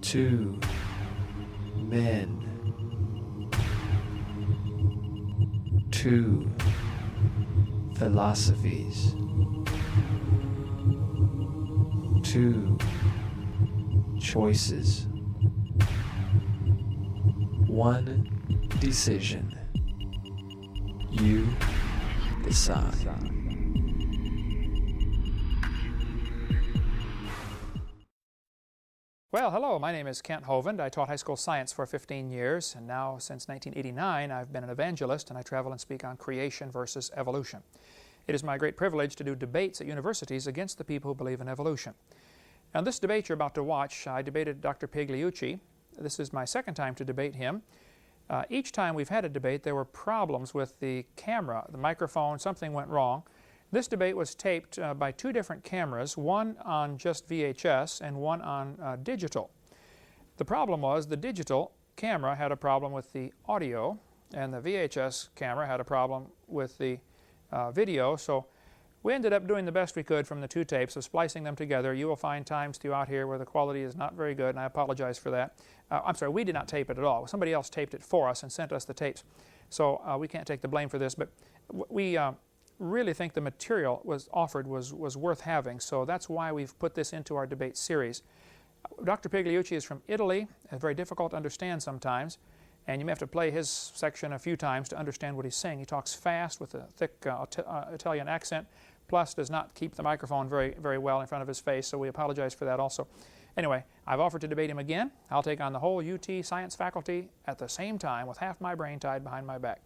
2 men, 2 philosophies, 2 choices, 1 decision. You decide. Well, hello, my name is Kent Hovind. I taught high school science for 15 years, and now since 1989 I've been an evangelist, and I travel and speak on creation versus evolution. It is my great privilege to do debates at universities against the people who believe in evolution. Now, this debate you're about to watch, I debated Dr. Pigliucci. This is my second time to debate him. Each time we've had a debate, there were problems with the camera, the microphone, something went wrong. This debate was taped by 2 different cameras, one on just VHS and one on digital. The problem was the digital camera had a problem with the audio, and the VHS camera had a problem with the video, so we ended up doing the best we could from the 2 tapes of splicing them together. You will find times throughout here where the quality is not very good, and I apologize for that. I'm sorry, we did not tape it at all. Somebody else taped it for us and sent us the tapes, so we can't take the blame for this, but we really think the material was offered was worth having, so that's why we've put this into our debate series. Dr. Pigliucci is from Italy. It's very difficult to understand sometimes, and you may have to play his section a few times to understand what he's saying. He talks fast with a thick Italian accent, plus does not keep the microphone very well in front of his face, so we apologize for that also. Anyway, I've offered to debate him again. I'll take on the whole UT science faculty at the same time with half my brain tied behind my back.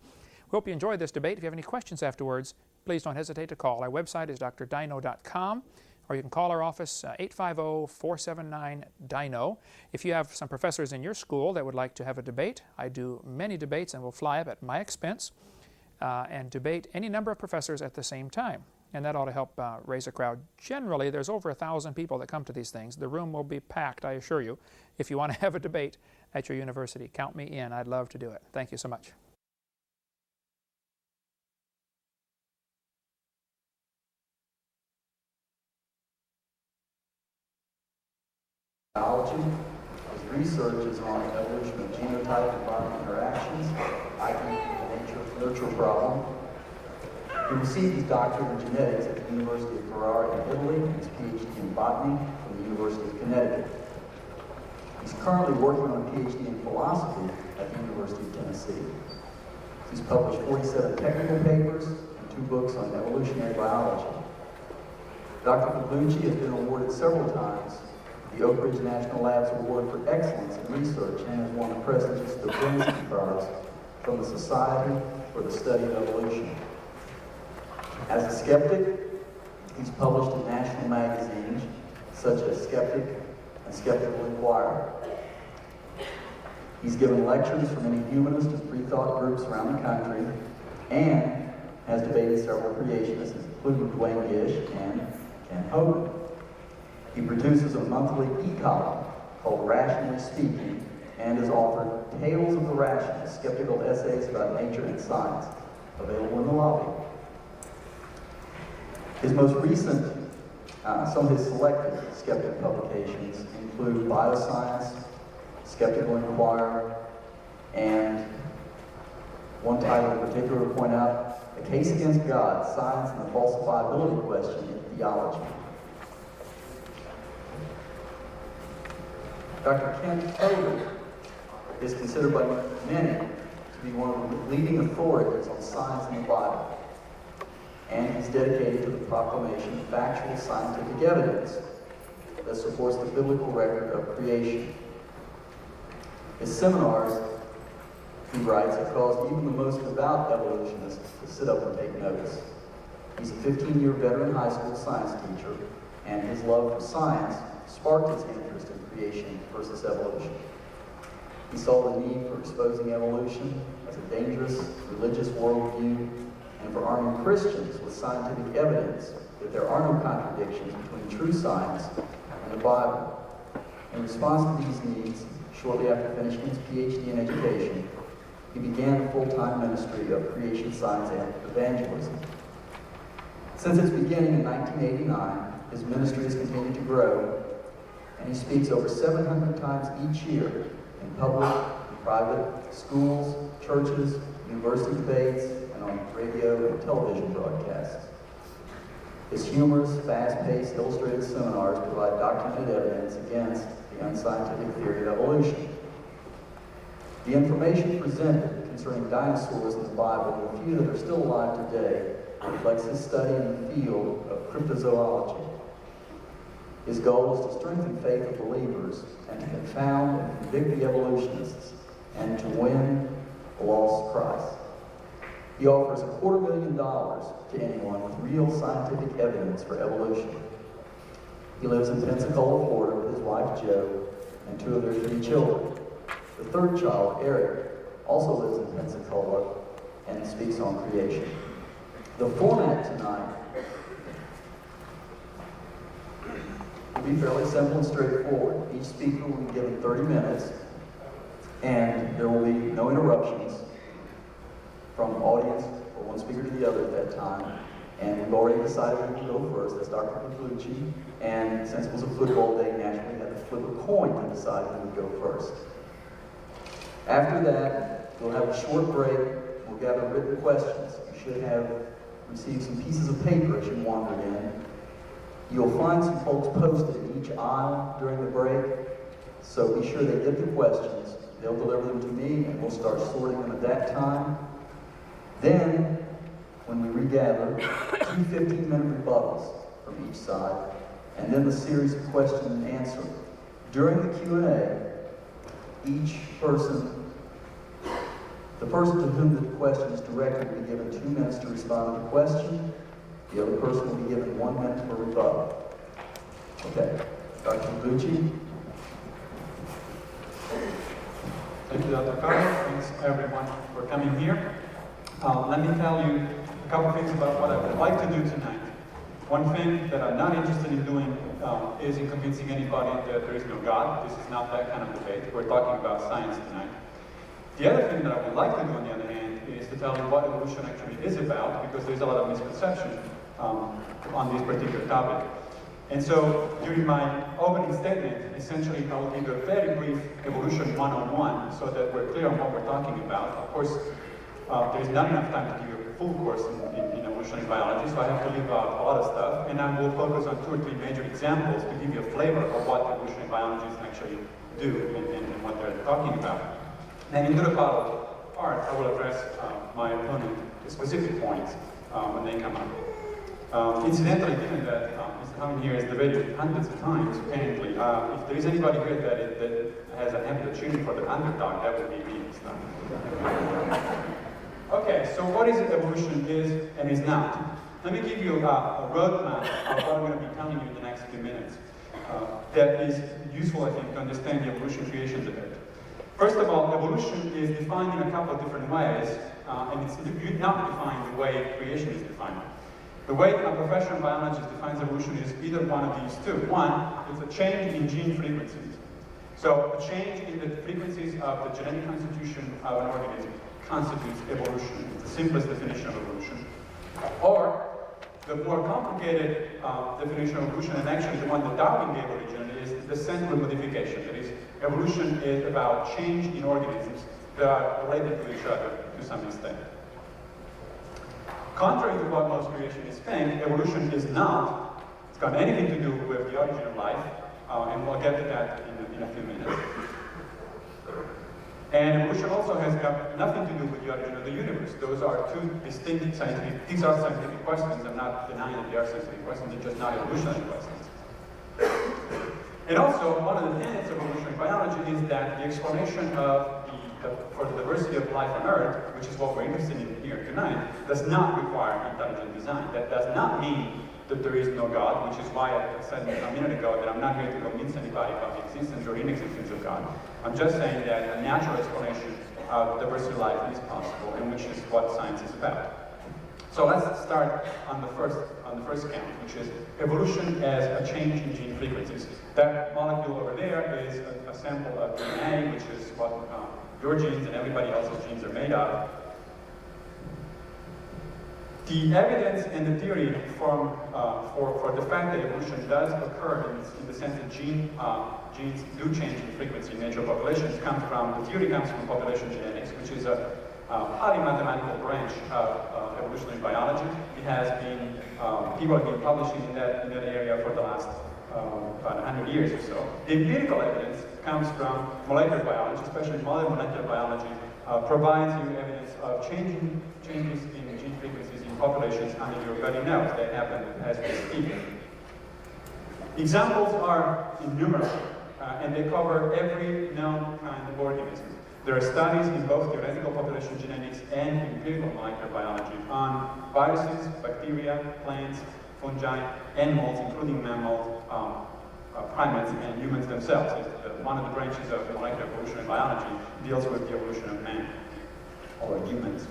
We hope you enjoyed this debate. If you have any questions afterwards, please don't hesitate to call. Our website is drdino.com, or you can call our office 850-479-DINO. If you have some professors in your school that would like to have a debate, I do many debates and will fly up at my expense and debate any number of professors at the same time. And that ought to help raise a crowd. Generally, there's over 1,000 people that come to these things. The room will be packed, I assure you, if you want to have a debate at your university. Count me in. I'd love to do it. Thank you so much. Biology. His research is on evolution of genotype-environment interactions, i.e. the nature-nurture problem. He received his doctorate in genetics at the University of Ferrara in Italy and his PhD in botany from the University of Connecticut. He's currently working on a PhD in philosophy at the University of Tennessee. He's published 47 technical papers and 2 books on evolutionary biology. Dr. Pigliucci has been awarded several times the Oak Ridge National Labs Award for Excellence in Research and has won the prestigious Dobrinsky Prize from the Society for the Study of Evolution. As a skeptic, he's published in national magazines such as Skeptic and Skeptical Inquirer. He's given lectures for many humanist and free thought groups around the country and has debated several creationists, including Dwayne Gish and Kent Hovind. He produces a monthly e-column called Rationally Speaking and has authored Tales of the Rationalist, skeptical essays about nature and science, available in the lobby. His most recent, some of his selected skeptic publications include Bioscience, Skeptical Inquirer, and one title in particular to point out, A Case Against God, Science and the Falsifiability Question in Theology. Dr. Kent Hovind is considered by many to be one of the leading authorities on science and the Bible, and he's dedicated to the proclamation of factual scientific evidence that supports the biblical record of creation. His seminars, he writes, have caused even the most devout evolutionists to sit up and take notice. He's a 15-year veteran high school science teacher, and his love for science sparked his interest in creation versus evolution. He saw the need for exposing evolution as a dangerous religious worldview and for arming Christians with scientific evidence that there are no contradictions between true science and the Bible. In response to these needs, shortly after finishing his PhD in education, he began a full-time ministry of creation science and evangelism. Since its beginning in 1989, his ministry has continued to grow, and he speaks over 700 times each year in public and private schools, churches, university debates, and on radio and television broadcasts. His humorous, fast-paced, illustrated seminars provide documented evidence against the unscientific theory of evolution. The information presented concerning dinosaurs in the Bible and the few that are still alive today reflects his study in the field of cryptozoology. His goal is to strengthen faith of believers and to confound and convict the evolutionists and to win the lost Christ. He offers $250,000 to anyone with real scientific evidence for evolution. He lives in Pensacola, Florida with his wife Jo and 2 of their 3 children. The 3rd child, Eric, also lives in Pensacola and speaks on creation. The format tonight will be fairly simple and straightforward. Each speaker will be given 30 minutes, and there will be no interruptions from the audience or one speaker to the other at that time. And we've already decided who will go first. That's Dr. Pigliucci. And since it was a football day, naturally we had to flip a coin to decide who would go first. After that, we'll have a short break. We'll gather written questions. You should have received some pieces of paper as you wandered in. You'll find some folks posted in each aisle during the break, so be sure they get the questions. They'll deliver them to me, and we'll start sorting them at that time. Then, when we regather, 2 15-minute rebuttals from each side, and then the series of question and answer. During the Q&A, each person, the person to whom the question is directed will be given 2 minutes to respond to the question. The other person will be given 1 minute for rebuttal. Okay, Dr. Pigliucci. Thank you, Dr. Carter. Thanks everyone for coming here. Let me tell you a couple things about what I would like to do tonight. One thing that I'm not interested in doing is in convincing anybody that there is no God. This is not that kind of debate. We're talking about science tonight. The other thing that I would like to do, on the other hand, is to tell you what evolution actually is about, because there's a lot of misconception on this particular topic. And so, during my opening statement, essentially I will give a very brief evolution 101 so that we're clear on what we're talking about. Of course, there's not enough time to give you a full course in evolutionary biology, so I have to leave out a lot of stuff, and I will focus on 2 or 3 major examples to give you a flavor of what evolutionary biologists actually do and what they're talking about. And in the rebuttal part, I will address my opponent specific points when they come up. Incidentally, given that Mr. Hovind here has debated hundreds of times, apparently, if there is anybody here that has a habit of cheering for the underdog, that would be me this time. Okay, so what is evolution is and is not? Let me give you a roadmap of what I'm going to be telling you in the next few minutes that is useful, I think, to understand the evolution creation debate. First of all, evolution is defined in a couple of different ways, and it's not defined the way creation is defined. The way a professional biologist defines evolution is either one of these 2. One, it's a change in gene frequencies. So a change in the frequencies of the genetic constitution of an organism constitutes evolution. It's the simplest definition of evolution. Or, the more complicated definition of evolution, and actually the one that Darwin gave originally, is the central modification. That is, evolution is about change in organisms that are related to each other to some extent. Contrary to what most creationists think, evolution is not. It's got anything to do with the origin of life, and we'll get to that in a few minutes. And evolution also has got nothing to do with the origin of the universe. Those are 2 distinct scientific, these are scientific questions. I'm not denying that they are scientific questions, they're just not evolutionary questions. And also, one of the tenets of evolutionary biology is that the explanation for the diversity of life on Earth, which is what we're interested in here tonight, does not require intelligent design. That does not mean that there is no God, which is why I said a minute ago that I'm not here to convince anybody of the existence or inexistence of God. I'm just saying that a natural explanation of diversity of life is possible, and which is what science is about. So let's start on the first count, which is evolution as a change in gene frequencies. That molecule over there is a sample of DNA, which is what your genes and everybody else's genes are made of. The evidence and the theory for the fact that evolution does occur in the sense that genes do change in frequency in natural populations the theory comes from population genetics, which is a highly mathematical branch of evolutionary biology. It has been, people have been publishing in that area for the last about 100 years or so. The empirical evidence comes from molecular biology, especially modern molecular biology, provides you evidence of changes in gene frequencies in populations under your very nose that happen as we speak. Examples are innumerable, and they cover every known kind of organism. There are studies in both theoretical population genetics and empirical molecular biology on viruses, bacteria, plants, fungi, animals, including mammals, primates, and humans themselves. One of the branches of molecular evolutionary biology deals with the evolution of man, or humans.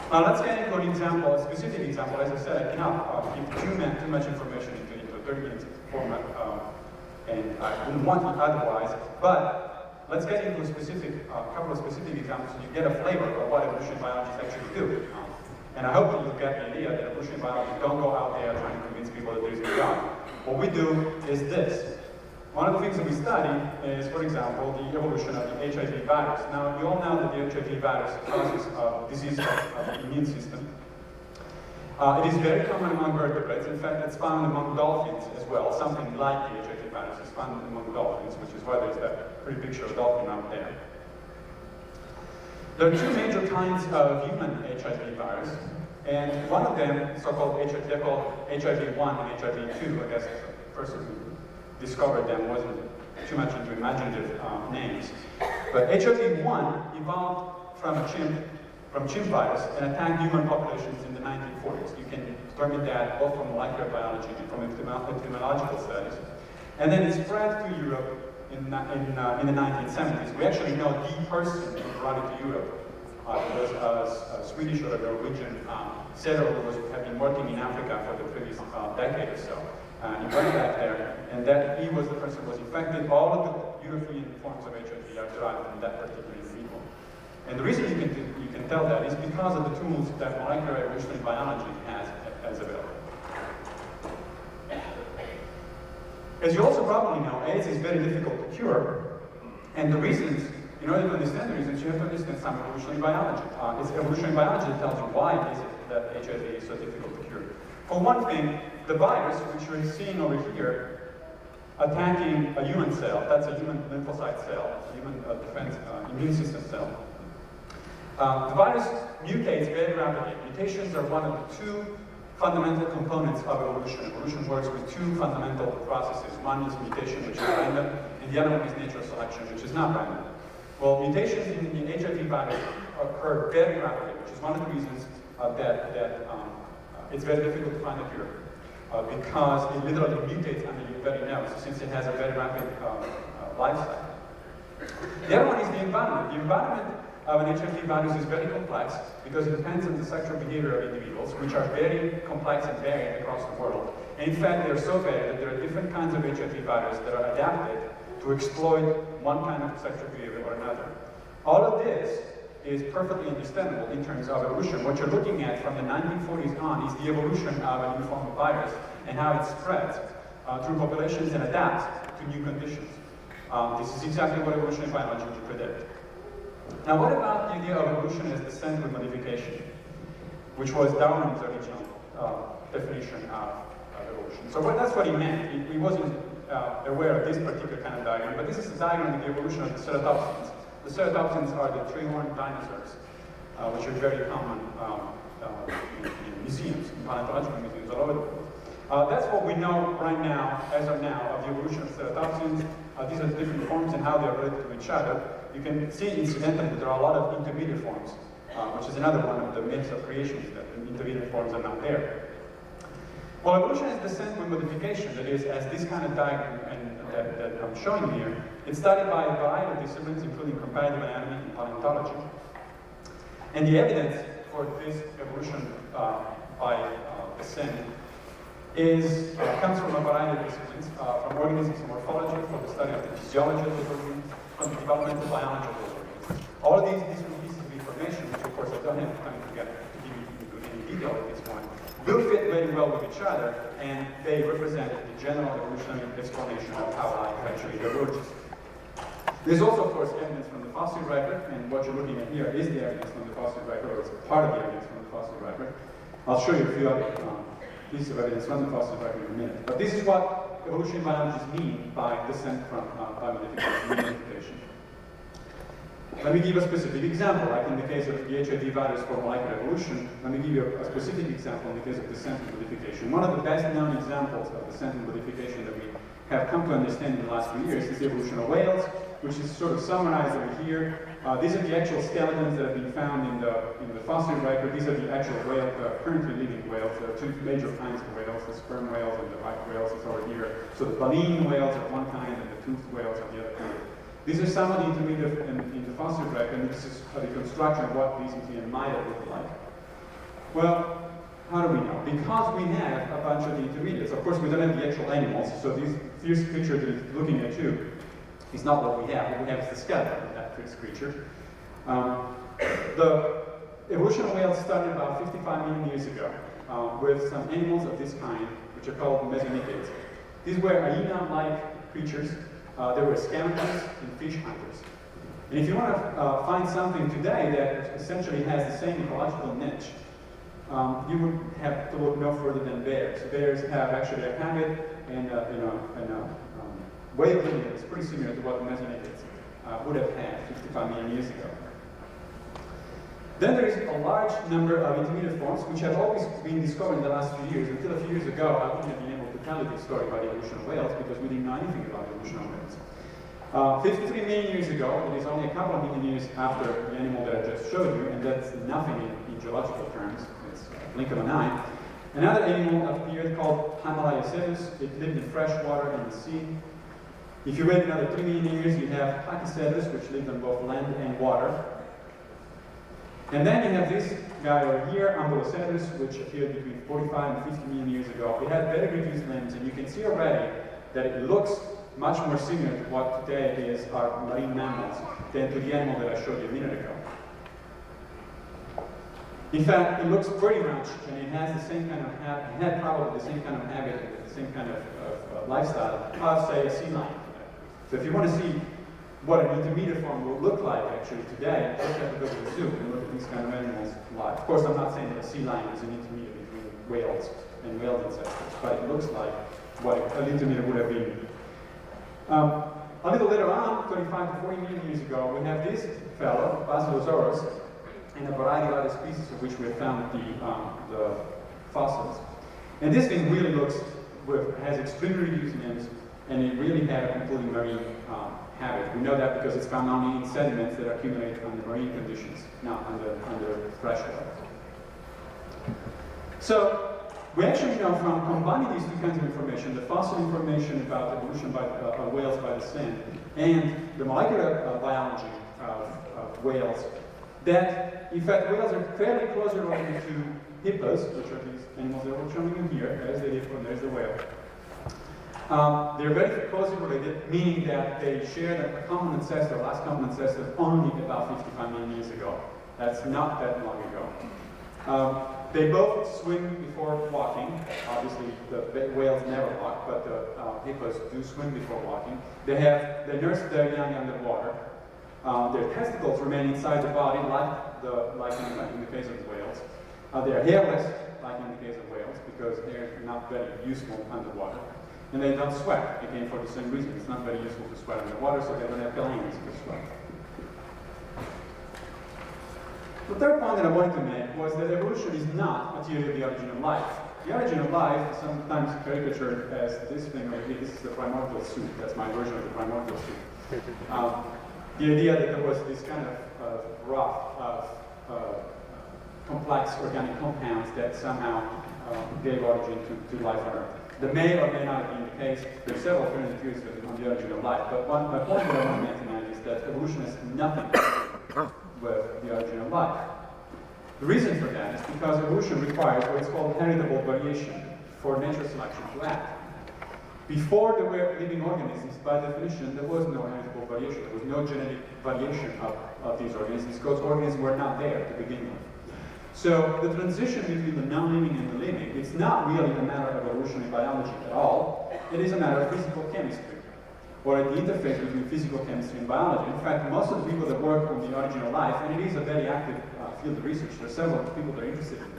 Now let's get into an example, a specific example. As I said, I cannot give too much information into a 30-minute format, and I wouldn't want it otherwise, but let's get into a couple of specific examples so you get a flavor of what evolutionary biologists actually do. And I hope that you'll get the idea that evolutionary biologists don't go out there trying to convince people that there is a God. What we do is this. One of the things that we study is, for example, the evolution of the HIV virus. Now, you all know that the HIV virus causes disease of the immune system. It is very common among vertebrates. In fact, it's found among dolphins as well. Something like the HIV virus is found among dolphins, which is why there's that pretty picture of dolphin out there. There are two major kinds of human HIV virus, and one of them, so-called HIV, they're called HIV-1 and HIV-2. I guess the person who discovered them wasn't too much into imaginative names. But HIV-1 evolved from chimp virus and attacked human populations in the 1940s. You can determine that both from molecular biology and from epidemiological studies. And then it spread to Europe in the 1970s. We actually know the person who brought it to Europe. It was a Swedish or a Norwegian settler who had been working in Africa for the previous decade or so. He went back there, and that he was the person who was infected. All of the European forms of HIV are derived from that particular individual. And the reason you can tell that is because of the tools that molecular evolutionary biology has available. As you also probably know, AIDS is very difficult to cure, and the reasons, in order to understand the reasons, you have to understand some evolutionary biology. It's evolutionary biology that tells you why is it that HIV is so difficult to cure. For one thing, the virus, which you're seeing over here, attacking a human cell, that's a human lymphocyte cell, a human defense immune system cell. The virus mutates very rapidly. Mutations are one of the two fundamental components of evolution. Evolution works with two fundamental processes. One is mutation, which is random, and the other one is natural selection, which is not random. Well, mutations in the HIV virus occur very rapidly, which is one of the reasons that it's very difficult to find a cure, because it literally mutates under your very nose, since it has a very rapid life cycle. The other one is the environment. The environment of an HIV virus is very complex because it depends on the sexual behavior of individuals, which are very complex and varied across the world. And in fact, they're so varied that there are different kinds of HIV virus that are adapted to exploit one kind of sexual behavior or another. All of this is perfectly understandable in terms of evolution. What you're looking at from the 1940s on is the evolution of a new form of virus and how it spreads through populations and adapts to new conditions. This is exactly what evolutionary biology would predict. Now, what about the idea of evolution as descent with modification, which was Darwin's original definition of evolution? So that's what he meant. He wasn't aware of this particular kind of diagram, but this is a diagram of the evolution of the ceratopsians. The ceratopsians are the three-horned dinosaurs, which are very common in museums, in paleontological museums all over the world. That's what we know right now, as of now, of the evolution of ceratopsians. These are the different forms and how they are related to each other. You can see incidentally that there are a lot of intermediate forms, which is another one of the myths of creation, that the intermediate forms are not there. Well, evolution is descent with modification, that is, as this kind of diagram that I'm showing here. It's studied by a variety of disciplines, including comparative anatomy and paleontology. And the evidence for this evolution by descent comes from a variety of disciplines, from organisms morphology, from the study of the physiology of those organisms, from the developmental biology of those organisms. All of these different pieces of information, which of course I don't have time to give you into any detail at this point, will fit very well with each other, and they represent the general evolutionary explanation of how life actually emerges. There's also, of course, evidence from the fossil record, and what you're looking at here is the evidence from the fossil record, or it's part of the evidence from the fossil record. I'll show you a few other pieces of evidence from the fossil record in a minute. But this is what evolutionary biologists mean by descent from by modification. Let me give a specific example, like in the case of the HIV virus for molecular evolution. Let me give you a specific example in the case of descent and modification. One of the best known examples of descent and modification that we have come to understand in the last few years is the evolution of whales, which is sort of summarized over here. These are the actual skeletons that have been found in the fossil record. These are the actual whales, currently living whales. There are two major kinds of whales, the sperm whales and the right whales is over here. So the baleen whales are one kind and the toothed whales are the other kind. These are some of the intermediate in the fossil record, and this is a reconstruction of what these intermediate might have looked like. Well, how do we know? Because we have a bunch of the intermediates. Of course, we don't have the actual animals, so this picture that is looking at you is not what we have. What we have is the skeleton of that creature. The evolution of whales started about 55 million years ago with some animals of this kind, which are called mesonychids. These were hyena-like creatures. They were scavengers and fish hunters. And if you want to find something today that essentially has the same ecological niche, you would have to look no further than bears. Bears have actually a habit and a way of living that's pretty similar to what the mesonychids would have had 55 million years ago. Then there is a large number of intermediate forms which have always been discovered in the last few years. Until a few years ago, I wouldn't have been able to tell you this story about the evolution of whales because we didn't know anything about the evolution of whales. 53 million years ago, it is only a couple of million years after the animal that I just showed you, and that's nothing in geological terms, it's a blink of an eye. Another animal appeared called Himalaya-cetus. It lived in fresh water and the sea. If you wait another 3 million years, you have Pachycetus, which lived on both land and water. And then you have this guy over here, Ambulocetus, which appeared between 45 and 50 million years ago. It had very reduced limbs, and you can see already that it looks much more similar to what today is our marine mammals than to the animal that I showed you a minute ago. In fact, it looks pretty much, and it has the same kind of habit, it had probably the same kind of habit, the same kind of lifestyle, of say a sea lion. So if you want to see what an intermediate form will look like actually today, you just have to go to the zoo and look at these kind of animals live. Of course, I'm not saying that a sea lion is an intermediate between whales and whale ancestors, but it looks like what an intermediate would have been. A little later on, 35 to 40 million years ago, we have this fellow, Basilosaurus, and a variety of other species of which we have found the fossils. And this thing really has extremely reduced limbs, and it really had a completely marine habit. We know that because it's found only in sediments that accumulate under marine conditions, not under fresh water. So we actually know from combining these two kinds of information, the fossil information about evolution by whales by descent and the molecular biology of whales, that in fact whales are fairly closely related to hippos, which are these animals that we're showing you here. There's the hippo and there's the whale. They're very closely related, meaning that they share a common ancestor, last common ancestor, only about 55 million years ago. That's not that long ago. They both swim before walking. Obviously, the whales never walk, but the hippos do swim before walking. They nurse their young underwater. Their testicles remain inside the body, like in the case of the whales. They're hairless, like in the case of whales, because they're not very useful underwater. And they don't sweat, again, for the same reason. It's not very useful to sweat underwater, so they don't have glands to sweat. The third point that I wanted to make was that evolution is not materially the origin of life. The origin of life is sometimes caricatured as this thing over here. This is the primordial soup. That's my version of the primordial soup. The idea that there was this kind of rough of complex organic compounds that somehow gave origin to life on Earth. That may or may not have been the case. There are several alternative theories on the origin of life, but my point that I want to make tonight is that evolution has nothing to do with the origin of life. The reason for that is because evolution requires what is called heritable variation for natural selection to act. Before there were living organisms, by definition, there was no heritable variation. There was no genetic variation of these organisms because organisms were not there to begin with. So the transition between the non-living and the living, it's not really a matter of evolutionary biology at all. It is a matter of physical chemistry, or the interface between physical chemistry and biology. In fact, most of the people that work on the origin of life, and it is a very active field of research, there are several people that are interested in it.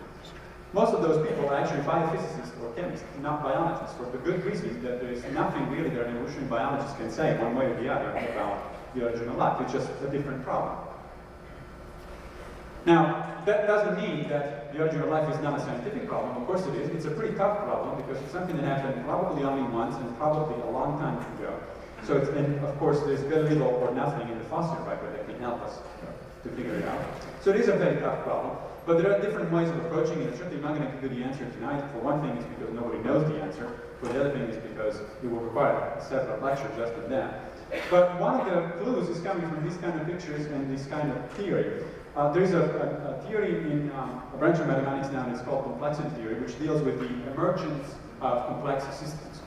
Most of those people are actually biophysicists or chemists, not biologists, for the good reason that there is nothing really that an evolutionary biologist can say one way or the other about the origin of life. It's just a different problem. Now, that doesn't mean that the origin of life is not a scientific problem. Of course it is. It's a pretty tough problem because it's something that happened probably only once and probably a long time ago. So, and of course, there's very little or nothing in the fossil record that can help us to figure it out. So it is a very tough problem. But there are different ways of approaching it. Certainly not going to give you the answer tonight. For one thing, it's because nobody knows the answer. For the other thing, is because it will require a separate lecture just on that. But one of the clues is coming from these kind of pictures and this kind of theory. There's a theory in a branch of mathematics now, and it's called complexity theory, which deals with the emergence of complex systems.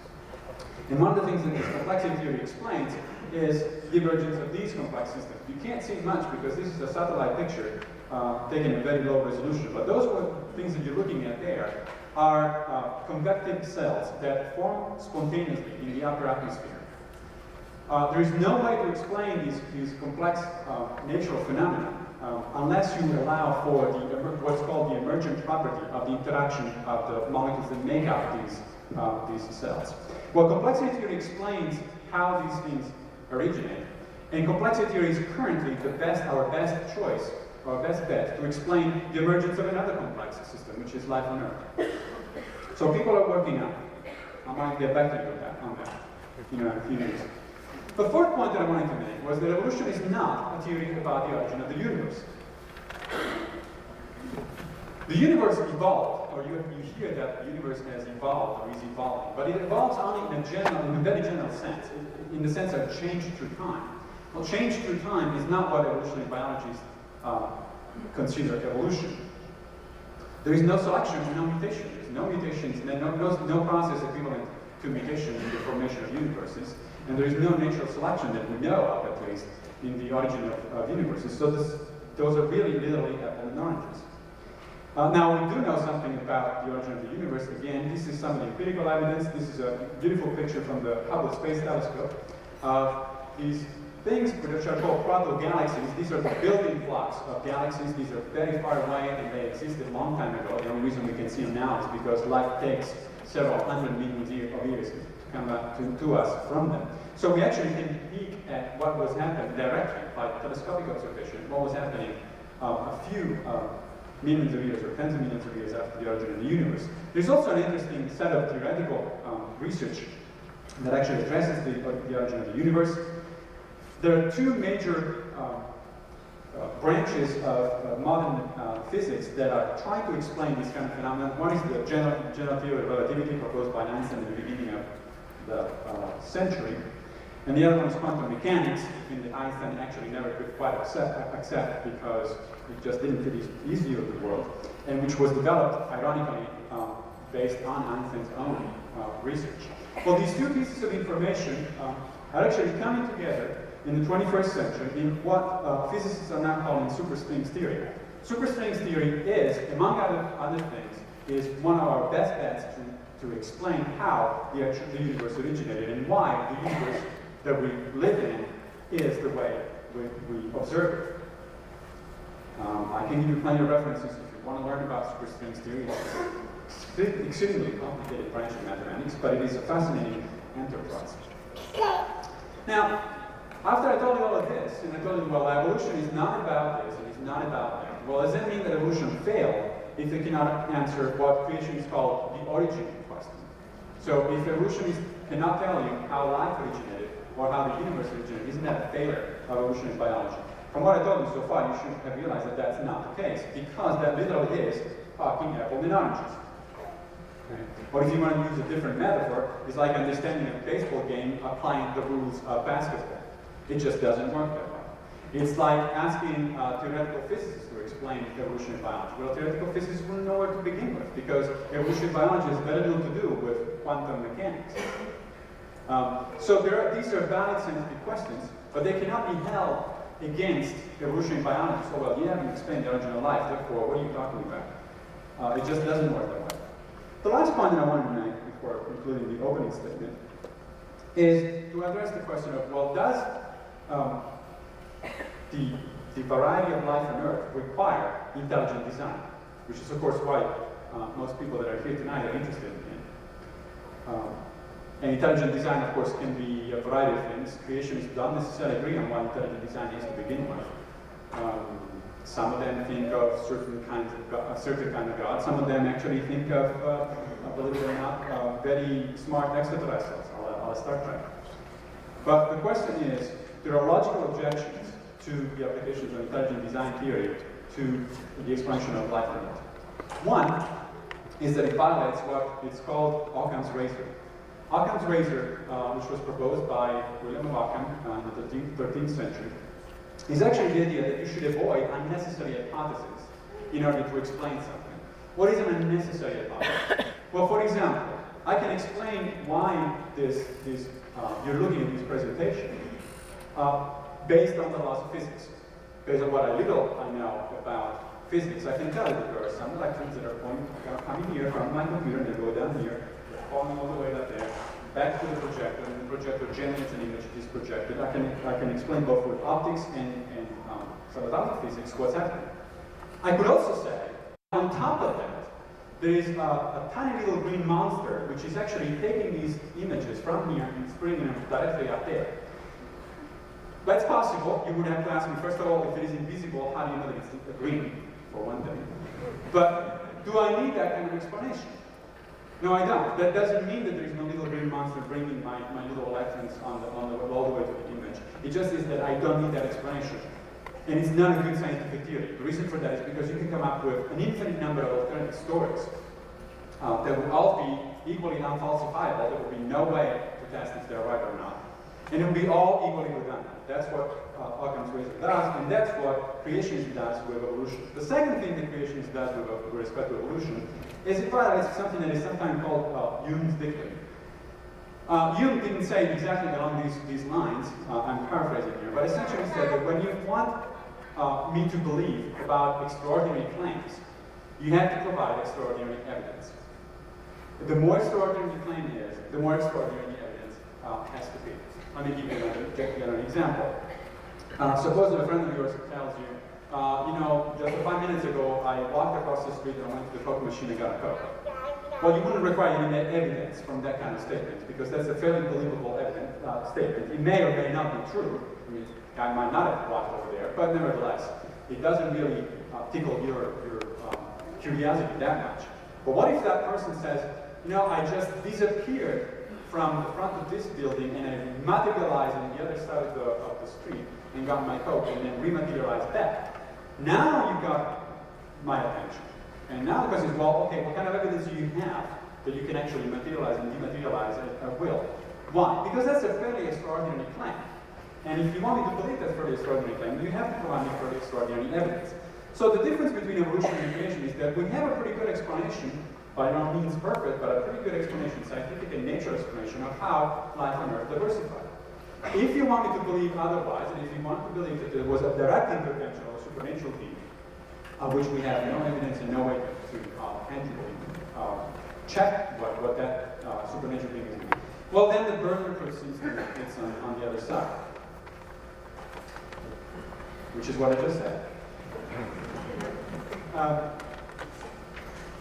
And one of the things that this complexity theory explains is the emergence of these complex systems. You can't see much because this is a satellite picture taken at very low resolution. But those things that you're looking at there are convective cells that form spontaneously in the upper atmosphere. There is no way to explain these complex natural phenomena unless you allow for what's called the emergent property of the interaction of the molecules that make up these cells. Well, complexity theory explains how these things originate. And complexity theory is currently our best choice, our best bet to explain the emergence of another complex system, which is life on Earth. So people are working on it. I might get back to you on that in a few minutes. The fourth point that I wanted to make was that evolution is not a theory about the origin of the universe. The universe evolved, or you hear that the universe has evolved or is evolving, but it evolves only in a very general sense, in the sense of change through time. Well, change through time is not what evolutionary biologists consider evolution. There is no selection and no mutation. There's no mutations, no process equivalent to mutation in the formation of universes, and there is no natural selection that we know of, at least, in the origin of universes. So those are really literally apples and oranges. Now, we do know something about the origin of the universe. Again, this is some of the empirical evidence. This is a beautiful picture from the Hubble Space Telescope of these things which are called proto-galaxies. These are the building blocks of galaxies. These are very far away, and they existed a long time ago. The only reason we can see them now is because light takes several hundred millions of years to come back to us from them. So we actually can peek at what was happening directly by telescopic observation, what was happening a few millions of years or tens of millions of years after the origin of the universe. There's also an interesting set of theoretical research that actually addresses the origin of the universe. There are two major branches of modern physics that are trying to explain this kind of phenomenon. One is the general theory of relativity proposed by Einstein at the beginning of the century. And the other one is quantum mechanics, that Einstein actually never could quite accept because it just didn't fit his view of the world, and which was developed, ironically, based on Einstein's own research. Well, these two pieces of information are actually coming together in the 21st century in what physicists are now calling superstrings theory. Superstrings theory is, among other things, is one of our best bets to explain how the universe originated and why the universe that we live in is the way we observe it. I can give you plenty of references if you want to learn about superstrings theory. It's an extremely complicated branch of mathematics, but it is a fascinating enterprise. Now, after I told you all of this, and I told you, well, evolution is not about this, and it's not about that, well, does that mean that evolution failed if they cannot answer what creationists call the origin question? So if evolution cannot tell you how life originated, or how the universe originated, isn't that a failure of evolutionary biology? From what I told you so far, you should have realized that that's not the case, because that literally is talking apples and oranges. Okay. Or if you want to use a different metaphor, it's like understanding a baseball game applying the rules of basketball. It just doesn't work that way. It's like asking theoretical physicists to explain evolutionary biology. Well, theoretical physicists wouldn't know where to begin with, because evolutionary biology has very little to do with quantum mechanics. So these are valid scientific questions, but they cannot be held against evolutionary biology. So, well, you haven't explained the origin of life, therefore, what are you talking about? It just doesn't work that way. The last point that I want to make before concluding the opening statement is to address the question of, well, does the variety of life on Earth require intelligent design? Which is, of course, why most people that are here tonight are interested in. And intelligent design, of course, can be a variety of things. Creationists don't necessarily agree on what intelligent design is to begin with. Some of them think of certain kinds of a certain kind of God. Some of them actually think of, believe it or not, very smart extraterrestrials, a la Star Trek. But the question is, there are logical objections to the applications of intelligent design theory to the explanation of life on Earth. One is that it violates what is called Occam's razor. Occam's razor, which was proposed by William of Ockham in the 13th century, is actually the idea that you should avoid unnecessary hypotheses in order to explain something. What is an unnecessary hypothesis? Well, for example, I can explain why you're looking at this presentation based on the laws of physics. Based on what little I know about physics, I can tell you that there are some electrons that are coming here from my computer and they go down here, they're falling all the way up there, back to the projector, and the projector generates an image that is projected. I can explain both with optics and some other physics what's happening. I could also say, on top of that, there is a tiny little green monster which is actually taking these images from here and bringing them directly up there. That's possible. You would have to ask me, first of all, if it is invisible, how do you know that it's green, for one thing? But do I need that kind of explanation? No, I don't. That doesn't mean that there is no little green monster bringing my little electrons all the way to the image. It just is that I don't need that explanation. And it's not a good scientific theory. The reason for that is because you can come up with an infinite number of alternative stories that will all be equally unfalsifiable. There will be no way to test if they're right or not. And it will be all equally redundant. That's what Occam's razor does, and that's what creationism does with evolution. The second thing that creationism does with respect to evolution is it violates something that is sometimes called Hume's dictum. Hume didn't say it exactly along these lines, I'm paraphrasing here, but essentially said that when you want me to believe about extraordinary claims, you have to provide extraordinary evidence. The more extraordinary the claim is, the more extraordinary the evidence has to be. Let me give you another example. Suppose that a friend of yours tells you, just 5 minutes ago, I walked across the street and I went to the Coke machine and got a Coke. Well, you wouldn't require any evidence from that kind of statement because that's a fairly believable statement. It may or may not be true. I mean, I might not have walked over there, but nevertheless, it doesn't really tickle your curiosity that much. But what if that person says, I just disappeared from the front of this building and I materialized on the other side of the street and got my Coke and then rematerialized back. Now you got my attention. And now the question is, well, okay, what kind of evidence do you have that you can actually materialize and dematerialize at will? Why? Because that's a fairly extraordinary claim. And if you want me to believe that's a fairly extraordinary claim, you have to provide me fairly extraordinary evidence. So the difference between evolution and creation is that we have a pretty good explanation, by no means perfect, but a pretty good explanation, scientific and nature explanation of how life on Earth diversified. If you want me to believe otherwise, and if you want to believe that there was a direct intervention or supernatural being, of which we have no evidence and no way to tangibly check what that supernatural being is doing, well, then the burden proceeds to it's on the other side, which is what I just said.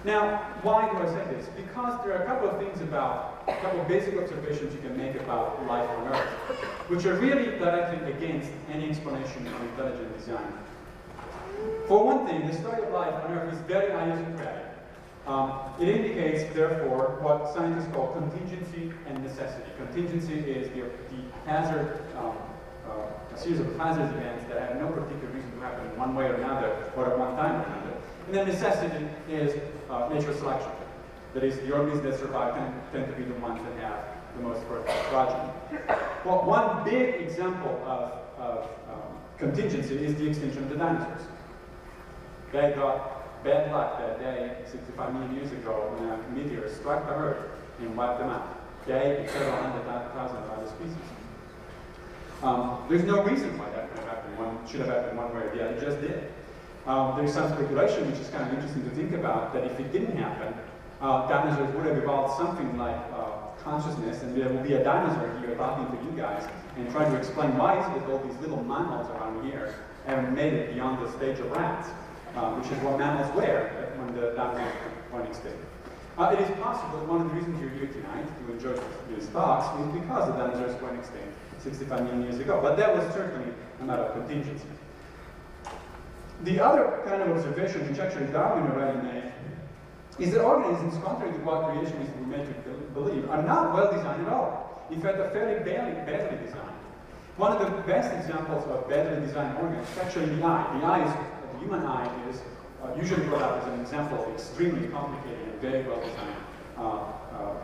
Now, why do I say this? Because there are a couple of basic observations you can make about life on Earth, which are really directly against any explanation of intelligent design. For one thing, the story of life on Earth is very idiosyncratic. It indicates, therefore, what scientists call contingency and necessity. Contingency is the hazard, a series of hazard events that have no particular reason to happen in one way or another, or at one time or another. And then necessity is natural selection. That is, the organisms that survive tend to be the ones that have the most fertile progeny. Well, one big example of contingency is the extinction of the dinosaurs. They got bad luck that day, 65 million years ago, when a meteor struck the Earth and wiped them out. They, several 100,000 other species. There's no reason why that could happen. it should have happened one way or the other. It just did. There's some speculation, which is kind of interesting to think about, that if it didn't happen, dinosaurs would have evolved something like consciousness, and there will be a dinosaur here talking to you guys and trying to explain why is it that all these little mammals around here haven't made it beyond the stage of rats, which is what mammals were when the dinosaurs went extinct. It is possible that one of the reasons you're here tonight to enjoy these talks is because the dinosaurs went extinct 65 million years ago, but that was certainly a matter of contingency. The other kind of observation, which actually Darwin already made, is that organisms, contrary to what creationists would make you believe, are not well designed at all. In fact, they're fairly badly designed. One of the best examples of badly designed organs is actually the eye. The human eye is usually brought up as an example of extremely complicated and very well designed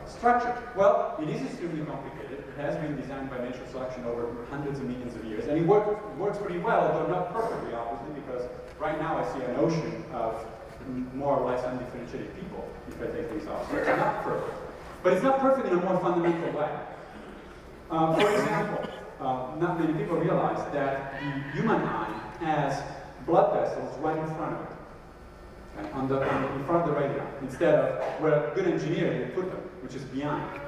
structure. Well, it is extremely complicated. It has been designed by natural selection over hundreds of millions of years, and it works pretty well, although not perfectly, obviously, because right now I see an ocean of more or less undifferentiated people if I take these off. So it's not perfect. But it's not perfect in a more fundamental way. For example, not many people realize that the human eye has blood vessels right in front of it. Okay, in front of the retina, instead of where a good engineer would put them, which is behind.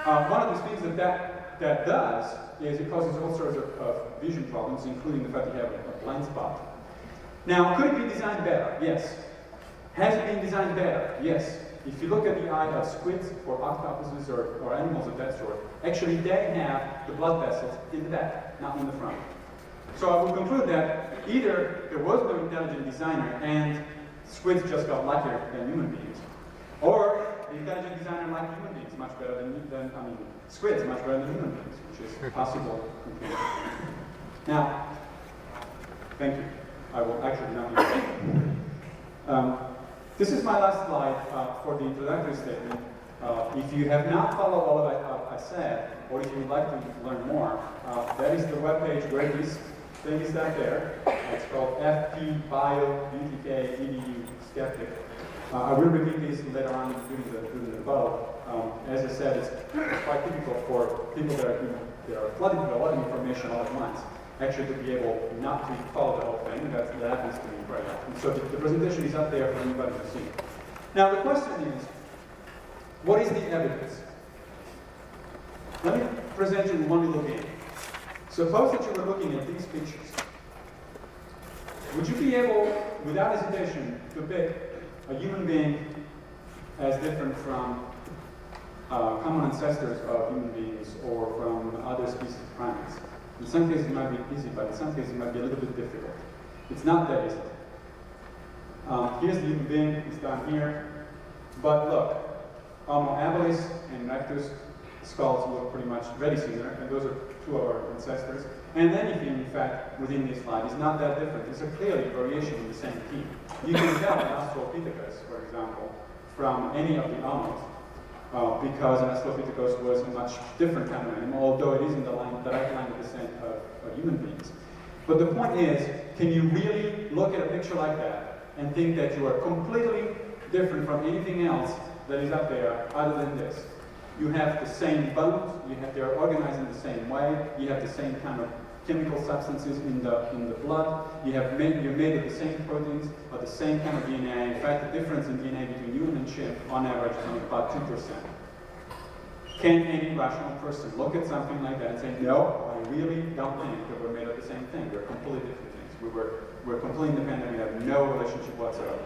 One of the things that does is it causes all sorts of vision problems, including the fact that you have a blind spot. Now, could it be designed better? Yes. Has it been designed better? Yes. If you look at the eye of squids or octopuses or animals of that sort, actually they have the blood vessels in the back, not in the front. So I would conclude that either there was no intelligent designer and squids just got luckier than human beings, or the intelligent designer liked human beings much better squids much better than human beings, which is a possible conclusion. Now, thank you. I will actually not use this is my last slide for the introductory statement. If you have not followed all of what I said, or if you would like to learn more, that is the webpage where this thing is out there. It's called fpbio.utk.edu skeptic. I will repeat this later on during the rebuttal. As I said, it's quite difficult for people that are flooded with a lot of information all at once, actually to be able not to follow the whole thing. That happens to me quite often. So the presentation is up there for anybody to see. Now the question is, what is the evidence? Let me present you one little game. Suppose that you were looking at these pictures. Would you be able, without hesitation, to pick a human being as different from common ancestors of human beings or from other species of primates? In some cases it might be easy, but in some cases it might be a little bit difficult. It's not that easy. Here's the human being, it's down here. But look, Homo habilis and Erectus skulls look pretty much very similar, and those are two of our ancestors. And anything, in fact, within this slide is not that different. It's a clearly variation in the same team. You can tell an Australopithecus, for example, from any of the Homos, because an Australopithecus was a much different kind of animal, although it is in the direct line of descent of human beings. But the point is, can you really look at a picture like that and think that you are completely different from anything else that is up there other than this? You have the same bones, they're organized in the same way, you have the same kind of chemical substances in the blood, you're made of the same proteins, or the same kind of DNA. In fact, the difference in DNA between human and chimp, on average, is only about 2%. Can any rational person look at something like that and say, no, I really don't think that we're made of the same thing, we're completely different things. We're completely independent, we have no relationship whatsoever.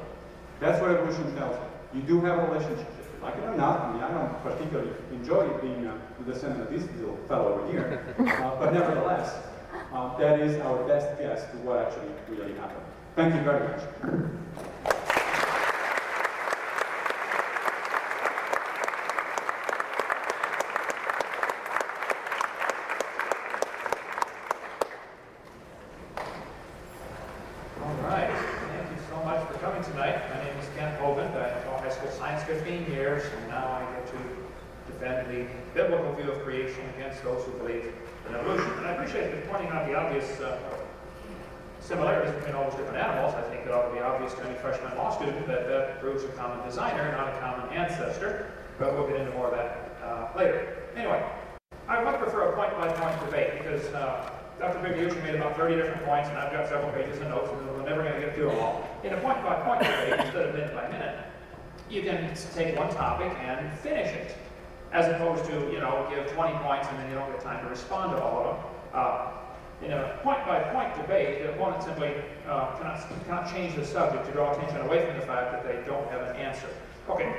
That's what evolution tells you. You do have a relationship. Like it or not, I mean, I don't particularly enjoy being the descendant of this little fellow over here, but nevertheless, that is our best guess to what actually really happened. Thank you very much. All right. Thank you so much for coming tonight. My name is Hovind. I taught high school science 15 years, and now I get to defend the biblical view of creation against those who believe in evolution. And I appreciate you pointing out the obvious similarities between all those different animals. I think it ought to be obvious to any freshman law student that that proves a common designer, not a common ancestor. But we'll get into more of that later. Anyway, I would prefer a point-by-point debate because Dr. Pigliucci made about 30 different points, and I've got several pages of notes, and we're never going to get through them all. In a point-by-point debate, instead of minute by minute, you can take one topic and finish it, as opposed to, give 20 points and then you don't get time to respond to all of them. In a point-by-point debate, the opponent simply cannot change the subject to draw attention away from the fact that they don't have an answer. Okay,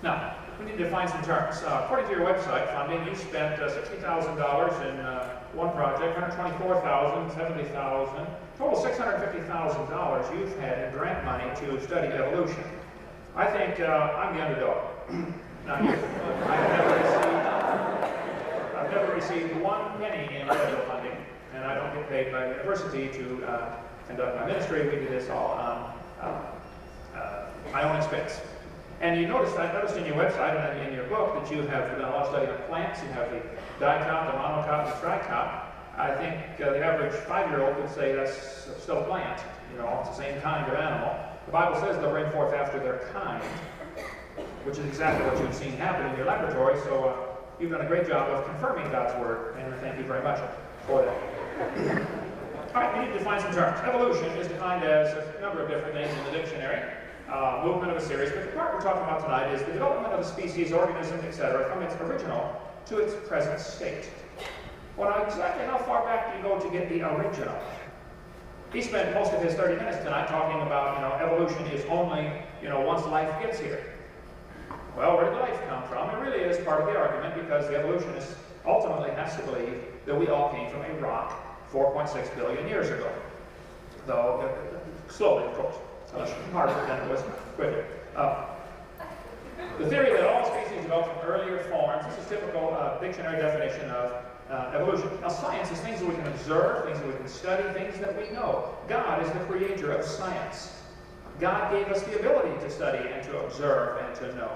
now, we need to define some terms. According to your website funding, you spent $60,000 in one project, $124,000, $70,000, total $650,000 you've had in grant money to study evolution. I think I'm the underdog. Now, I've never received one penny in federal funding, and I don't get paid by the university to conduct my ministry. We do this all on my own expense. And I noticed in your website and in your book that you have done a lot of study on plants. You have the dicot, the monocot, and the tricot. I think the average 5-year-old would say that's still a plant. It's the same kind of animal. The Bible says they'll bring forth after their kind, which is exactly what you've seen happen in your laboratory. So you've done a great job of confirming God's word, and thank you very much for that. All right, we need to define some terms. Evolution is defined as a number of different things in the dictionary. Movement of a series, but the part we're talking about tonight is the development of a species, organism, etc., from its original to its present state. Well, now, exactly how far back do you go to get the original? He spent most of his 30 minutes tonight talking about, evolution is only, once life gets here. Well, where did life come from? It really is part of the argument, because the evolutionists ultimately has to believe that we all came from a rock 4.6 billion years ago. Though, slowly, of course. Harder than it was quicker. The theory that all species develop from earlier forms, this is typical dictionary definition of evolution. Now, science is things that we can observe, things that we can study, things that we know. God is the creator of science. God gave us the ability to study and to observe and to know.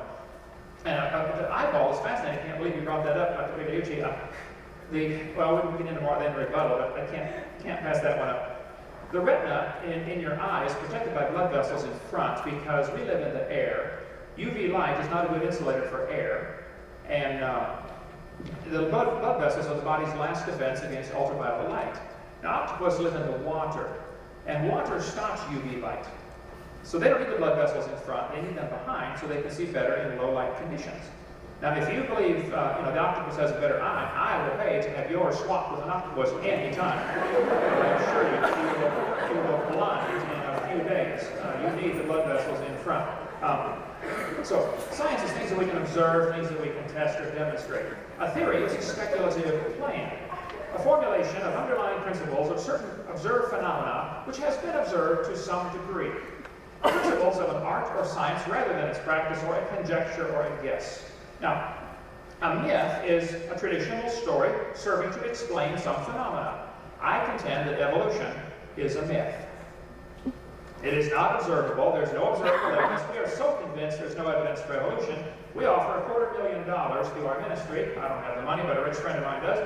And the eyeball is fascinating. I can't believe you brought that up, Dr. Pigliucci. Well, we can get into more than rebuttal, but I can't pass that one up. The retina in your eye is protected by blood vessels in front because we live in the air. UV light is not a good insulator for air. And the blood vessels are the body's last defense against ultraviolet light. Now, octopus live in the water, and water stops UV light. So they don't need the blood vessels in front, they need them behind so they can see better in low light conditions. Now, if you believe the octopus has a better eye, I will pay to have yours swapped with an octopus any time. I assure you, you will blind in a few days. You need the blood vessels in front. So, science is things that we can observe, things that we can test or demonstrate. A theory is a speculative plan, a formulation of underlying principles of certain observed phenomena which has been observed to some degree. Principles of an art or science rather than its practice or a conjecture or a guess. Now, a myth is a traditional story serving to explain some phenomena. I contend that evolution is a myth. It is not observable. There's no observable evidence. We are so convinced there's no evidence for evolution, we offer $250,000 through our ministry. I don't have the money, but a rich friend of mine does.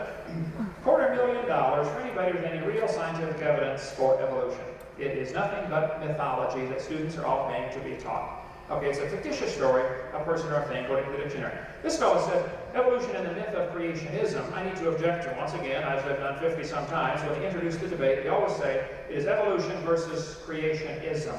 $250,000 for anybody with any real scientific evidence for evolution. It is nothing but mythology that students are all paying to be taught. Okay, it's a fictitious story, a person or a thing, according to the dictionary. This fellow said, evolution and the myth of creationism, I need to object to. Once again, as I've done 50 some times, when they introduce the debate, they always say, it is evolution versus creationism.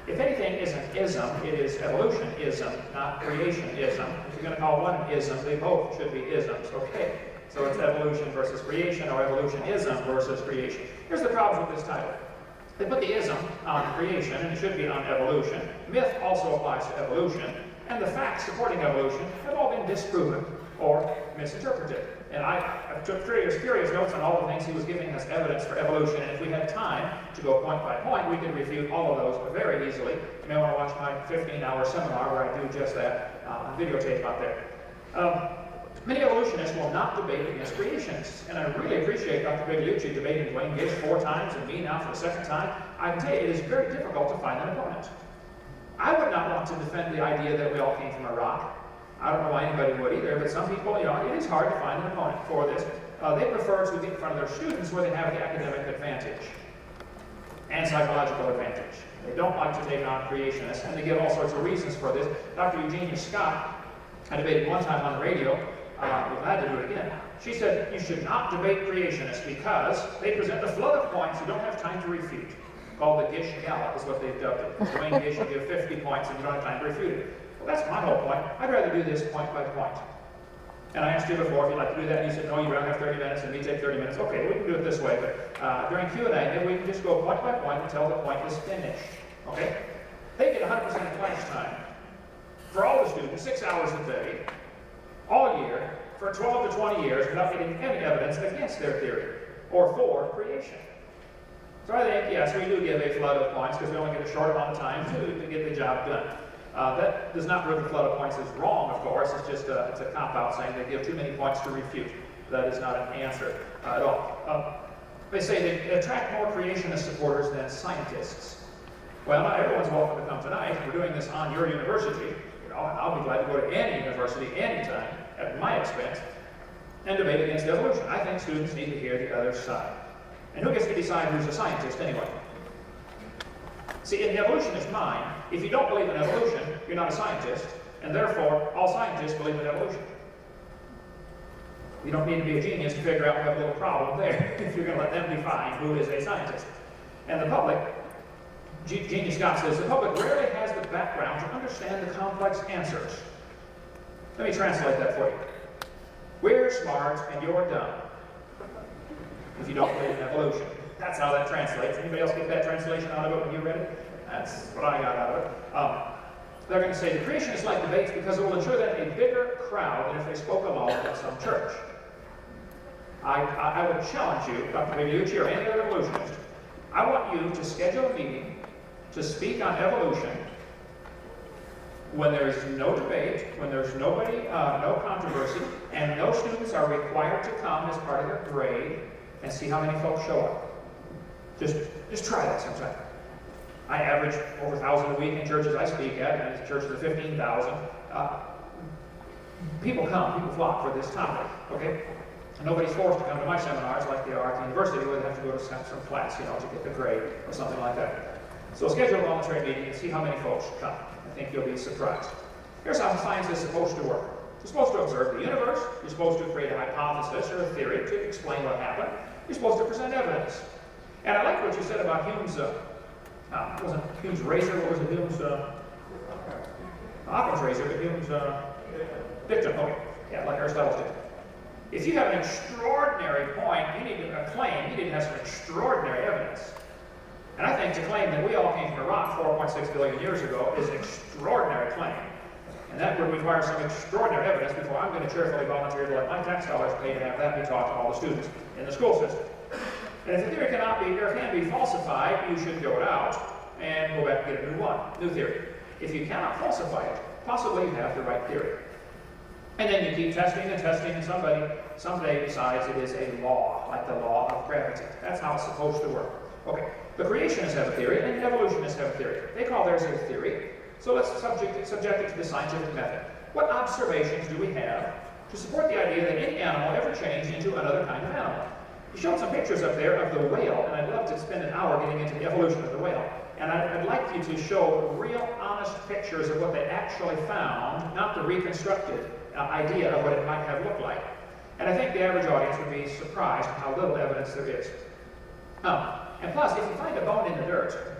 If anything isn't ism, it is evolutionism, not creationism. If you're going to call one an ism, they both should be isms, okay? So it's evolution versus creation, or evolutionism versus creation. Here's the problem with this title. They put the ism on creation, and it should be on evolution. Myth also applies to evolution, and the facts supporting evolution have all been disproven or misinterpreted. And I took furious notes on all the things he was giving us evidence for evolution, and if we had time to go point by point, we could refute all of those very easily. You may want to watch my 15-hour seminar where I do just that on videotape out there. Many evolutionists will not debate against creationists, and I really appreciate Dr. Pigliucci debating Dwayne Gibbs 4 times and me now for the 2nd time. I can tell you, it is very difficult to find an opponent. I would not want to defend the idea that we all came from a rock. I don't know why anybody would either, but some people, it is hard to find an opponent for this. They prefer to get in front of their students where they have the academic advantage and psychological advantage. They don't like to take on creationists, and they give all sorts of reasons for this. Dr. Eugenia Scott, I debated one time on the radio. We're glad to do it again. She said, you should not debate creationists because they present a flood of points you don't have time to refute. Called the Gish Gallop is what they've dubbed it. Dwayne Gish will give 50 points and you don't have time to refute it. Well, that's my whole point. I'd rather do this point by point. And I asked you before if you'd like to do that, and you said, no, you don't have 30 minutes, and we take 30 minutes. Okay, we can do it this way, but during Q&A, maybe we can just go point by point until the point is finished. Okay? They get 100% of class time for all the students, 6 hours a day, all year, for 12 to 20 years, without getting any evidence against their theory, or for creation. So I think, yes, we do give a flood of points, because we only get a short amount of time to get the job done. That does not prove the flood of points is wrong, of course. It's just it's a cop-out saying they give too many points to refute. That is not an answer at all. They say they attract more creationist supporters than scientists. Well, not everyone's welcome to come tonight. We're doing this on your university. You know, I'll be glad to go to any university anytime at my expense and debate against evolution. I think students need to hear the other side. And who gets to decide who's a scientist anyway? See, in the evolutionist mind, if you don't believe in evolution, you're not a scientist, and therefore, all scientists believe in evolution. You don't need to be a genius to figure out we have a little problem there if you're going to let them define who is a scientist. And the public, Genie Scott says, the public rarely has the background to understand the complex answers. Let me translate that for you. We're smart and you're dumb if you don't believe in evolution. That's how that translates. Anybody else get that translation out of it when you read it? That's what I got out of it. They're going to say the creationists like debates because it will ensure that a bigger crowd than if they spoke alone at some church. I would challenge you, Dr. Pigliucci or any other evolutionist, I want you to schedule a meeting to speak on evolution when there is no debate, when there's nobody, no controversy, and no students are required to come as part of their grade, and see how many folks show up. Just try that sometime. I average over 1,000 a week in churches I speak at, and in churches of 15,000. People come, people flock for this topic, okay? And nobody's forced to come to my seminars like they are at the university where they have to go to some class, you know, to get the grade or something like that. So schedule a voluntary meeting and see how many folks come. I think you'll be surprised. Here's how science is supposed to work. You're supposed to observe the universe. You're supposed to create a hypothesis or a theory to explain what happened. You're supposed to present evidence. And I like what you said about Hume's, it wasn't Hume's razor, what was it? Hume's, Occam's razor, but Hume's dictum. Okay, yeah, like Aristotle's dictum. If you have an extraordinary point, you need to claim, you need to have some extraordinary evidence. And I think to claim that we all came from a rock 4.6 billion years ago is an extraordinary claim. And that would require some extraordinary evidence before I'm going to cheerfully volunteer to let my tax dollars pay to have that be taught to all the students in the school system. And if the theory can be falsified, you should throw it out and go back and get a new theory. If you cannot falsify it, possibly you have the right theory. And then you keep testing and testing, and somebody someday decides it is a law, like the law of gravity. That's how it's supposed to work. Okay, the creationists have a theory, and the evolutionists have a theory. They call theirs a theory, so let's subject it to the scientific method. What observations do we have to support the idea that any animal ever changed into another kind of animal? You showed some pictures up there of the whale, and I'd love to spend an hour getting into the evolution of the whale. And I'd like you to show real, honest pictures of what they actually found, not the reconstructed idea of what it might have looked like. And I think the average audience would be surprised at how little evidence there is. And plus, if you find a bone in the dirt,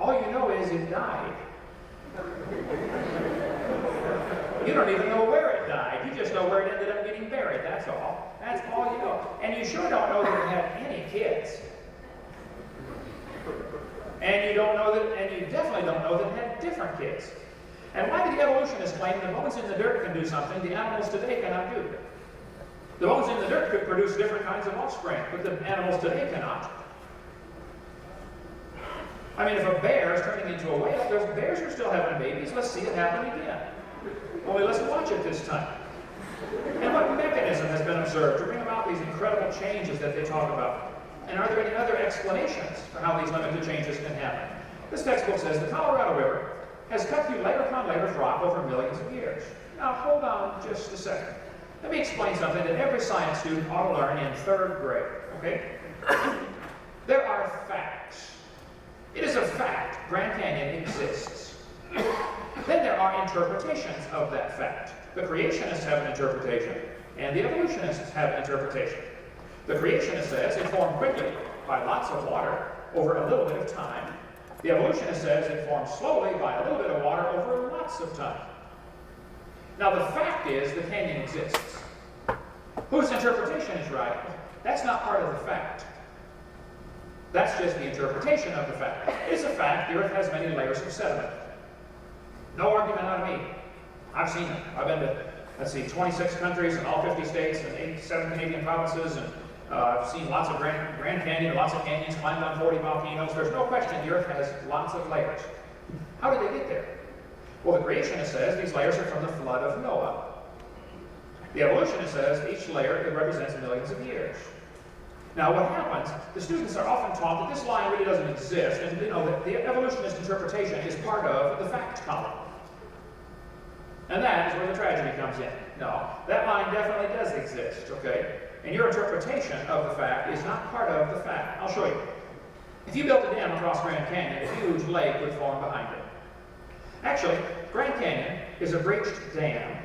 all you know is it died. You don't even know where it died. You just know where it ended up getting buried, that's all. That's all you know. And you sure don't know that it had any kids. And you don't know that, and you definitely don't know that it had different kids. And why do the evolutionists claim the bones in the dirt can do something the animals today cannot do? The bones in the dirt could produce different kinds of offspring, but the animals today cannot. I mean, if a bear is turning into a whale, those bears are still having babies. Let's see it happen again. Only let's watch it this time. And what mechanism has been observed to bring about these incredible changes that they talk about? And are there any other explanations for how these limited changes can happen? This textbook says the Colorado River has cut through layer upon layer of rock over millions of years. Now, hold on just a second. Let me explain something that every science student ought to learn in 3rd grade, okay? There are facts. It is a fact Grand Canyon exists. Then there are interpretations of that fact. The creationists have an interpretation. and the evolutionists have an interpretation. The creationist says it formed quickly by lots of water over a little bit of time. The evolutionist says it formed slowly by a little bit of water over lots of time. Now the fact is the canyon exists. Whose interpretation is right? That's not part of the fact. That's just the interpretation of the fact. It's a fact the Earth has many layers of sediment. No argument out of me. I've seen it. I've been to, 26 countries in all 50 states and 7 Canadian provinces, and I've seen lots of Grand Canyon, lots of canyons, climbed on 40 volcanoes. There's no question the Earth has lots of layers. How did they get there? Well, the creationist says these layers are from the flood of Noah. The evolutionist says each layer represents millions of years. Now what happens, the students are often taught that this line really doesn't exist, and that the evolutionist interpretation is part of the fact column. And that is where the tragedy comes in. No, that line definitely does exist, okay? And your interpretation of the fact is not part of the fact. I'll show you. If you built a dam across Grand Canyon, a huge lake would form behind it. Actually, Grand Canyon is a breached dam.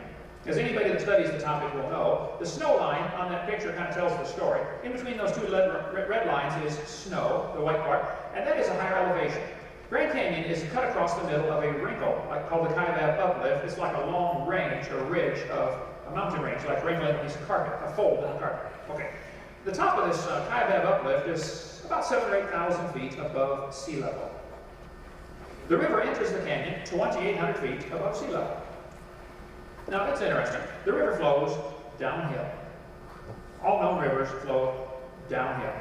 As anybody that studies the topic will know, the snow line on that picture kind of tells the story. In between those two red lines is snow, the white part, and that is a higher elevation. Grand Canyon is cut across the middle of a wrinkle, called the Kaibab uplift. It's like a long range or ridge of a mountain range, like wrinkling a piece of carpet, a fold in the carpet. Okay. The top of this Kaibab uplift is about 7,000 or 8,000 feet above sea level. The river enters the canyon 2,800 feet above sea level. Now that's interesting. The river flows downhill. All known rivers flow downhill.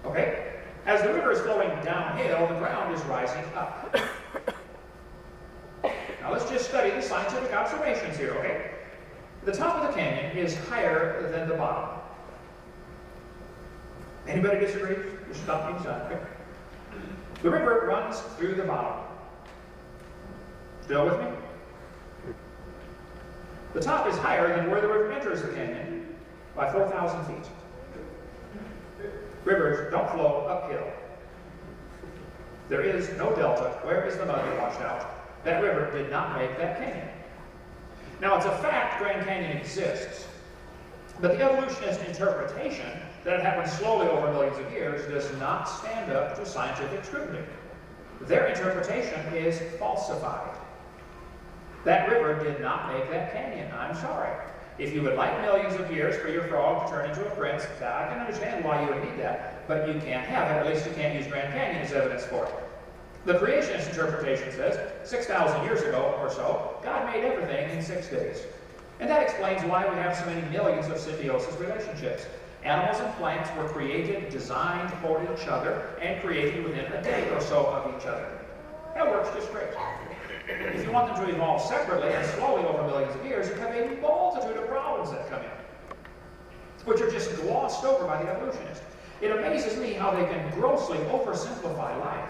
Okay? As the river is flowing downhill, the ground is rising up. Now let's just study the scientific observations here, okay? The top of the canyon is higher than the bottom. Anybody disagree? Just stop me, son. Okay? The river runs through the bottom. Still with me? The top is higher than where the river enters the canyon by 4,000 feet. Rivers don't flow uphill. There is no delta. Where is the mud that washed out? That river did not make that canyon. Now it's a fact Grand Canyon exists, but the evolutionist interpretation that it happened slowly over millions of years does not stand up to scientific scrutiny. Their interpretation is falsified. That river did not make that canyon. I'm sorry. If you would like millions of years for your frog to turn into a prince, I can understand why you would need that, but you can't have it. At least you can't use Grand Canyon as evidence for it. The creationist interpretation says 6,000 years ago or so, God made everything in 6 days. And that explains why we have so many millions of symbiosis relationships. Animals and plants were created, designed for each other, and created within a day or so of each other. That works just great. If you want them to evolve separately and slowly over millions of years, you have a multitude of problems that come in, which are just glossed over by the evolutionists. It amazes me how they can grossly oversimplify life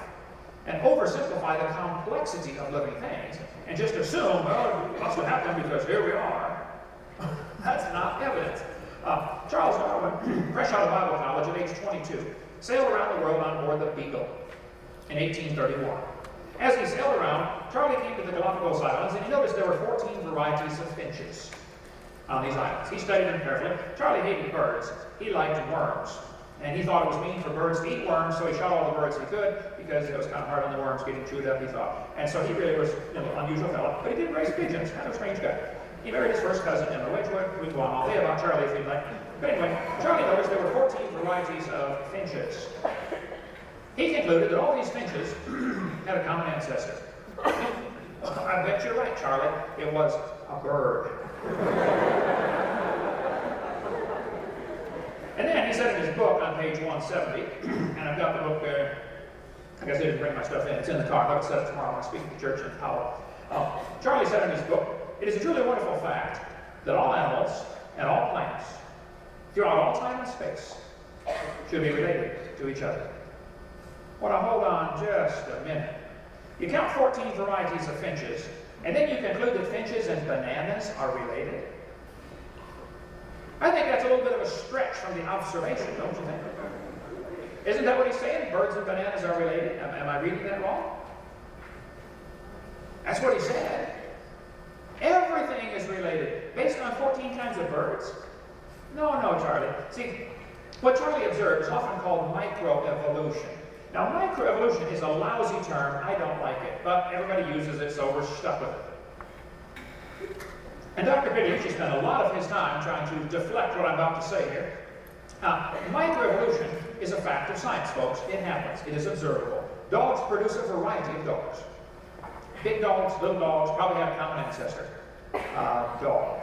and oversimplify the complexity of living things and just assume, well, it must have happened because here we are. That's not evidence. Charles Darwin, fresh out of Bible college at age 22, sailed around the world on board the Beagle in 1831. As he sailed around, Charlie came to the Galapagos Islands and he noticed there were 14 varieties of finches on these islands. He studied them carefully. Charlie hated birds. He liked worms. And he thought it was mean for birds to eat worms, so he shot all the birds he could because it was kind of hard on the worms getting chewed up, he thought. And so he really was an unusual fellow. But he did raise pigeons, kind of a strange guy. He married his first cousin, Emma Wedgwood. We can go on all day about Charlie if you'd like. But anyway, Charlie noticed there were 14 varieties of finches. He concluded that all these finches had a common ancestor. I bet you're right, Charlie. It was a bird. And then he said in his book on page 170, and I've got the book there. I guess I didn't bring my stuff in. It's in the car. I'll set it tomorrow when I speak to the church in Powell. Charlie said in his book, it is a truly wonderful fact that all animals and all plants, throughout all time and space, should be related to each other. Well, now hold on just a minute. You count 14 varieties of finches, and then you conclude that finches and bananas are related? I think that's a little bit of a stretch from the observation, don't you think? Isn't that what he's saying? Birds and bananas are related? Am I reading that wrong? That's what he said. Everything is related. based on 14 kinds of birds? No, no, Charlie. See, what Charlie observed is often called microevolution. Now, microevolution is a lousy term. I don't like it, but everybody uses it, so we're stuck with it. And Dr. Pigliucci spent a lot of his time trying to deflect what I'm about to say here. Microevolution is a fact of science, folks. It happens. It is observable. Dogs produce a variety of dogs. Big dogs, little dogs, probably have a common ancestor. Dog.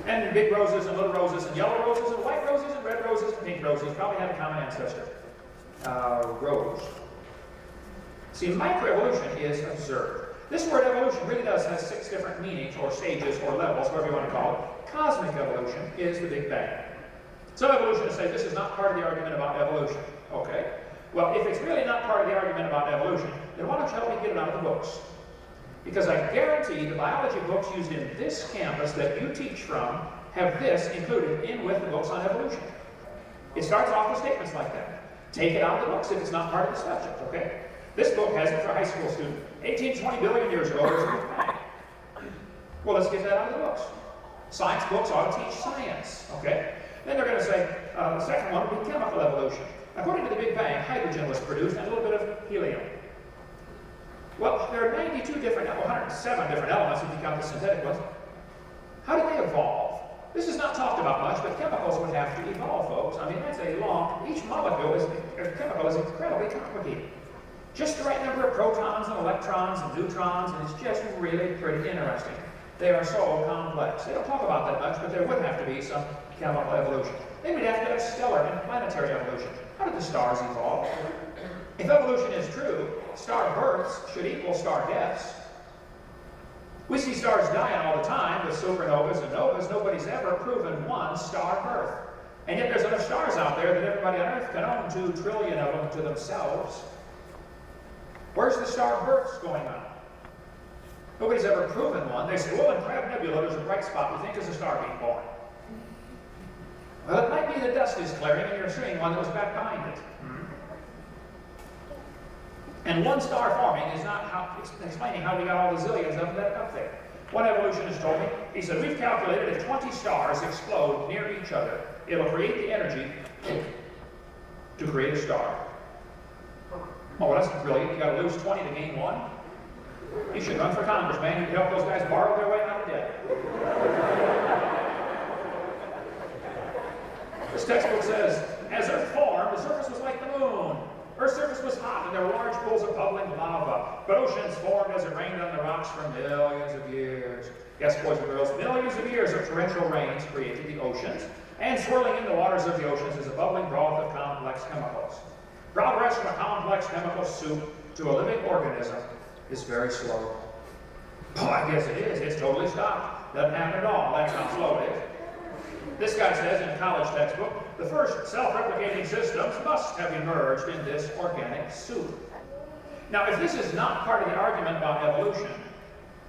And big roses and little roses and yellow roses and white roses and red roses and pink roses probably have a common ancestor. Rose. See, microevolution is observed. This word evolution really does have 6 different meanings or stages or levels, whatever you want to call it. Cosmic evolution is the Big Bang. Some evolutionists say this is not part of the argument about evolution. Okay. Well, if it's really not part of the argument about evolution, then why don't you help me get it out of the books? Because I guarantee the biology books used in this campus that you teach from have this included in with the books on evolution. It starts off with statements like that. Take it out of the books if it's not part of the subject, okay? This book has it for a high school student. 18 to 20 billion years ago, there was a Big Bang. Well, let's get that out of the books. Science books ought to teach science, okay? Then they're going to say, the second one would be chemical evolution. According to the Big Bang, hydrogen was produced and a little bit of helium. Well, there are 107 different elements if you count the synthetic ones. How did they evolve? This is not talked about much, but chemicals would have to evolve, folks. I mean, that's a long, each molecule is, chemical is incredibly complicated. Just the right number of protons and electrons and neutrons, and it's just really pretty interesting. They are so complex. They don't talk about that much, but there would have to be some chemical evolution. Then we'd have to have stellar and planetary evolution. How did the stars evolve? If evolution is true, star births should equal star deaths. We see stars dying all the time with supernovas and novas. Nobody's ever proven one star birth. And yet there's enough stars out there that everybody on Earth can own 2 trillion of them to themselves. Where's the star births going on? Nobody's ever proven one. They say, well, in Crab Nebula, there's a bright spot we think is a star being born. Well, it might be the dust is clearing and you're seeing one that was back behind it. And one star forming is not explaining how we got all the zillions of that up there. One evolutionist told me, he said, we've calculated if 20 stars explode near each other, it'll create the energy to create a star. Oh, well, that's brilliant. You got to lose 20 to gain 1. You should run for Congress, man. You can help those guys borrow their way out of debt. This textbook says, as Earth formed, the surface was like the moon. Earth's surface was hot, and there were large pools of bubbling lava. But oceans formed as it rained on the rocks for millions of years. Yes, boys and girls, millions of years of torrential rains created the oceans, and swirling in the waters of the oceans is a bubbling broth of complex chemicals. Progress from a complex chemical soup to a living organism is very slow. Oh, I guess it is. It's totally stopped. Doesn't happen at all. That's how slow it is. This guy says in a college textbook, the first self-replicating systems must have emerged in this organic soup. Now, if this is not part of the argument about evolution,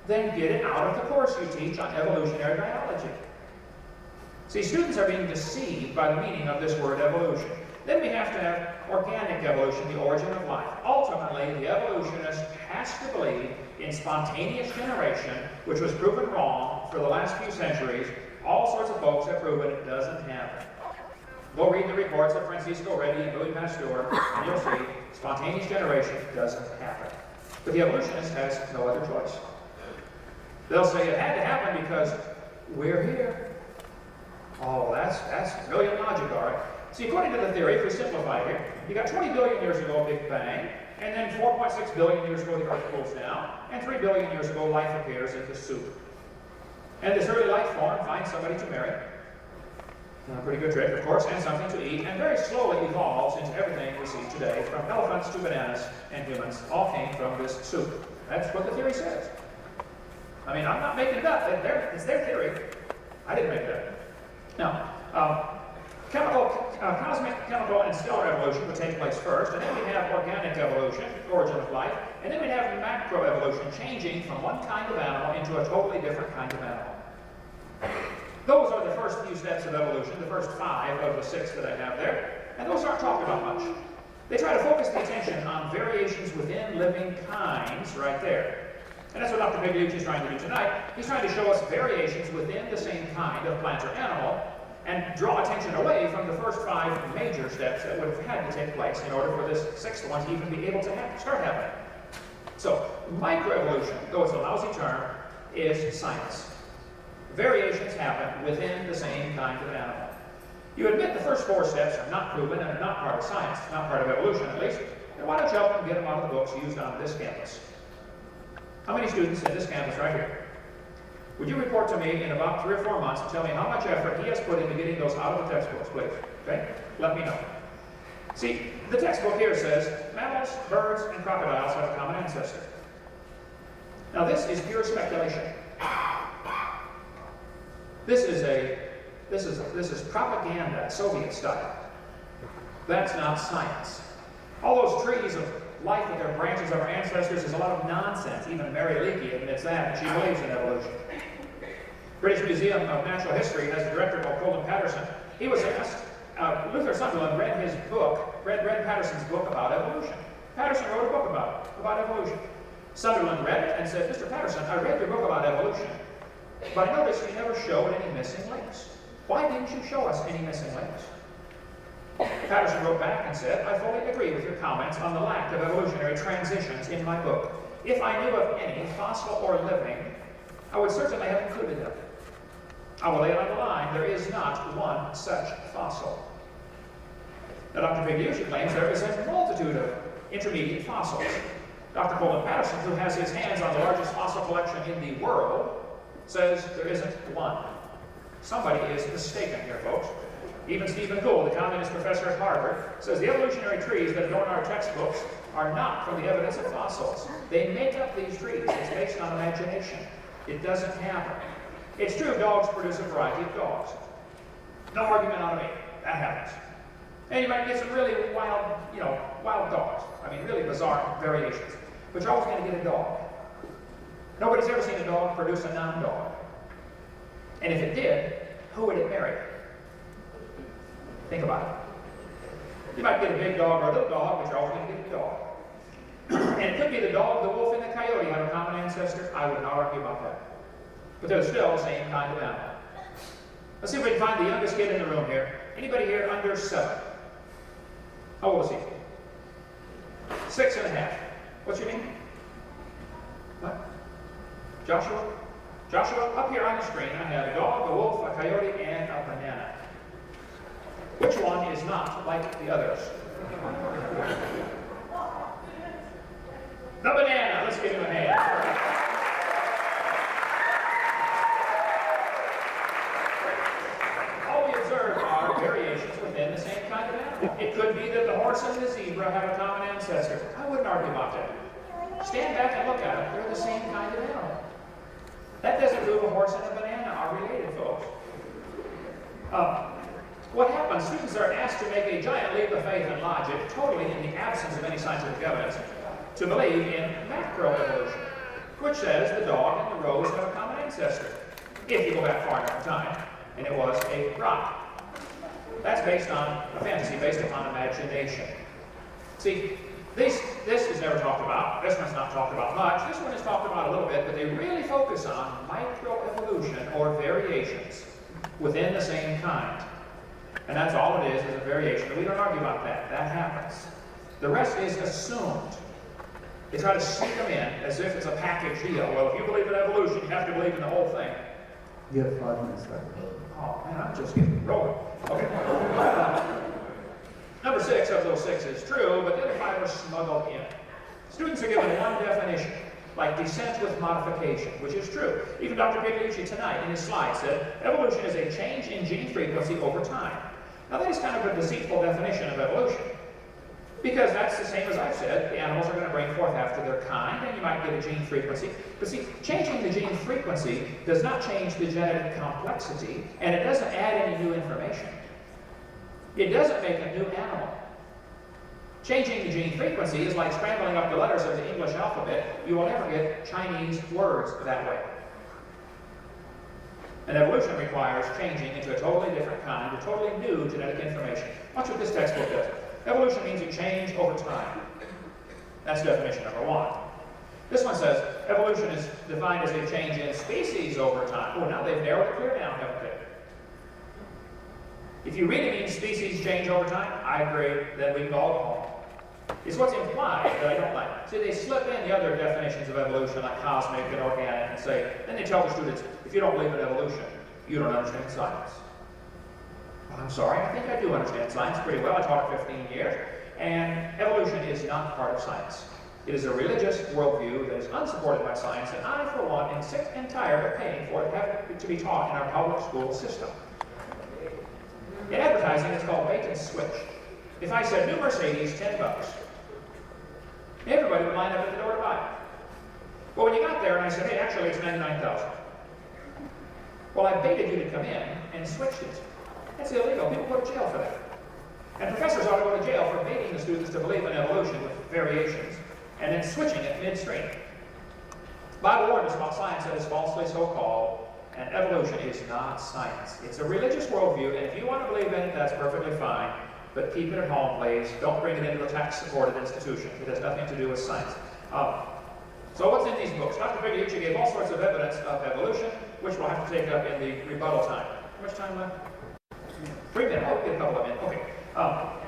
then get it out of the course you teach on evolutionary biology. See, students are being deceived by the meaning of this word evolution. Then we have to have organic evolution, the origin of life. Ultimately, the evolutionist has to believe in spontaneous generation, which was proven wrong for the last few centuries. All sorts of folks have proven it doesn't happen. Go read the reports of Francisco Redi and Louis Pasteur, and you'll see spontaneous generation doesn't happen. But the evolutionist has no other choice. They'll say it had to happen because we're here. Oh, that's brilliant logic, all right. See, according to the theory, if we simplify it here, you got 20 billion years ago, Big Bang, and then 4.6 billion years ago, the Earth cools down, and 3 billion years ago, life appears in the soup. And this early life form finds somebody to marry. A pretty good trick, of course, and something to eat, and very slowly evolves into everything we see today, from elephants to bananas and humans, all came from this soup. That's what the theory says. I mean, I'm not making it up. It's their theory. I didn't make it up. Now, cosmic, chemical, and stellar evolution would take place first, and then we have organic evolution, origin of life, and then we have macroevolution, changing from one kind of animal into a totally different kind of animal. Those are the first few steps of evolution, the first 5 of the 6 that I have there, and those aren't talked about much. They try to focus the attention on variations within living kinds right there. And that's what Dr. Pigliucci is trying to do tonight. He's trying to show us variations within the same kind of plant or animal and draw attention away from the first 5 major steps that would have had to take place in order for this 6th one to even be able to start happening. So, microevolution, though it's a lousy term, is science. Variations happen within the same kind of animal. You admit the first 4 steps are not proven and are not part of science, not part of evolution at least, then why don't you help them get them out of the books used on this campus? How many students in this campus right here? Would you report to me in about 3 or 4 months and tell me how much effort he has put into getting those out of the textbooks, please? Okay? Let me know. See, the textbook here says mammals, birds, and crocodiles have a common ancestor. Now this is pure speculation. This is propaganda, Soviet style. That's not science. All those trees of life with their branches of our ancestors is a lot of nonsense. Even Mary Leakey admits that, and she believes in evolution. British Museum of Natural History has a director called Colin Patterson. He was asked, Luther Sunderland read Patterson's book about evolution. Patterson wrote a book about evolution. Sunderland read it and said, Mr. Patterson, I read your book about evolution, but I noticed you never showed any missing links. Why didn't you show us any missing links? Patterson wrote back and said, I fully agree with your comments on the lack of evolutionary transitions in my book. If I knew of any, fossil or living, I would certainly have included them. I will lay it on the line, there is not one such fossil. Now, Dr. Pigliucci claims there is a multitude of intermediate fossils. Dr. Colin Patterson, who has his hands on the largest fossil collection in the world, says there isn't one. Somebody is mistaken here, folks. Even Stephen Gould, the communist professor at Harvard, says the evolutionary trees that adorn our textbooks are not from the evidence of fossils. They make up these trees. It's based on imagination. It doesn't happen. It's true dogs produce a variety of dogs. No argument on me. That happens. And you might get some really wild dogs. I mean, really bizarre variations. But you're always going to get a dog. Nobody's ever seen a dog produce a non-dog. And if it did, who would it marry? Think about it. You might get a big dog or a little dog, but you're always going to get a dog. And it could be the dog, the wolf, and the coyote have a common ancestor. I would not argue about that. But they're still the same kind of animal. Let's see if we can find the youngest kid in the room here. Anybody here under 7? How old is he? 6.5. What's your name? What? Joshua? Joshua, up here on the screen, I have a dog, a wolf, a coyote, and a banana. Which one is not like the others? The banana. Let's give him a hand. All we observe are variations within the same kind of animal. It could be that the horse and the zebra have a common ancestor. I wouldn't argue about that. Stand back and look at them. They're the same kind of animal. That doesn't prove a horse and a banana are related, folks. What happens, students are asked to make a giant leap of faith and logic, totally in the absence of any scientific evidence, to believe in macroevolution, which says the dog and the rose have a common ancestor, if you go back far enough in time, and it was a rock. That's based on a fantasy, based upon imagination. See, this is never talked about. This one's not talked about much. This one is talked about a little bit, but they really focus on microevolution, or variations, within the same kind. And that's all it is a variation. But we don't argue about that. That happens. The rest is assumed. They try to sneak them in as if it's a package deal. Well, if you believe in evolution, you have to believe in the whole thing. You have 5 minutes left. Oh, man, I'm just getting rolling. Okay. Number 6 of those 6 is true, but the other 5 are smuggled in. Students are given one definition, like descent with modification, which is true. Even Dr. Pigliucci tonight in his slide said, evolution is a change in gene frequency over time. Now that is kind of a deceitful definition of evolution, because that's the same as I've said, the animals are going to bring forth after their kind, and you might get a gene frequency. But see, changing the gene frequency does not change the genetic complexity, and it doesn't add any new information. It doesn't make a new animal. Changing the gene frequency is like scrambling up the letters of the English alphabet. You will never get Chinese words that way. And evolution requires changing into a totally different kind, a totally new genetic information. Watch what this textbook does. Evolution means you change over time. That's definition number 1. This one says evolution is defined as a change in species over time. Oh, now they've narrowed it clear down, haven't they? If you really mean species change over time, I agree, then we can all go home. It's what's implied that I don't like. See, they slip in the other definitions of evolution, like cosmic and organic, and say, then they tell the students, if you don't believe in evolution, you don't understand science. Well, I'm sorry, I think I do understand science pretty well. I taught it 15 years. And evolution is not part of science. It is a religious worldview that is unsupported by science, and I, for one, am sick and tired of paying for it to be taught in our public school system. In advertising, it's called bait and switch. If I said, new Mercedes, $10, everybody would line up at the door to buy it. Well, when you got there and I said, hey, actually it's $99,000. Well, I baited you to come in and switched it. That's illegal. People go to jail for that. And professors ought to go to jail for baiting the students to believe in evolution with variations and then switching it midstream. Bible warns us about science that is falsely so-called, and evolution is not science. It's a religious worldview, and if you want to believe in it, that's perfectly fine. But keep it at home, please. Don't bring it into a tax-supported institution. It has nothing to do with science. So what's in these books? Dr. Pigliucci gave all sorts of evidence of evolution, which we'll have to take up in the rebuttal time. How much time left? 3 minutes. I'll get a couple of minutes. Okay.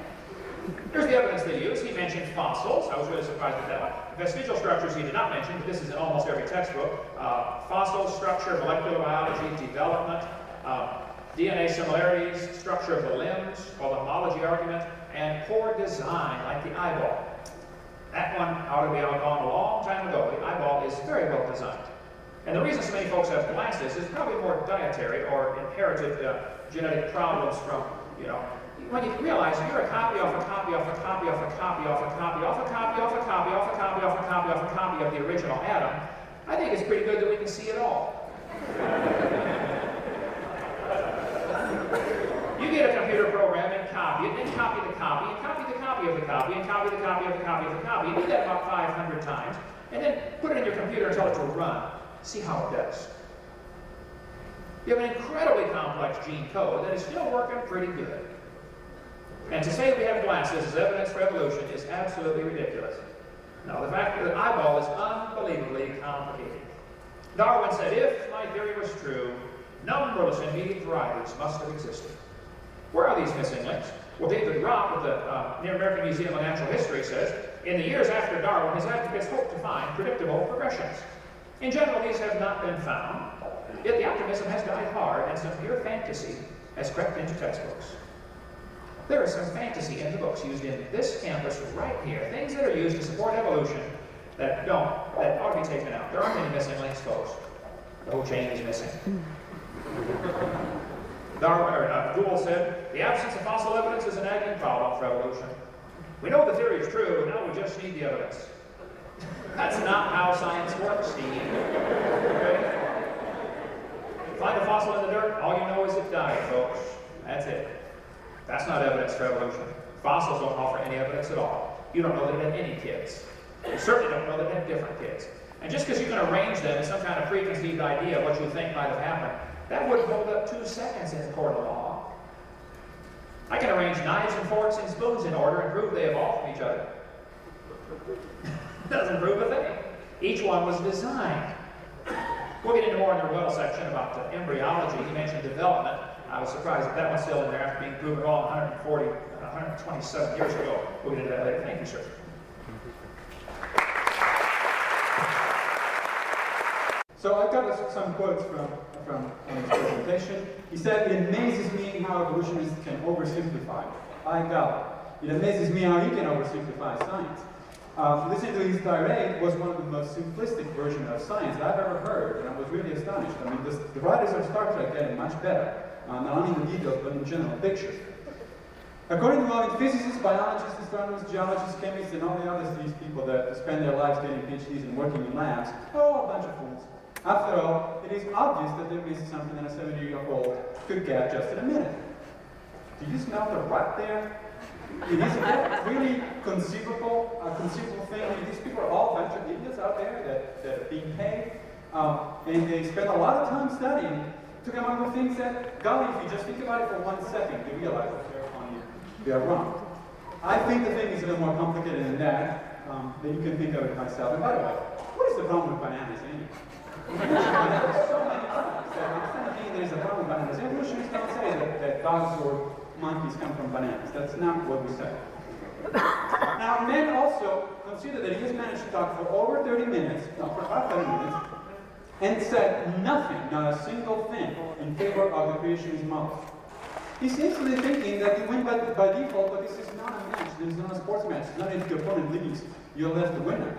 Here's the evidence they use. He mentioned fossils. I was really surprised at that one. Vestigial structures he did not mention, but this is in almost every textbook. Fossils, structure, molecular biology, development, DNA similarities, structure of the limbs, called the homology argument, and poor design, like the eyeball. That one ought to be gone a long time ago. The eyeball is very well designed. And the reason so many folks have glasses is probably more dietary or inherited genetic problems from, when you realize you're a copy off a copy off a copy off a copy off a copy off a copy off a copy off a copy off a copy off a copy of the original Adam, I think it's pretty good that we can see it all. You get a computer program and copy it, and copy the copy, and copy the copy of the copy, and copy the copy of the copy of the copy. You do that about 500 times, and then put it in your computer and tell it to run. See how it does. You have an incredibly complex gene code that is still working pretty good. And to say that we have glasses as evidence for evolution is absolutely ridiculous. Now, the fact that the eyeball is unbelievably complicated. Darwin said, if my theory was true, numberless immediate varieties must have existed. Where are these missing links? Well, David Rock of the American Museum of Natural History says, in the years after Darwin, his advocates hoped to find predictable progressions. In general, these have not been found, yet the optimism has died hard, and some pure fantasy has crept into textbooks. There is some fantasy in the books used in this campus right here, things that are used to support evolution that ought to be taken out. There aren't any missing links, folks. The whole chain is missing. Gould said, the absence of fossil evidence is a nagging problem for evolution. We know the theory is true, now we just need the evidence. That's not how science works, Steve. Okay? Find a fossil in the dirt, all you know is it died, folks. That's it. That's not evidence for evolution. Fossils don't offer any evidence at all. You don't know that it had any kids. You certainly don't know that it had different kids. And just because you can arrange them in some kind of preconceived idea of what you think might have happened, that wouldn't hold up 2 seconds in a court of law. I can arrange knives and forks and spoons in order and prove they evolved from each other. Doesn't prove a thing. Each one was designed. We'll get into more in the rebuttal section about embryology. He mentioned development. I was surprised that one's still in there after being proven wrong 127 years ago. We'll get into that later. Thank you, sir. So I got some quotes from his presentation. He said, it amazes me how evolutionists can oversimplify. I got it. It amazes me how he can oversimplify science. Listening to his tirade was one of the most simplistic versions of science I've ever heard, and I was really astonished. I mean, the writers of Star Trek get it much better, not only in the details, but in general pictures. According to Hovind, physicists, biologists, astronomers, geologists, chemists, and all the others, these people that spend their lives getting PhDs and working in labs, are a bunch of fools. After all, it is obvious that they missed something that a 70-year-old could get just in a minute. Do you smell the rot there? It is a really conceivable thing. I mean, these people are all a bunch of idiots out there that are being paid, and they spend a lot of time studying to come up with things that, golly, if you just think about it for 1 second, you realize that they're wrong. I think the thing is a little more complicated than that, but you can think of it myself. And by the way, what is the problem with bananas anyway? There's so many problems. Instead of thinking there's a problem with bananas, evolutionists don't say that dogs or monkeys come from bananas. That's not what we say. Now, men also consider that he has managed to talk for over 30 minutes, no, for about 30 minutes, and said nothing, not a single thing, in favor of the creationist model. He seems to be thinking that you win by default, but this is not a match, this is not a sports match. It's not if the opponent leaves, you're left the winner.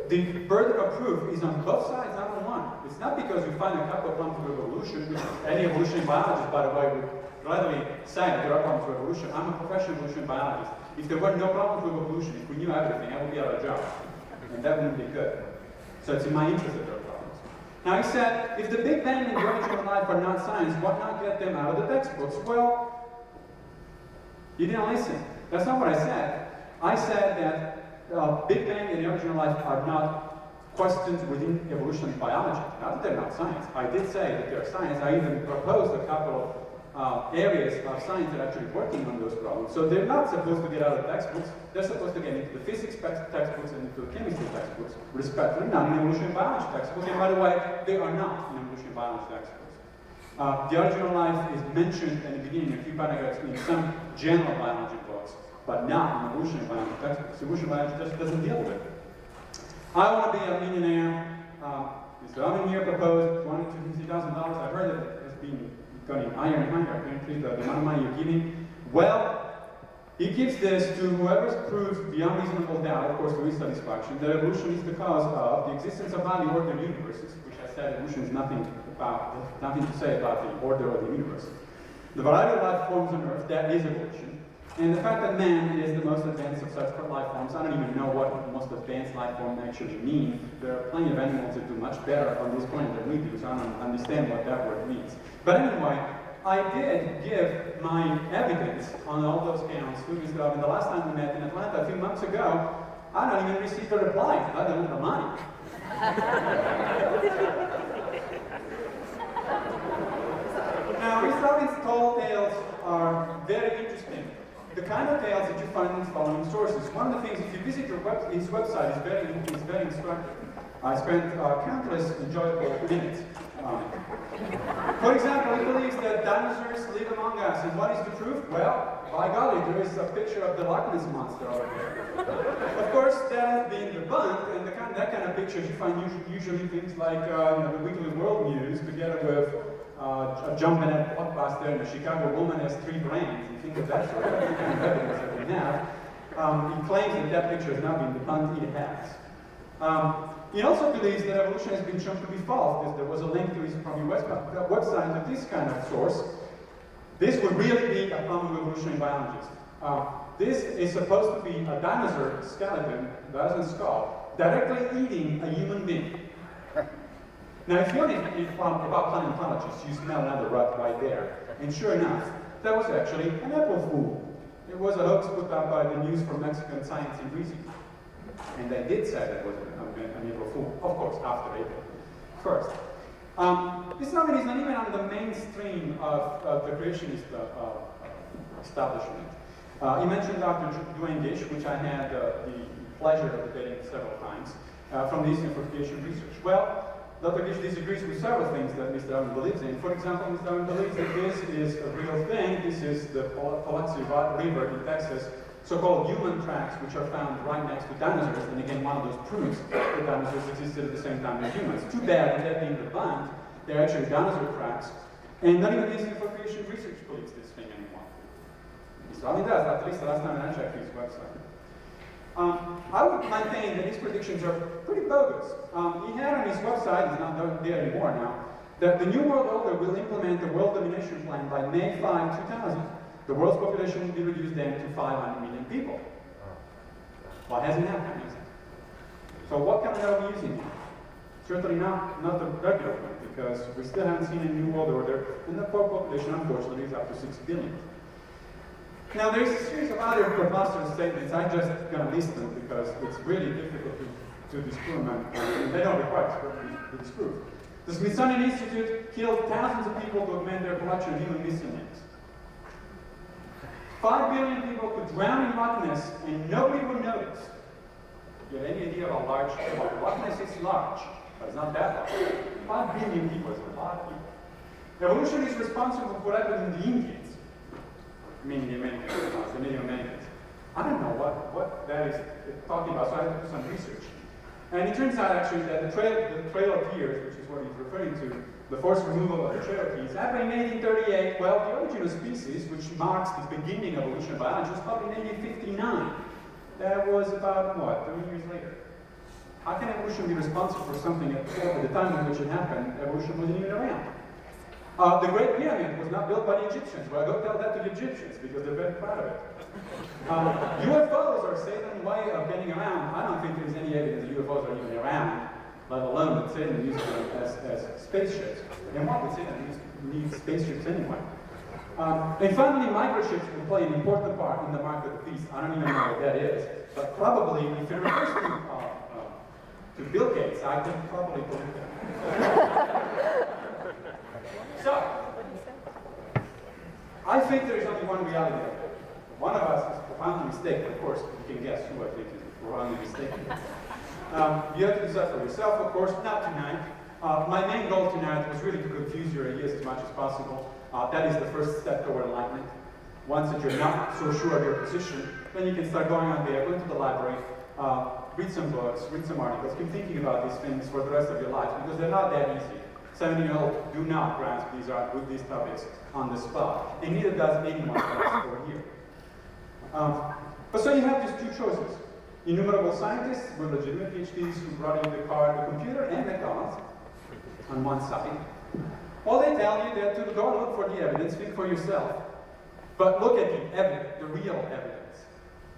The burden of proof is on both sides, not on one. It's not because you find a couple of problems with evolution, which any evolutionary biologist, by the way, would gladly say that there are problems with evolution. I'm a professional evolutionary biologist. If there were no problems with evolution, if we knew everything, I would be out of job. And that wouldn't be good. So it's in my interest that there are problems. Now he said, if the Big Bang and the origin of life are not science, why not get them out of the textbooks? Well, you didn't listen. That's not what I said. I said that Big Bang and the origin of life are not questions within evolutionary biology. Not that they're not science. I did say that they're science. I even proposed a couple of areas of science that are actually working on those problems. So they're not supposed to get out of the textbooks. They're supposed to get into the physics textbooks and into the chemistry textbooks, respectively, not in evolutionary biology textbooks. And by the way, they are not in evolutionary biology textbooks. The origin of life is mentioned in the beginning, a few paragraphs in some general biology books, but not in evolutionary biology textbooks. Evolutionary biology just doesn't deal with it. I want to be a millionaire. Mr. Hovind here proposed $250,000. I heard that it has been going higher and higher, apparently, the amount of money you're giving. Well, he gives this to whoever proves beyond reasonable doubt, of course to his satisfaction, that evolution is the cause of the existence of highly ordered universes, which I said evolution is nothing to say about the order of the universe. The variety of life forms on Earth, that is evolution. And the fact that man is the most advanced of such life forms, I don't even know what most advanced life form actually mean. There are plenty of animals that do much better on this planet than we do, so I don't understand what that word means. But anyway, I did give my evidence on all those counts to Mr. Hovind. The last time we met in Atlanta a few months ago, I don't even received a reply. I don't want the money. Now, Mr. Hovind's tall tales are very interesting. The kind of tales that you find in the following sources. One of the things, if you visit his website, is very instructive. I spent countless enjoyable minutes on it. For example, he believes that dinosaurs live among us, and what is the proof? Well, by golly, there is a picture of the Loch Ness Monster over there. Of course, that has been debunked, and that kind of pictures you find usually things like the Weekly World News, together with a jumping at blockbuster, and a Chicago woman has 3 brains, and things of that sort. That's the kind of evidence that we have. He claims that that picture has not been debunked. It has. He also believes that evolution has been shown to be false. There was a link to his website to this kind of source. This would really be a problem with evolutionary biologists. This is supposed to be a dinosaur skeleton, dinosaur skull, directly eating a human being. Now, if you're about paleontologists, you smell another rut right there. And sure enough, that was actually an April Fool. It was a hoax put up by the News for Mexican Science and Reason. And they did say that was an April Fool, of course, after April 1st. This Hovind is not even on the mainstream of the creationist establishment. He mentioned Dr. Duane Gish, which I had the pleasure of debating several times, from the Institute for Creation Research. Well, Dr. Gish disagrees with several things that Mr. Hovind believes in. For example, Mr. Hovind believes that this is a real thing. This is the Biloxi River in Texas, so-called human tracks, which are found right next to dinosaurs. And again, one of those proves that dinosaurs existed at the same time as humans. Too bad that being debunked, they're actually dinosaur tracks. And not even the Institute for Creation Research believes this thing anymore. Mr. Hovind does, at least the last time I checked his website. I would maintain that his predictions are pretty bogus. He had on his website, it's not there anymore now, that the New World Order will implement the World Domination Plan by May 5, 2000. The world's population will be reduced then to 500 million people. Well, it hasn't happened, has it? So what kind of are we using now? Certainly not the regular one, because we still haven't seen a New World Order, and the population, unfortunately, is up to 6 billion. Now, there's a series of other preposterous statements. I'm just going to list them because it's really difficult to disprove them, and they don't require to disprove. The Smithsonian Institute killed thousands of people to augment their collection of human miscellaneous. 5 billion people could drown in Loch Ness and nobody would notice. You have any idea of a large scale? Loch Ness is large, but it's not that large. 5 billion people is a lot of people. Evolution is responsible for what happened in the Indians. Meaning the Americans, the Native Americans. I don't know what that is talking about, so I had to do some research. And it turns out actually that the trail of tears, which is what he's referring to, the forced removal of the Cherokees, happened in 1838. Well, the origin of species, which marks the beginning of evolution of biology, was probably in 1859. That was about, what, 30 years later. How can evolution be responsible for something at the time in which it happened, evolution wasn't even around? The Great Pyramid was not built by the Egyptians. Well, go tell that to the Egyptians, because they're very proud of it. UFOs are Satan's way of getting around. I don't think there's any evidence that UFOs are even around, let alone that Satan uses them as spaceships. And why would Satan need spaceships anyway? And finally, microchips will play an important part in the mark of the beast. I don't even know what that is, but probably, if it refers to Bill Gates, I can probably believe that. So, I think there is only one reality out there. One of us is profoundly mistaken. Of course, you can guess who I think is profoundly mistaken. You have to decide for yourself, of course, not tonight. My main goal tonight was really to confuse your ideas as much as possible. That is the first step toward enlightenment. Once that you're not so sure of your position, then you can start going out there, go to the library, read some books, read some articles, keep thinking about these things for the rest of your life, because they're not that easy. 70-year-olds do not grasp these topics on the spot, and neither does anyone else over here. But so you have these two choices. Innumerable scientists with legitimate PhDs who brought in the car, the computer, and McDonald's on one side. Well, they tell you that to go and look for the evidence, think for yourself. But look at the evidence, the real evidence.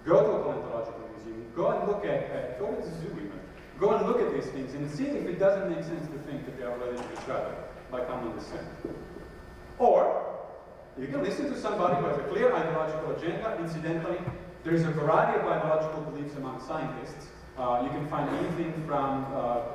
Go to a paleontological museum, go and look at go to the zoo even. Go and look at these things and see if it doesn't make sense to think that they are related to each other by common descent. Or, you can listen to somebody who has a clear ideological agenda. Incidentally, there is a variety of ideological beliefs among scientists. You can find anything from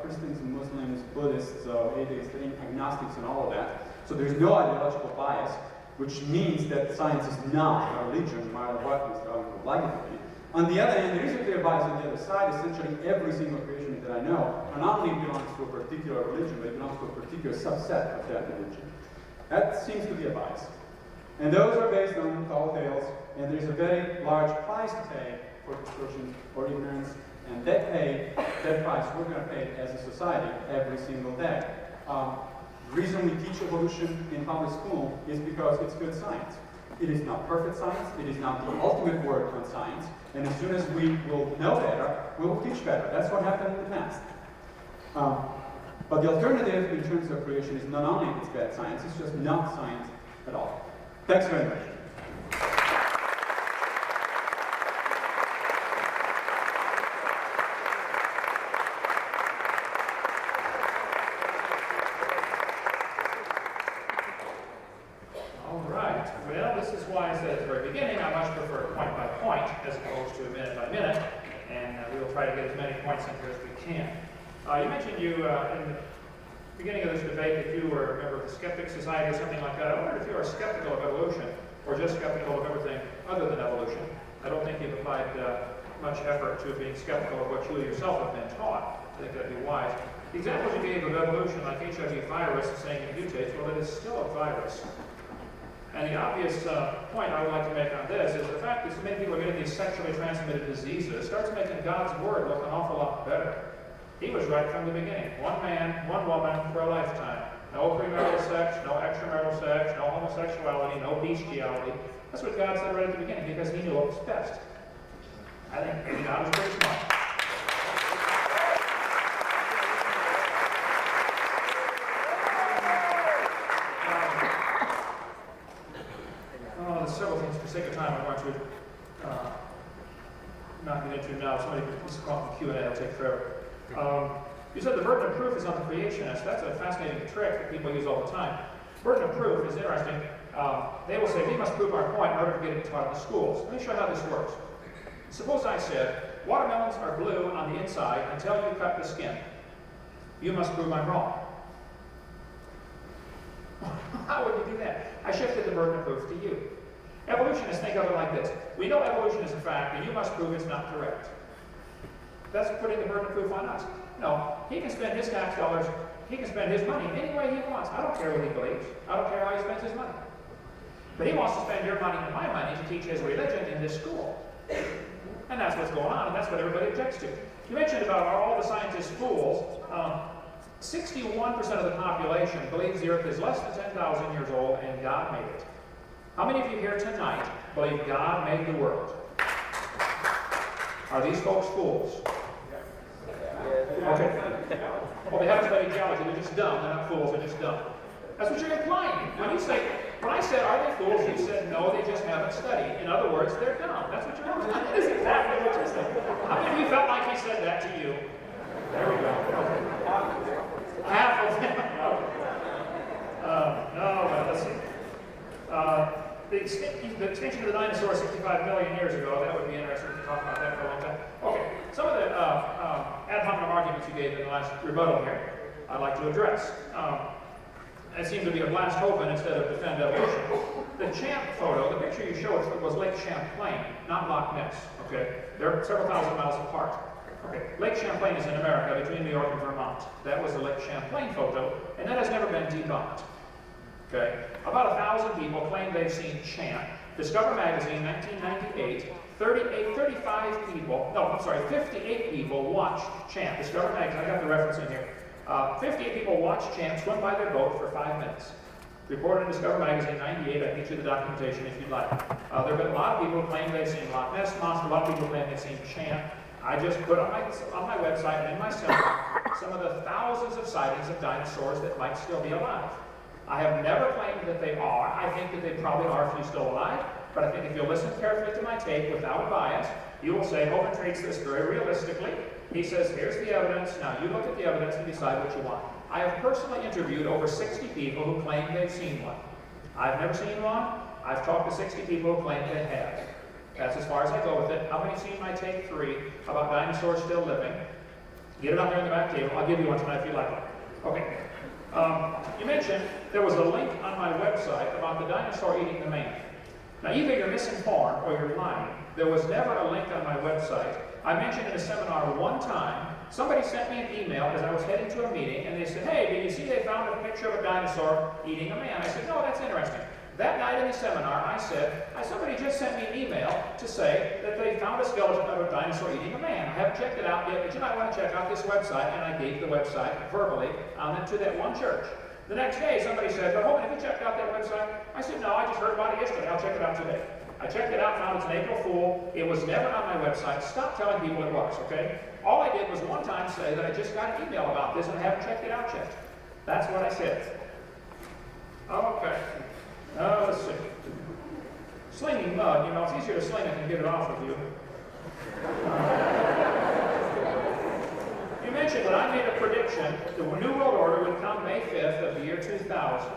Christians and Muslims, Buddhists, atheists, agnostics, and all of that. So there's no ideological bias, which means that science is not a religion, no matter what Mr. Hovind would like it to be. On the other hand, there is a clear bias on the other side. Essentially, every single creationist that I know not only belongs to a particular religion, but it belongs to a particular subset of that religion. That seems to be a bias. And those are based on tall tales, and there's a very large price to pay for distortion or ignorance, and that price we're going to pay as a society every single day. The reason we teach evolution in public school is because it's good science. It is not perfect science, it is not the ultimate word on science, and as soon as we will know better, we will teach better. That's what happened in the past. But the alternative in terms of creation is not only it's bad science, it's just not science at all. Thanks very much. All right. Well, this is why I said at the very beginning, I much prefer point by point as opposed to minute by minute, and we'll try to get as many points in here as we can. You mentioned in the beginning of this debate that you were a member of the Skeptic Society or something like that. I wonder if you are skeptical of evolution, or just skeptical of everything other than evolution. I don't think you've applied much effort to being skeptical of what you yourself have been taught. I think that'd be wise. The examples you gave of evolution, like HIV virus, saying it mutates, well, it is still a virus. And the obvious point I would like to make on this is the fact that so many people are getting these sexually transmitted diseases starts making God's word look an awful lot better. He was right from the beginning. One man, one woman for a lifetime. No premarital sex, no extramarital sex, no homosexuality, no bestiality. That's what God said right at the beginning because he knew what was best. I think maybe God was pretty smart. There's several things for the sake of time I want to not get into now. Somebody please call from Q&A, it'll take forever. You said the burden of proof is on the creationist. That's a fascinating trick that people use all the time. Burden of proof is interesting. They will say, we must prove our point in order to get it taught in the schools. Let me show you how this works. Suppose I said, watermelons are blue on the inside until you cut the skin. You must prove I'm wrong. How would you do that? I shifted the burden of proof to you. Evolutionists think of it like this. We know evolution is a fact, and you must prove it's not correct. That's putting the burden of proof on us. No, he can spend his tax dollars, he can spend his money any way he wants. I don't care what he believes. I don't care how he spends his money. But he wants to spend your money and my money to teach his religion in this school. And that's what's going on, and that's what everybody objects to. You mentioned about are all the scientists fools. 61% of the population believes the earth is less than 10,000 years old and God made it. How many of you here tonight believe God made the world? Are these folks fools? Okay. Well, they haven't studied geology. They're just dumb. They're not fools. They're just dumb. That's what you're implying. When I said, are they fools? You said, no, they just haven't studied. In other words, they're dumb. That's what you're implying. That's exactly what you're saying. How many of you felt like he said that to you? There we go. Okay. Half of them. No, but let's see. The extinction of the dinosaurs 65 million years ago, that would be interesting to talk about that for a long time. Okay, some of the ad hominem arguments you gave in the last rebuttal here, I'd like to address. It seemed to be a blast Hovind instead of defend evolution. The Champ photo, the picture you showed was Lake Champlain, not Loch Ness, okay? They're several thousand miles apart. Okay, Lake Champlain is in America, between New York and Vermont. That was the Lake Champlain photo, and that has never been debunked. Okay, about 1,000 people claim they've seen Champ. Discover Magazine, 1998, 58 people watched Champ. Discover Magazine, I got the reference in here. 58 people watched Champ swim by their boat for 5 minutes. Reported in Discover Magazine, 98. I can get you the documentation if you'd like. There have been a lot of people who claim they've seen Loch Ness Monster. A lot of people claim they've seen Champ. I just put on my website and in my seminar some of the thousands of sightings of dinosaurs that might still be alive. I have never claimed that they are. I think that they probably are if you're still alive. But I think if you'll listen carefully to my tape without bias, you will say, Hovind treats this very realistically. He says, here's the evidence. Now you look at the evidence and decide what you want. I have personally interviewed over 60 people who claim they've seen one. I've never seen one. I've talked to 60 people who claim they have. That's as far as I go with it. How many seen my tape 3 about dinosaurs still living? Get it up there on the back table. I'll give you one tonight if you like it. Okay. You mentioned there was a link on my website about the dinosaur eating the man. Now either you're misinformed or you're lying. There was never a link on my website. I mentioned in a seminar one time, somebody sent me an email as I was heading to a meeting, and they said, hey, did you see they found a picture of a dinosaur eating a man? I said, no, that's interesting. That night in the seminar, I said, somebody just sent me an email to say that they found a skeleton of a dinosaur eating a man. I haven't checked it out yet, but you might want to check out this website, and I gave the website verbally to that one church. The next day, somebody said, but Hovind, have you checked out that website? I said, no, I just heard about it yesterday. I'll check it out today. I checked it out, found it's an April Fool. It was never on my website. Stop telling people it was, okay? All I did was one time say that I just got an email about this and I haven't checked it out yet. That's what I said. Okay. Let's see. Slinging mud, you know, it's easier to sling it than get it off of you. You mentioned that I made a prediction the New World Order would come May 5th of the year 2000.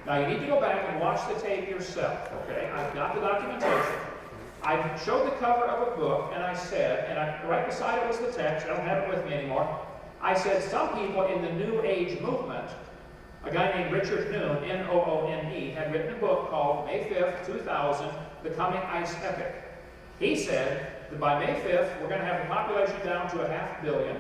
Now you need to go back and watch the tape yourself, okay? I've got the documentation. I showed the cover of a book and I said, and right beside it was the text, I don't have it with me anymore. I said some people in the New Age movement, a guy named Richard Noone, N-O-O-N-E, had written a book called May 5th, 2000, The Coming Ice Epic. He said that by May 5th, we're going to have the population down to 500 million,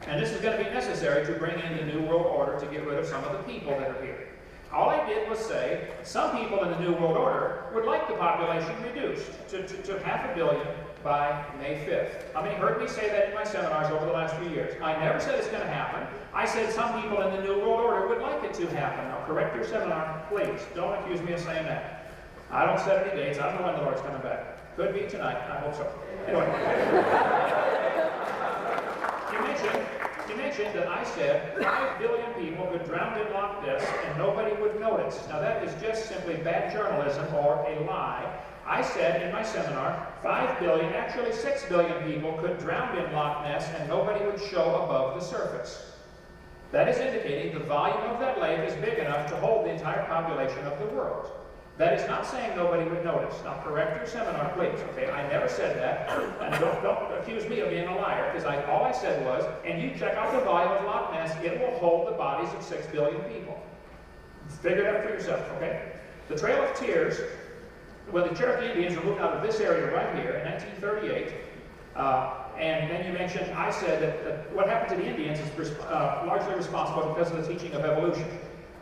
and this is going to be necessary to bring in the New World Order to get rid of some of the people that are here. All I did was say, some people in the New World Order would like the population reduced to 500 million by May 5th. How many heard me say that in my seminars over the last few years? I never said it's going to happen. I said some people in the New World Order would like it to happen. Now correct your seminar, please. Don't accuse me of saying that. I don't set any dates. I don't know when the Lord's coming back. Could be tonight. I hope so. Anyway. You mentioned that I said 5 billion people could drown in Loch Ness and nobody would notice. Now that is just simply bad journalism or a lie. I said in my seminar, 5 billion, actually 6 billion people could drown in Loch Ness and nobody would show above the surface. That is indicating the volume of that lake is big enough to hold the entire population of the world. That is not saying nobody would notice. Now correct your seminar, please, okay? I never said that, and don't accuse me of being a liar, because all I said was, and you check out the volume of Loch Ness, it will hold the bodies of 6 billion people. Figure it out for yourself, okay? The Trail of Tears, when the Cherokee Indians were moved out of this area right here in 1938, And then you mentioned, I said that what happened to the Indians is largely responsible because of the teaching of evolution.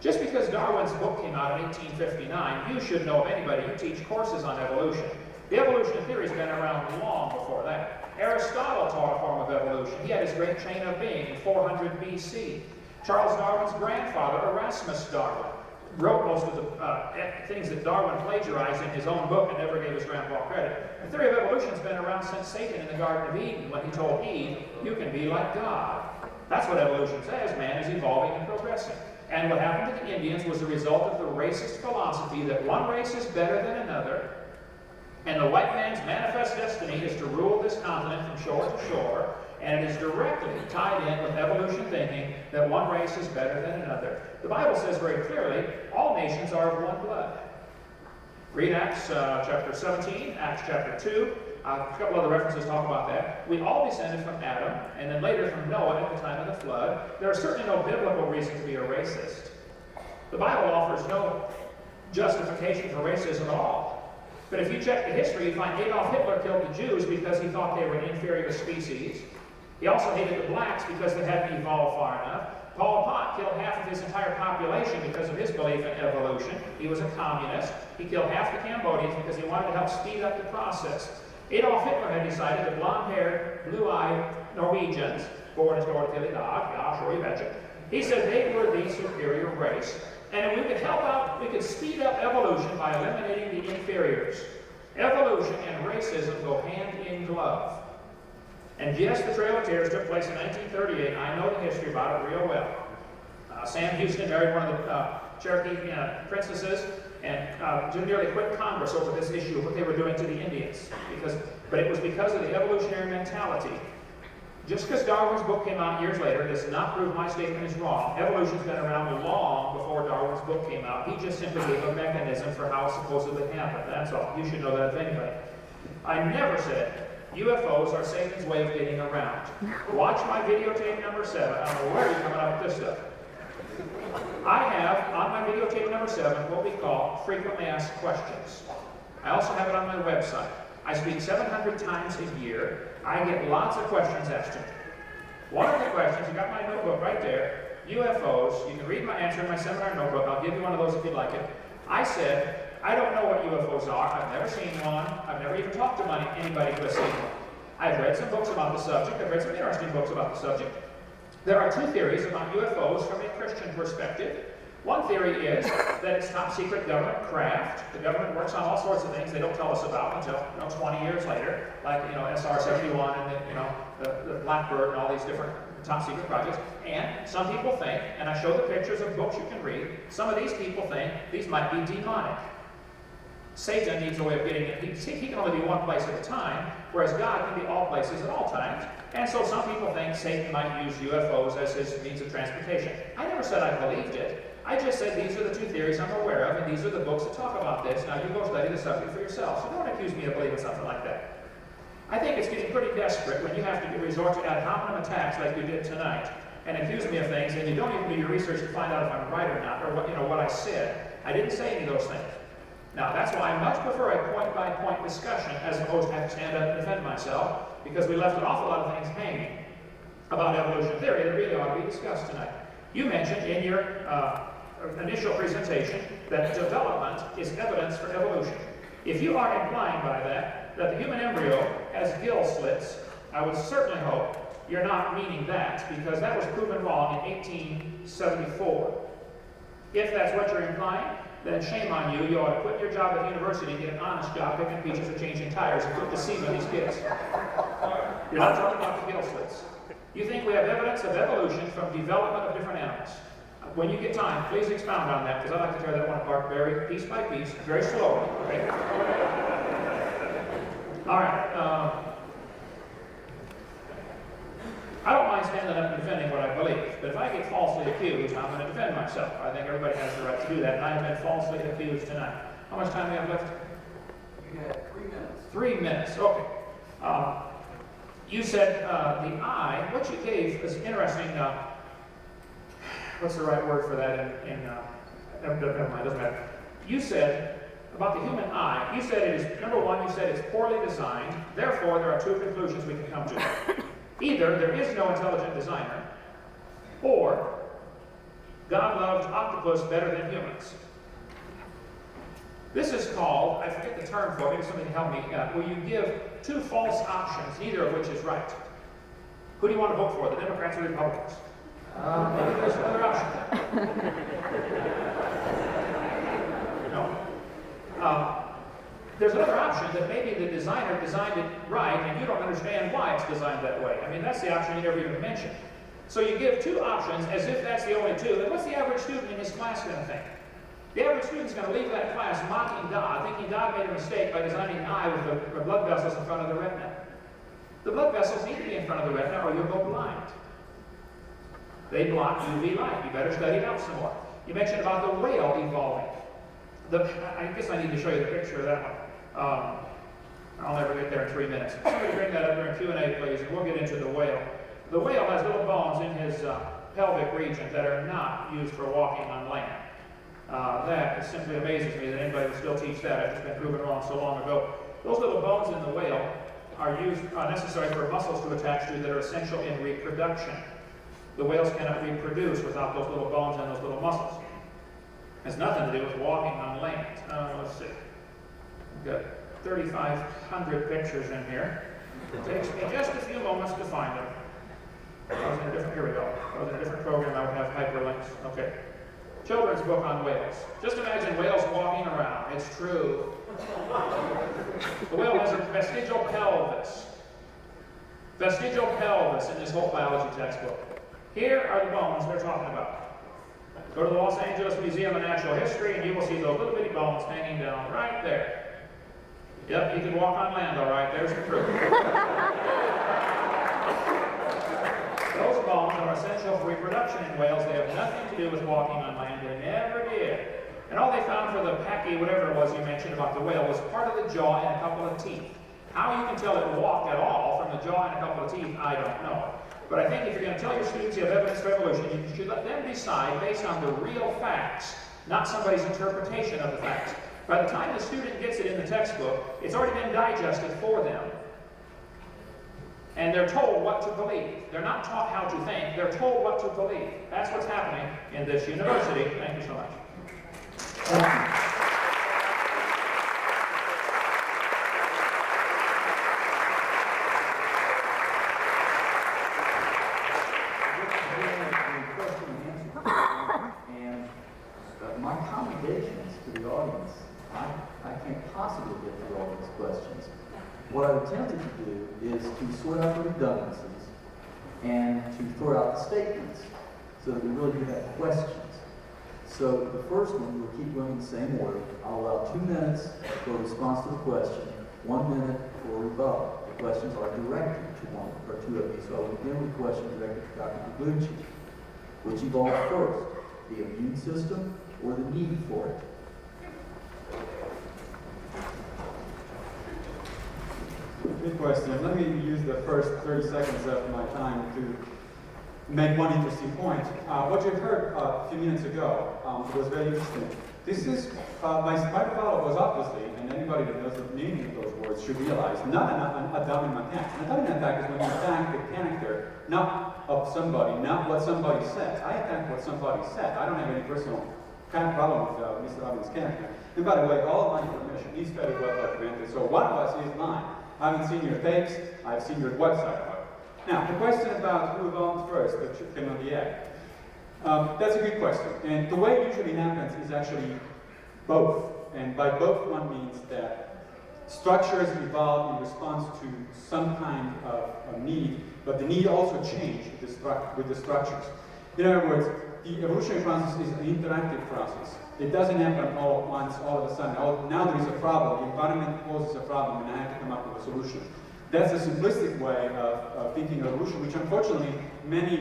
Just because Darwin's book came out in 1859, you should know of anybody who teach courses on evolution. The evolution theory has been around long before that. Aristotle taught a form of evolution. He had his great chain of being in 400 BC. Charles Darwin's grandfather, Erasmus Darwin, wrote most of the things that Darwin plagiarized in his own book and never gave his grandpa credit. The theory of evolution has been around since Satan in the Garden of Eden when he told Eve, you can be like God. That's what evolution says. Man is evolving and progressing. And what happened to the Indians was the result of the racist philosophy that one race is better than another, and the white man's manifest destiny is to rule this continent from shore to shore, and it is directly tied in with evolution thinking that one race is better than another. The Bible says very clearly, all nations are of one blood. Read Acts chapter 17, Acts chapter 2, a couple other references talk about that. We all descended from Adam, and then later from Noah at the time of the flood. There is certainly no biblical reason to be a racist. The Bible offers no justification for racism at all. But if you check the history, you find Adolf Hitler killed the Jews because he thought they were an inferior species. He also hated the blacks because they hadn't evolved far enough. Pol Pot killed half of his entire population because of his belief in evolution. He was a communist. He killed half the Cambodians because he wanted to help speed up the process. Adolf Hitler had decided that blonde-haired, blue-eyed Norwegians, born as Dorothea Dag, yeah, sure you betcha, he said they were the superior race. And if we could help out, we could speed up evolution by eliminating the inferiors. Evolution and racism go hand in glove. And yes, the Trail of Tears took place in 1938. I know the history about it real well. Sam Houston married one of the Cherokee princesses and nearly quit Congress over this issue of what they were doing to the Indians. But it was because of the evolutionary mentality. Just because Darwin's book came out years later does not prove my statement is wrong. Evolution's been around long before Darwin's book came out. He just simply gave a mechanism for how it supposedly happened. That's all. You should know that if anybody. I never said UFOs are Satan's way of getting around. Watch my videotape number 7. I don't know where you're coming up with this stuff. I have on my videotape number 7 what we call frequently asked questions. I also have it on my website. I speak 700 times a year. I get lots of questions asked to me. One of the questions, you got my notebook right there, UFOs. You can read my answer in my seminar notebook. I'll give you one of those if you'd like it. I said, I don't know what UFOs are. I've never seen one. I've never even talked to anybody who has seen one. I've read some books about the subject. I've read some interesting books about the subject. There are 2 theories about UFOs from a Christian perspective. One theory is that it's top secret government craft. The government works on all sorts of things they don't tell us about until 20 years later, like SR-71 and the Blackbird and all these different top secret projects. And some people think, and I show the pictures of books you can read, some of these people think these might be demonic. Satan needs a way of getting it. He can only be one place at a time, whereas God can be all places at all times. And so some people think Satan might use UFOs as his means of transportation. I never said I believed it. I just said these are the 2 theories I'm aware of, and these are the books that talk about this. Now you go study the subject for yourself. So don't accuse me of believing something like that. I think it's getting pretty desperate when you have to resort to ad hominem attacks like you did tonight and accuse me of things, and you don't even do your research to find out if I'm right or not, or what I said. I didn't say any of those things. Now, that's why I much prefer a point-by-point discussion as opposed to have to stand up and defend myself, because we left an awful lot of things hanging about evolution theory that really ought to be discussed tonight. You mentioned in your initial presentation that development is evidence for evolution. If you are implying by that the human embryo has gill slits, I would certainly hope you're not meaning that, because that was proven wrong in 1874. If that's what you're implying, then shame on you. You ought to quit your job at university and get an honest job picking peaches or changing tires and quit deceiving these kids. You're not talking about the gill slits. You think we have evidence of evolution from development of different animals. When you get time, please expound on that, because I'd like to tear that one apart very piece by piece, very slowly. Okay? All right. I don't mind standing up and defending what I believe, but if I get falsely accused, I'm going to defend myself. I think everybody has the right to do that, and I have been falsely accused tonight. How much time do we have left? You had 3 minutes. 3 minutes, okay. You said the eye, what you gave is interesting. What's the right word for that never mind, doesn't matter. You said about the human eye, you said it is, number one, you said it's poorly designed. Therefore, there are two conclusions we can come to. Either there is no intelligent designer, or God loved octopus better than humans. This is called, I forget the term for it, maybe somebody can help me, where you give two false options, neither of which is right. Who do you want to vote for, the Democrats or the Republicans? Maybe there's another option. No. There's another option that maybe the designer designed it right and you don't understand why it's designed that way. I mean, that's the option you never even mentioned. So you give two options as if that's the only two. Then what's the average student in his class going to think? The average student's going to leave that class mocking God, thinking God made a mistake by designing an eye with the blood vessels in front of the retina. The blood vessels need to be in front of the retina or you'll go blind. They block UV light. You better study it out some more. You mentioned about the whale evolving. I guess I need to show you the picture of that one. I'll never get there in 3 minutes. Somebody bring that up during Q&A, please, and we'll get into the whale. The whale has little bones in his pelvic region that are not used for walking on land. That simply amazes me that anybody would still teach that after it's been proven wrong so long ago. Those little bones in the whale are necessary for muscles to attach to that are essential in reproduction. The whales cannot reproduce without those little bones and those little muscles. It has nothing to do with walking on land. Let's see. We've got 3,500 pictures in here. It takes me just a few moments to find them. Here we go. If I was in a different program, I would have hyperlinks. Okay. Children's book on whales. Just imagine whales walking around. It's true. The whale has a vestigial pelvis. Vestigial pelvis in this whole biology textbook. Here are the bones they're talking about. Go to the Los Angeles Museum of Natural History and you will see those little bitty bones hanging down right there. Yep, you can walk on land all right. There's the proof. Those bones are essential for reproduction in whales. They have nothing to do with walking on land. They never did. And all they found for the packy, whatever it was you mentioned about the whale, was part of the jaw and a couple of teeth. How you can tell it walked at all from the jaw and a couple of teeth, I don't know. But I think if you're going to tell your students you have evidence for evolution, you should let them decide based on the real facts, not somebody's interpretation of the facts. By the time the student gets it in the textbook, it's already been digested for them. And they're told what to believe. They're not taught how to think, they're told what to believe. That's what's happening in this university. Thank you so much. Thank you. My commendations to the audience, I can't possibly get through all these questions. What I've attempted to do is to sort out the redundancies and to throw out the statements so that we really do have questions. So the first one, we'll keep going in the same order. I'll allow 2 minutes for a response to the question, 1 minute for rebuttal. The questions are directed to one or two of you, so I will begin with a question directed to Dr. Pigliucci. Which evolved first, the immune system or the need for it? Good question. Let me use the first 30 seconds of my time to make one interesting point. What you heard a few minutes ago was very interesting. This is, my father was obviously, and anybody that knows the meaning of those words should realize, not a dominant attack. An dominant attack is when you attack the character, not of somebody, not what somebody says. I attack what somebody said. I don't have any personal kind of problem with Mr. Hovind's character. And by the way, all of my information is very well documented, so one of us is mine. I haven't seen your tapes, I've seen your website, however. Now, the question about who evolved first, the chicken or the egg. That's a good question. And the way it usually happens is actually both. And by both, one means that structures evolve in response to some kind of need, but the need also changed with the structures. In other words, the evolutionary process is an interactive process. It doesn't happen all at once, all of a sudden. Oh, now there is a problem. The environment poses a problem, and I have to come up with a solution. That's a simplistic way of thinking of evolution, which unfortunately many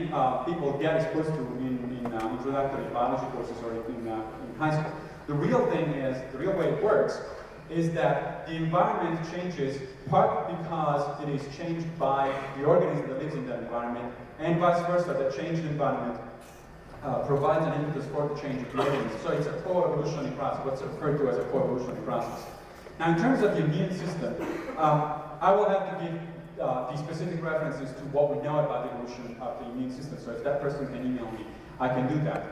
people get exposed to in introductory biology courses or in high school. The real thing is, the real way it works, is that the environment changes part because it is changed by the organism that lives in that environment, and vice versa, that changed environment provides an impetus for the change of the evidence. So it's a co-evolutionary process, what's referred to as a co-evolutionary process. Now, in terms of the immune system, I will have to give the specific references to what we know about the evolution of the immune system. So if that person can email me, I can do that.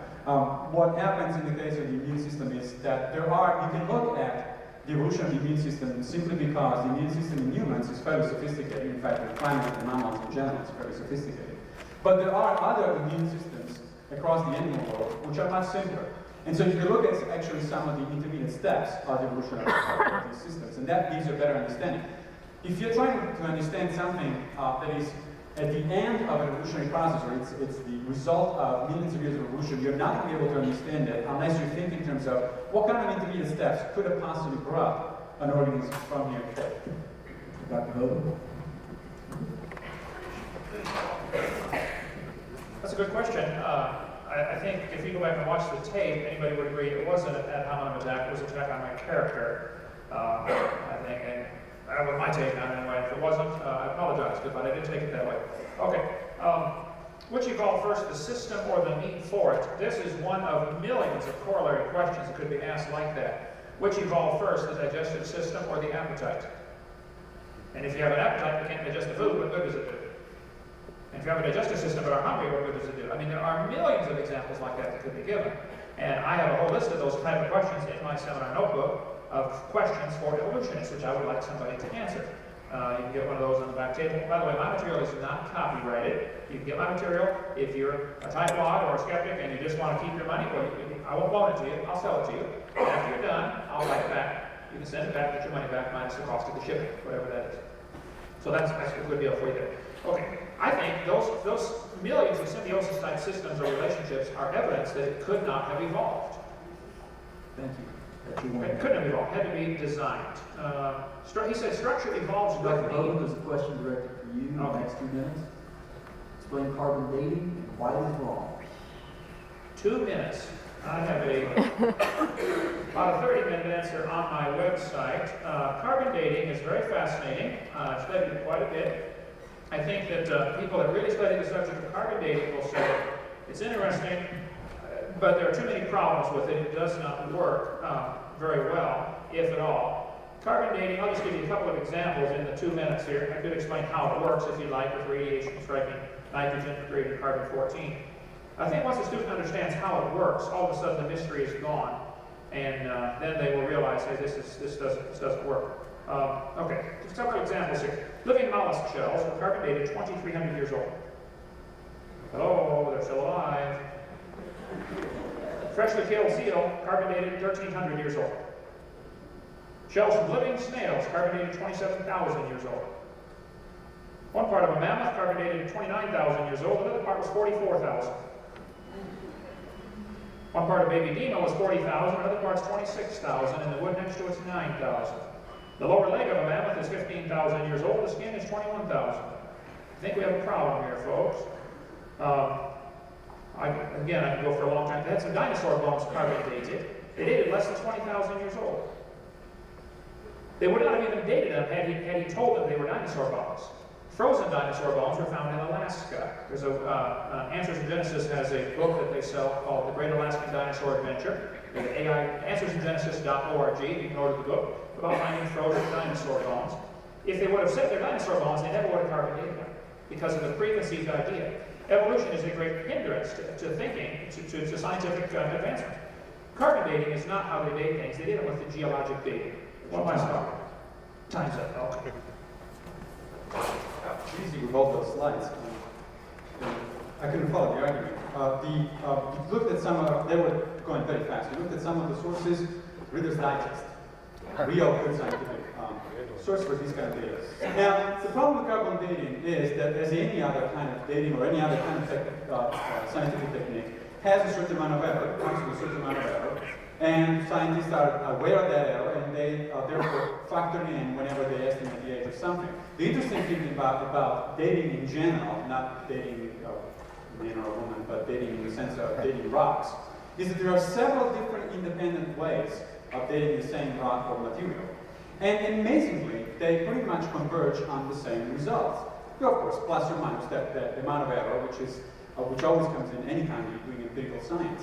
What happens in the case of the immune system is that you can look at the evolution of the immune system simply because the immune system in humans is fairly sophisticated. In fact, the primates and mammals in general is very sophisticated. But there are other immune systems across the animal world which are much simpler. And so you can look at actually some of the intermediate steps of the evolution of these systems, and that gives you a better understanding. If you're trying to understand something that is at the end of an evolutionary process, or it's the result of millions of years of evolution, you're not going to be able to understand it unless you think in terms of what kind of intermediate steps could have possibly brought an organism from here to there. Dr. Hovind? That's a good question. I think if you go back and watch the tape, anybody would agree it wasn't an ad hominem attack, it was an attack on my character. I think, and that was my take on it anyway. If it wasn't, I apologize, but I didn't take it that way. Okay, what you call first the system or the need for it? This is one of millions of corollary questions that could be asked like that. What you call first, the digestive system or the appetite? And if you have an appetite, you can't digest the food, what good does it do? And if you have a digestive system but are hungry, what good does it do? I mean, there are millions of examples like that that could be given. And I have a whole list of those type of questions in my seminar notebook of questions for evolutionists, which I would like somebody to answer. You can get one of those on the back table. By the way, my material is not copyrighted. You can get my material if you're a tightwad or a skeptic and you just want to keep your money. Well, I won't loan it to you. I'll sell it to you. And after you're done, I'll write it back. You can send it back, get your money back, minus the cost of the shipping, whatever that is. So that's a good deal for you there. Okay, I think those millions of symbiosis-type systems or relationships are evidence that it could not have evolved. Thank you. It couldn't have evolved. It had to be designed. He said structure evolves with Dr. Hovind, need. there's a question directed for you in the Okay. next 2 minutes. Explain carbon dating and why it is wrong. 2 minutes. I have about a 30-minute answer on my website. Carbon dating is very fascinating. I've studied it quite a bit. I think that people that really study the subject of carbon dating will say it's interesting, but there are too many problems with it. It does not work very well, if at all. Carbon dating, I'll just give you a couple of examples in the 2 minutes here. I could explain how it works if you like with radiation striking nitrogen creating carbon-14. I think once a student understands how it works, all of a sudden the mystery is gone, and then they will realize, hey, this doesn't work. Okay, just a couple of examples here. Living mollusk shells are carbon dated 2,300 years old. Oh, they're still alive. Freshly killed seal, carbon dated 1,300 years old. Shells from living snails, carbon dated 27,000 years old. One part of a mammoth, carbon dated 29,000 years old. Another part was 44,000. One part of baby Dima was 40,000, another part's 26,000, and the wood next to it's 9,000. The lower leg of a mammoth is 15,000 years old, the skin is 21,000. I think we have a problem here, folks. Again, I can go for a long time. They had some dinosaur bones carbon dated. They dated less than 20,000 years old. They would not have even dated them had he told them they were dinosaur bones. Frozen dinosaur bones were found in Alaska. There's Answers in Genesis has a book that they sell called The Great Alaskan Dinosaur Adventure. AnswersInGenesis.org. You can order the book about finding frozen dinosaur bones. If they would have said they're dinosaur bones, they never would have carbon dated them because of the preconceived idea. Evolution is a great hindrance to thinking, to scientific advancement. Carbon dating is not how they date things. They did it with the geologic dating. What am I stopping? Time's up. Okay. It's easy with all those slides. I couldn't follow the argument. You looked at some they were going very fast. You looked at some of the sources, Reader's Digest, real good scientific source for these kind of data. Now, the problem with carbon dating is that as any other kind of dating or any other kind of scientific technique has a certain amount of error, comes with a certain amount of error, and scientists are aware of that error, and they therefore factor in whenever they estimate the age of something. The interesting thing about dating in general, not dating a man or a woman, but dating in the sense of dating rocks, is that there are several different independent ways of dating the same rock or material. And amazingly, they pretty much converge on the same results. Of course, plus or minus that amount of error, which is which always comes in any time you're doing empirical science.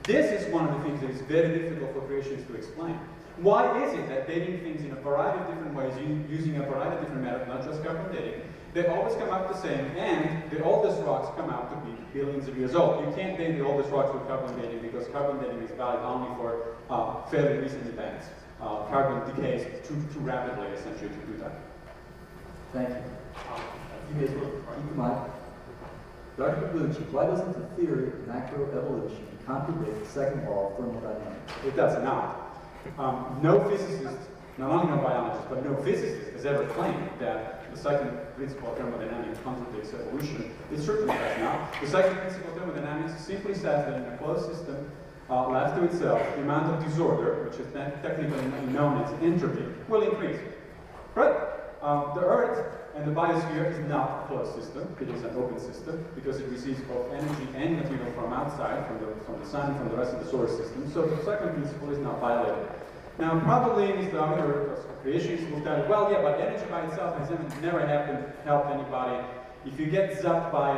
This is one of the things that is very difficult for creationists to explain. Why is it that dating things in a variety of different ways, using a variety of different methods, not just carbon dating, they always come out the same, and the oldest rocks come out to be billions of years old. You can't date the oldest rocks with carbon dating because carbon dating is valid only for fairly recent events. Carbon decays too rapidly, essentially, to do that. Thank you. You guys will keep the mic. Dr. Pigliucci, why doesn't the theory of macroevolution contradict the second law of thermodynamics? It does not. No physicist, not only no biologist, but no physicist has ever claimed that the second principle of thermodynamics contradicts evolution. It certainly does not. The second principle of thermodynamics simply says that in a closed system left to itself, the amount of disorder, which is technically known as entropy, will increase. But the Earth and the biosphere is not a closed system. It is an open system because it receives both energy and material from outside, from the sun, from the rest of the solar system. So the second principle is not violated. Now, probably Mr. Hovind or creationists will tell you, well, yeah, but energy by itself has never helped anybody. If you get zapped by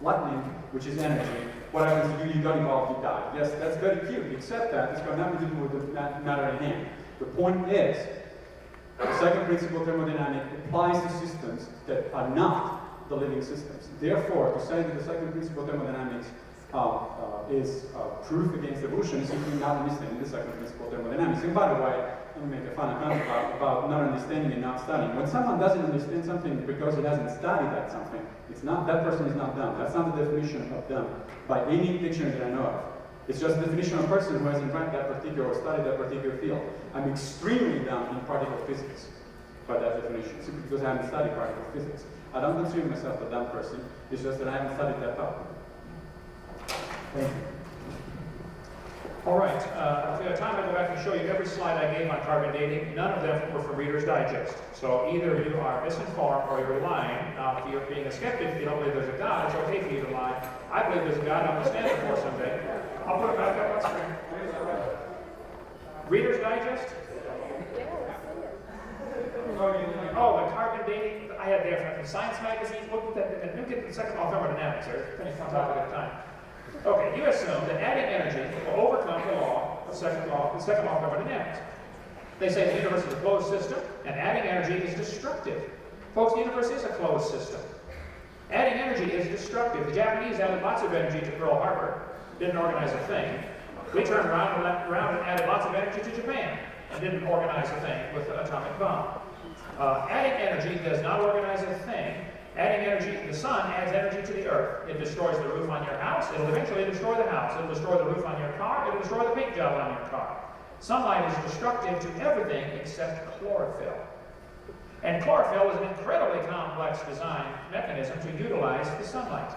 lightning, which is energy, what happens to you? You don't evolve, you die. Yes, that's very cute, except that it's got nothing to do with the matter at hand. The point is, the second principle of thermodynamics applies to systems that are not the living systems. Therefore, to say that the second principle of thermodynamics is proof against evolution is simply not understanding the second principle of thermodynamics. And by the way, let me make a fun comment about not understanding and not studying. When someone doesn't understand something because he hasn't studied that something, it's not, that person is not dumb. That's not the definition of dumb by any dictionary that I know of. It's just the definition of a person who hasn't read that particular or studied that particular field. I'm extremely dumb in particle physics by that definition, simply because I haven't studied particle physics. I don't consider myself a dumb person, it's just that I haven't studied that topic. Thank you. All right, if we have time, I'll go back and show you every slide I gave on carbon dating. None of them were from Reader's Digest. So either you are misinformed or you're lying. Now, if you're being a skeptic, if you don't believe there's a God, it's okay for you to lie. I believe there's a God, I'm going to stand for it someday. I'll put it back up on screen. Reader's Digest? Oh, the carbon dating, I had there from the Science magazine. Look at that, look at the second law of thermodynamics. They're finished on topic at a time. Okay, you assume that adding energy will overcome the law, the second law of thermodynamics. They say the universe is a closed system, and adding energy is destructive. Folks, the universe is a closed system. Adding energy is destructive. The Japanese added lots of energy to Pearl Harbor, didn't organize a thing. We turned around and added lots of energy to Japan, and didn't organize a thing with an atomic bomb. Adding energy does not organize a thing. Adding energy, the sun adds energy to the earth. It destroys the roof on your house. It'll eventually destroy the house. It'll destroy the roof on your car. It'll destroy the paint job on your car. Sunlight is destructive to everything except chlorophyll. And chlorophyll is an incredibly complex design mechanism to utilize the sunlight.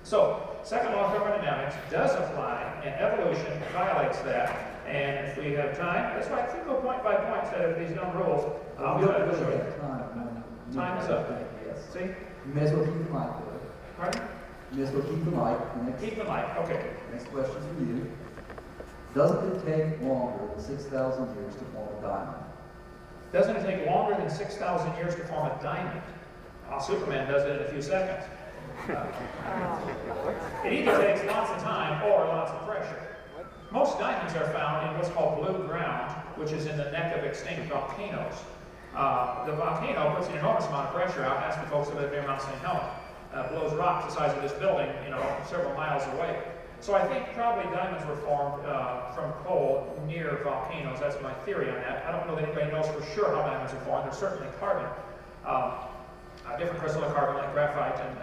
So, second law of thermodynamics does apply, and evolution violates that. And if we have time, that's why I think go point by point instead of these dumb rules. I'll be able to show you. Time is up. See? You may as well keep the mic there. Pardon? You may as well keep the mic. Keep the mic, okay. Next question for you. Doesn't it take longer than 6,000 years to form a diamond? Doesn't it take longer than 6,000 years to form a diamond? Superman does it in a few seconds. It either takes lots of time or lots of pressure. Most diamonds are found in what's called blue ground, which is in the neck of extinct volcanoes. The volcano puts an enormous amount of pressure out. Ask the folks that live near Mount St. Helens. Blows rocks the size of this building, several miles away. So I think probably diamonds were formed from coal near volcanoes. That's my theory on that. I don't know that anybody knows for sure how diamonds are formed. There's certainly carbon. Different crystals of carbon like graphite and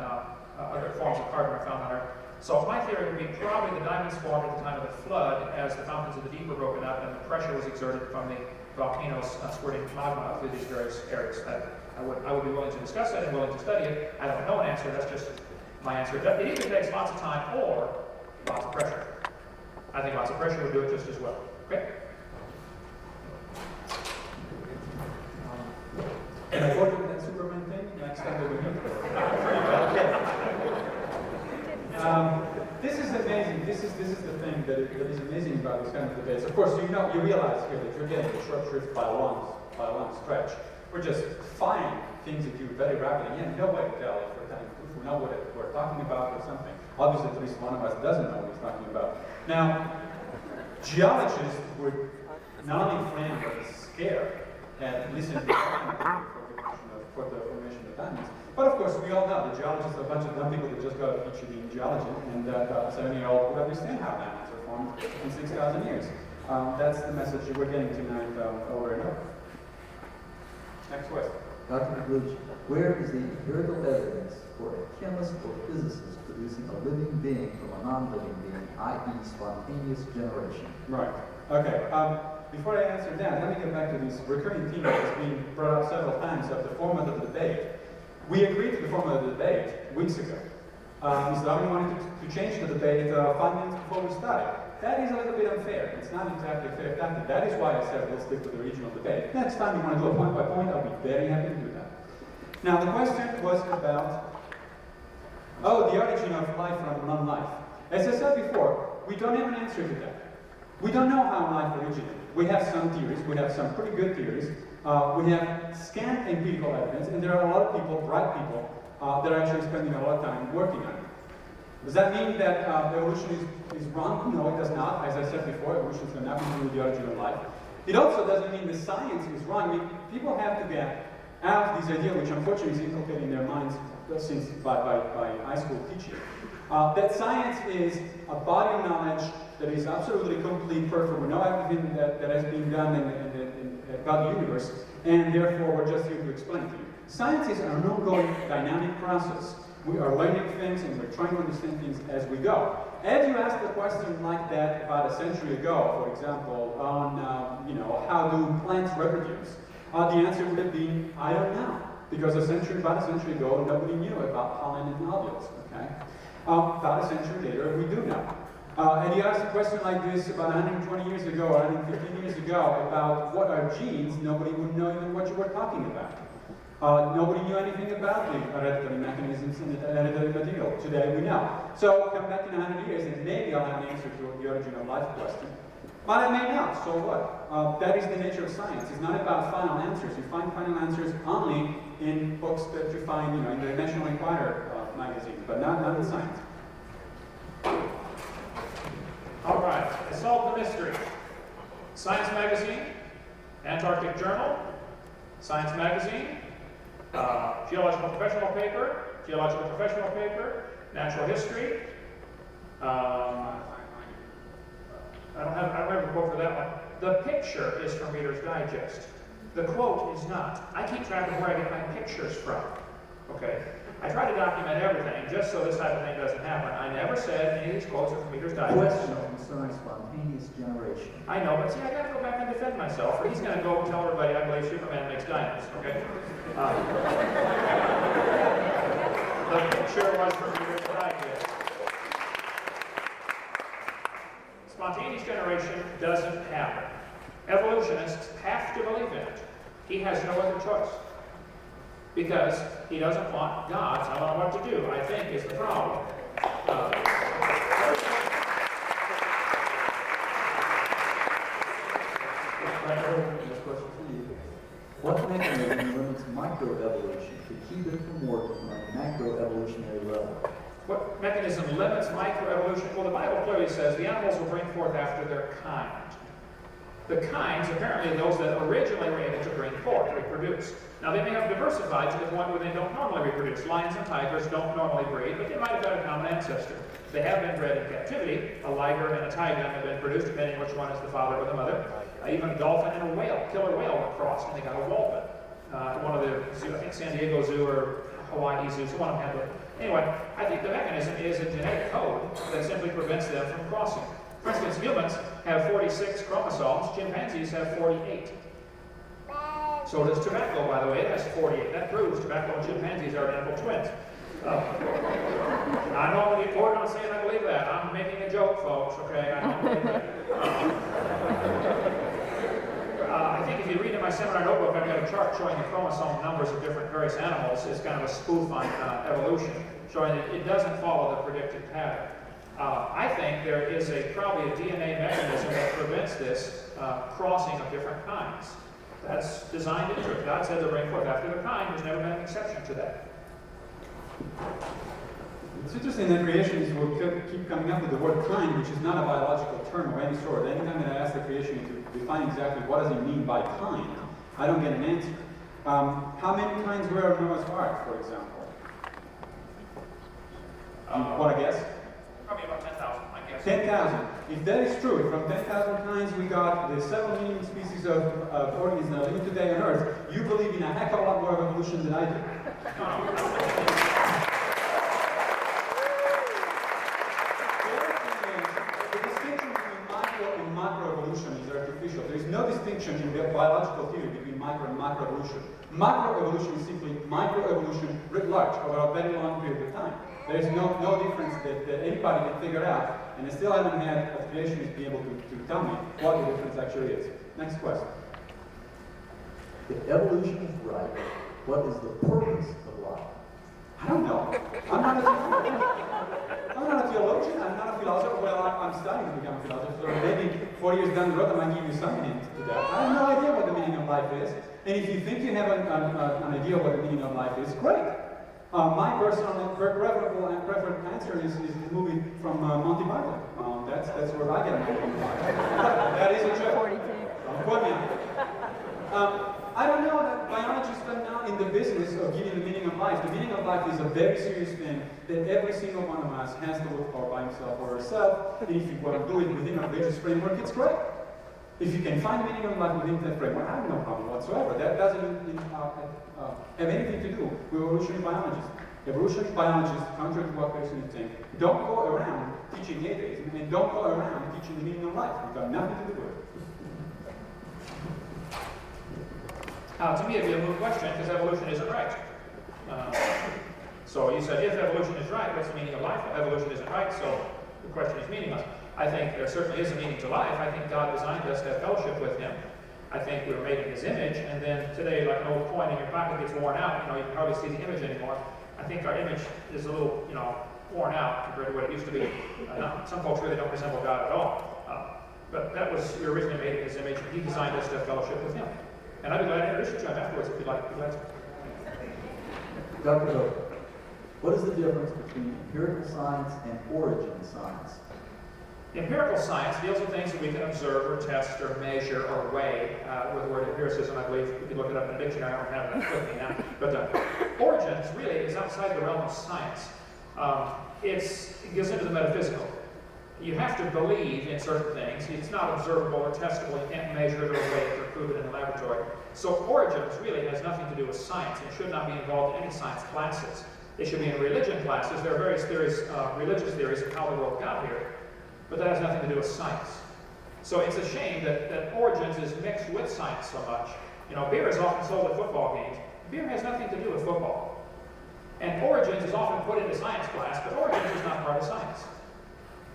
other forms of carbon are found on Earth. So my theory would be probably the diamonds formed at the time of the flood as the fountains of the deep were broken up and the pressure was exerted from the volcanoes squirting magma through these various areas. I would be willing to discuss it and willing to study it. I don't know an answer, that's just my answer. It either takes lots of time or lots of pressure. I think lots of pressure would do it just as well. Okay? Can I go to that Superman thing next time that we meet? This is amazing. This is the thing that is amazing about this kind of debates. Of course, you realize here that you're getting a short shrift by a long stretch. we're just firing things at you very rapidly, and nobody can tell if we know what we're talking about or something. Obviously, at least one of us doesn't know what he's talking about. Now, geologists were not only framed but scared and listened to for the formation of diamonds. But of course, we all know the geologists are a bunch of dumb people that just got a PhD in geology, and that a 7-year-old would understand how diamonds are formed in 6,000 years. That's the message that we're getting tonight over and over. Next question. Dr. Pigliucci, where is the empirical evidence for a chemist or physicist producing a living being from a non-living being, i.e. spontaneous generation? Right. Okay. Before I answer that, let me get back to this recurring theme that's been brought up several times of the format of the debate. We agreed to the format of the debate weeks ago. Mr. Hovind wanted to change the debate 5 minutes before we started. That is a little bit unfair. It's not exactly a fair tactic. That is why I said we'll stick to the original debate. Next time you want to do a point by point, I'll be very happy to do that. Now, the question was about, the origin of life from non-life. As I said before, we don't have an answer to that. We don't know how life originated. We have some theories. We have some pretty good theories. We have scant empirical evidence, and there are a lot of people, bright people, that are actually spending a lot of time working on it. Does that mean that evolution is wrong? No, it does not. As I said before, evolution is nothing to do with the origin of life. It also doesn't mean that science is wrong. I mean, people have to get out this idea, which unfortunately is inculcated in their minds since by high school teaching, that science is a body of knowledge that is absolutely complete, perfect. We know everything that has been done about the universe, and therefore we're just here to explain to you. Science is an ongoing dynamic process. We are learning things and we're trying to understand things as we go. As you asked a question like that about a century ago, for example, on how do plants reproduce, the answer would have been, I don't know. Because about a century ago, nobody knew about pollen and ovules, okay? About a century later, we do know. And you asked a question like this about 120 years ago, or 115 years ago, about what are genes, nobody would know even what you were talking about. Nobody knew anything about the hereditary mechanisms in the hereditary material. Today we know. So come back in 100 years and maybe I'll have an answer to the origin of life question. But I may not, so what? That is the nature of science. It's not about final answers. You find final answers only in books that you find, in the National Enquirer magazine, but not in science. All right, I solved the mystery. Science Magazine, Antarctic Journal, Science Magazine, Geological Professional Paper, Natural History. I don't have a quote for that one. The picture is from Reader's Digest. The quote is not. I keep track of where I get my pictures from. Okay? I try to document everything just so this type of thing doesn't happen. I never said any of these quotes are from Reader's Digest. Question concerning spontaneous generation. I know, but see, I gotta go back and defend myself, or he's gonna go and tell everybody I believe Superman makes diamonds, okay? The picture was from Reader's Digest. Spontaneous generation doesn't happen. Evolutionists have to believe in it. He has no other choice. Because he doesn't want God telling him what to do, I think, is the problem. This question for you. What mechanism limits microevolution to keep it from working on a macroevolutionary level? What mechanism limits microevolution? Well, the Bible clearly says the animals will bring forth after their kind. The kinds, apparently those that originally were able to bring forth, reproduce. Now, they may have diversified to the point where they don't normally reproduce. Lions and tigers don't normally breed, but they might have got a common ancestor. They have been bred in captivity. A liger and a tiger have been produced, depending which one is the father or the mother. Even a dolphin and a whale, killer whale, were crossed, and they got a whalpin. One of the zoos, I think San Diego Zoo or Hawaii Zoo, so one of them had the... Anyway, I think the mechanism is a genetic code that simply prevents them from crossing. For instance, humans have 46 chromosomes, chimpanzees have 48. So does tobacco, by the way, it has 48. That proves tobacco and chimpanzees are identical twins. I know I'm in the court, I'm saying I believe that. I'm making a joke, folks, okay? I don't believe that. I think if you read in my seminar notebook, I've got a chart showing the chromosome numbers of different various animals. It's kind of a spoof on evolution, showing that it doesn't follow the predicted pattern. I think there is probably a DNA mechanism that prevents this crossing of different kinds. That's designed into it. God said they'll bring forth after their kind. There's never been an exception to that. It's interesting that creationists will keep coming up with the word kind, which is not a biological term of any sort. Anytime that I ask the creationist to define exactly what does he mean by kind, I don't get an answer. How many kinds were of Noah's Ark, for example? Want to guess? Probably about 10,000, I guess. 10,000. If that is true, from 10,000 kinds we got the 7 million species of organisms that are living today on Earth, you believe in a heck of a lot more of evolution than I do. The distinction between micro and macroevolution is artificial. There is no distinction in the biological theory between micro and macroevolution. Macroevolution is simply microevolution writ large over a very long period of time. There is no difference that anybody can figure out, and I still haven't had a creationist be able to tell me what the difference actually is. Next question. If evolution is right, what is the purpose of life? I don't know. I'm not a theologian. I'm not a philosopher. Well, I'm studying to become a philosopher. So maybe 4 years down the road I might give you some hint to that. I have no idea what the meaning of life is. And if you think you have an idea of what the meaning of life is, great. My personal and preferred answer is the movie from Monty Python. That's where I get my opinion. That is a joke. 42. Don't quote me on it. I don't know that biologists are not in the business of giving the meaning of life. The meaning of life is a very serious thing that every single one of us has to look for by himself or herself. And if you want to do it within a religious framework, it's great. If you can find the meaning of life within that framework, I have no problem whatsoever. That doesn't have anything to do with evolutionary biologists. Evolutionary biologists, contrary to what person you think, don't go around teaching atheism and don't go around teaching the meaning of life. We've got nothing to do with it. To me, it'd be a moot question because evolution isn't right. So you said, if evolution is right, what's the meaning of life? Well, evolution isn't right, so the question is meaningless. I think there certainly is a meaning to life. I think God designed us to have fellowship with Him. I think we were made in His image, and then today, like an old coin in your pocket gets worn out, you can hardly see the image anymore. I think our image is a little, worn out compared to what it used to be. Some folks really don't resemble God at all. But we were originally made in His image, and He designed us to have fellowship with Him. And I'd be glad to introduce you to Him afterwards if you'd like. Dr. Hovind, what is the difference between empirical science and origin science? Empirical science deals with things that we can observe or test or measure or weigh. With the word empiricism, I believe you can look it up in a dictionary. I don't have that with me now. But origins really is outside the realm of science. It goes into the metaphysical. You have to believe in certain things. It's not observable or testable. You can't measure it or weigh it or prove it in the laboratory. So origins really has nothing to do with science and should not be involved in any science classes. It should be in religion classes. There are various theories, religious theories of how the world got here. But that has nothing to do with science. So it's a shame that origins is mixed with science so much. Beer is often sold at football games. Beer has nothing to do with football. And origins is often put into science class, but origins is not part of science.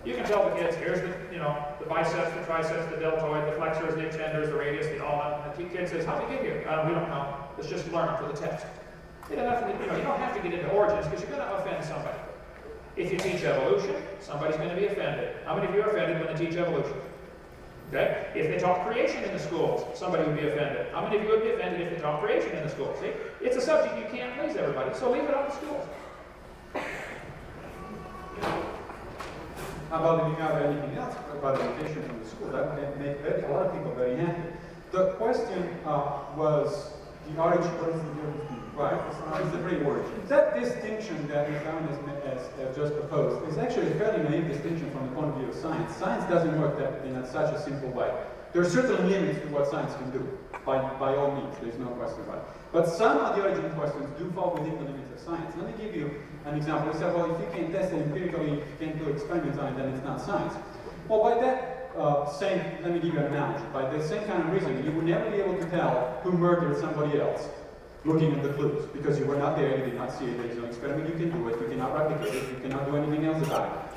You can tell the kids, here's the biceps, the triceps, the deltoid, the flexors, the extenders, the radius, the ulna. And the kid says, how'd you get here? We don't know. Let's just learn for the test. You don't have to get into origins because you're going to offend somebody. If you teach evolution, somebody's going to be offended. How many of you are offended when they teach evolution? Okay? If they taught creation in the schools, somebody would be offended. How many of you would be offended if they taught creation in the schools? See? It's a subject you can't please everybody, so leave it out of the schools. How about if you have anything else about education from the school? That would make a lot of people very happy. The question was the origin. What is the origin? Right? What is the real origin? That distinction that we found as just proposed is actually a fairly naive distinction from the point of view of science. Science doesn't work in such a simple way. There are certainly limits to what science can do, by all means. There's no question about it. But some of the origin questions do fall within the limits of science. Let me give you an example. We said, well, if you can't test it empirically, if you can't do experiments on it, then it's not science. Well, by that let me give you an analogy. By the same kind of reason, you would never be able to tell who murdered somebody else looking at the clues, because you were not there, you did not see it, there is no experiment, you can do it, you cannot replicate it, you cannot do anything else about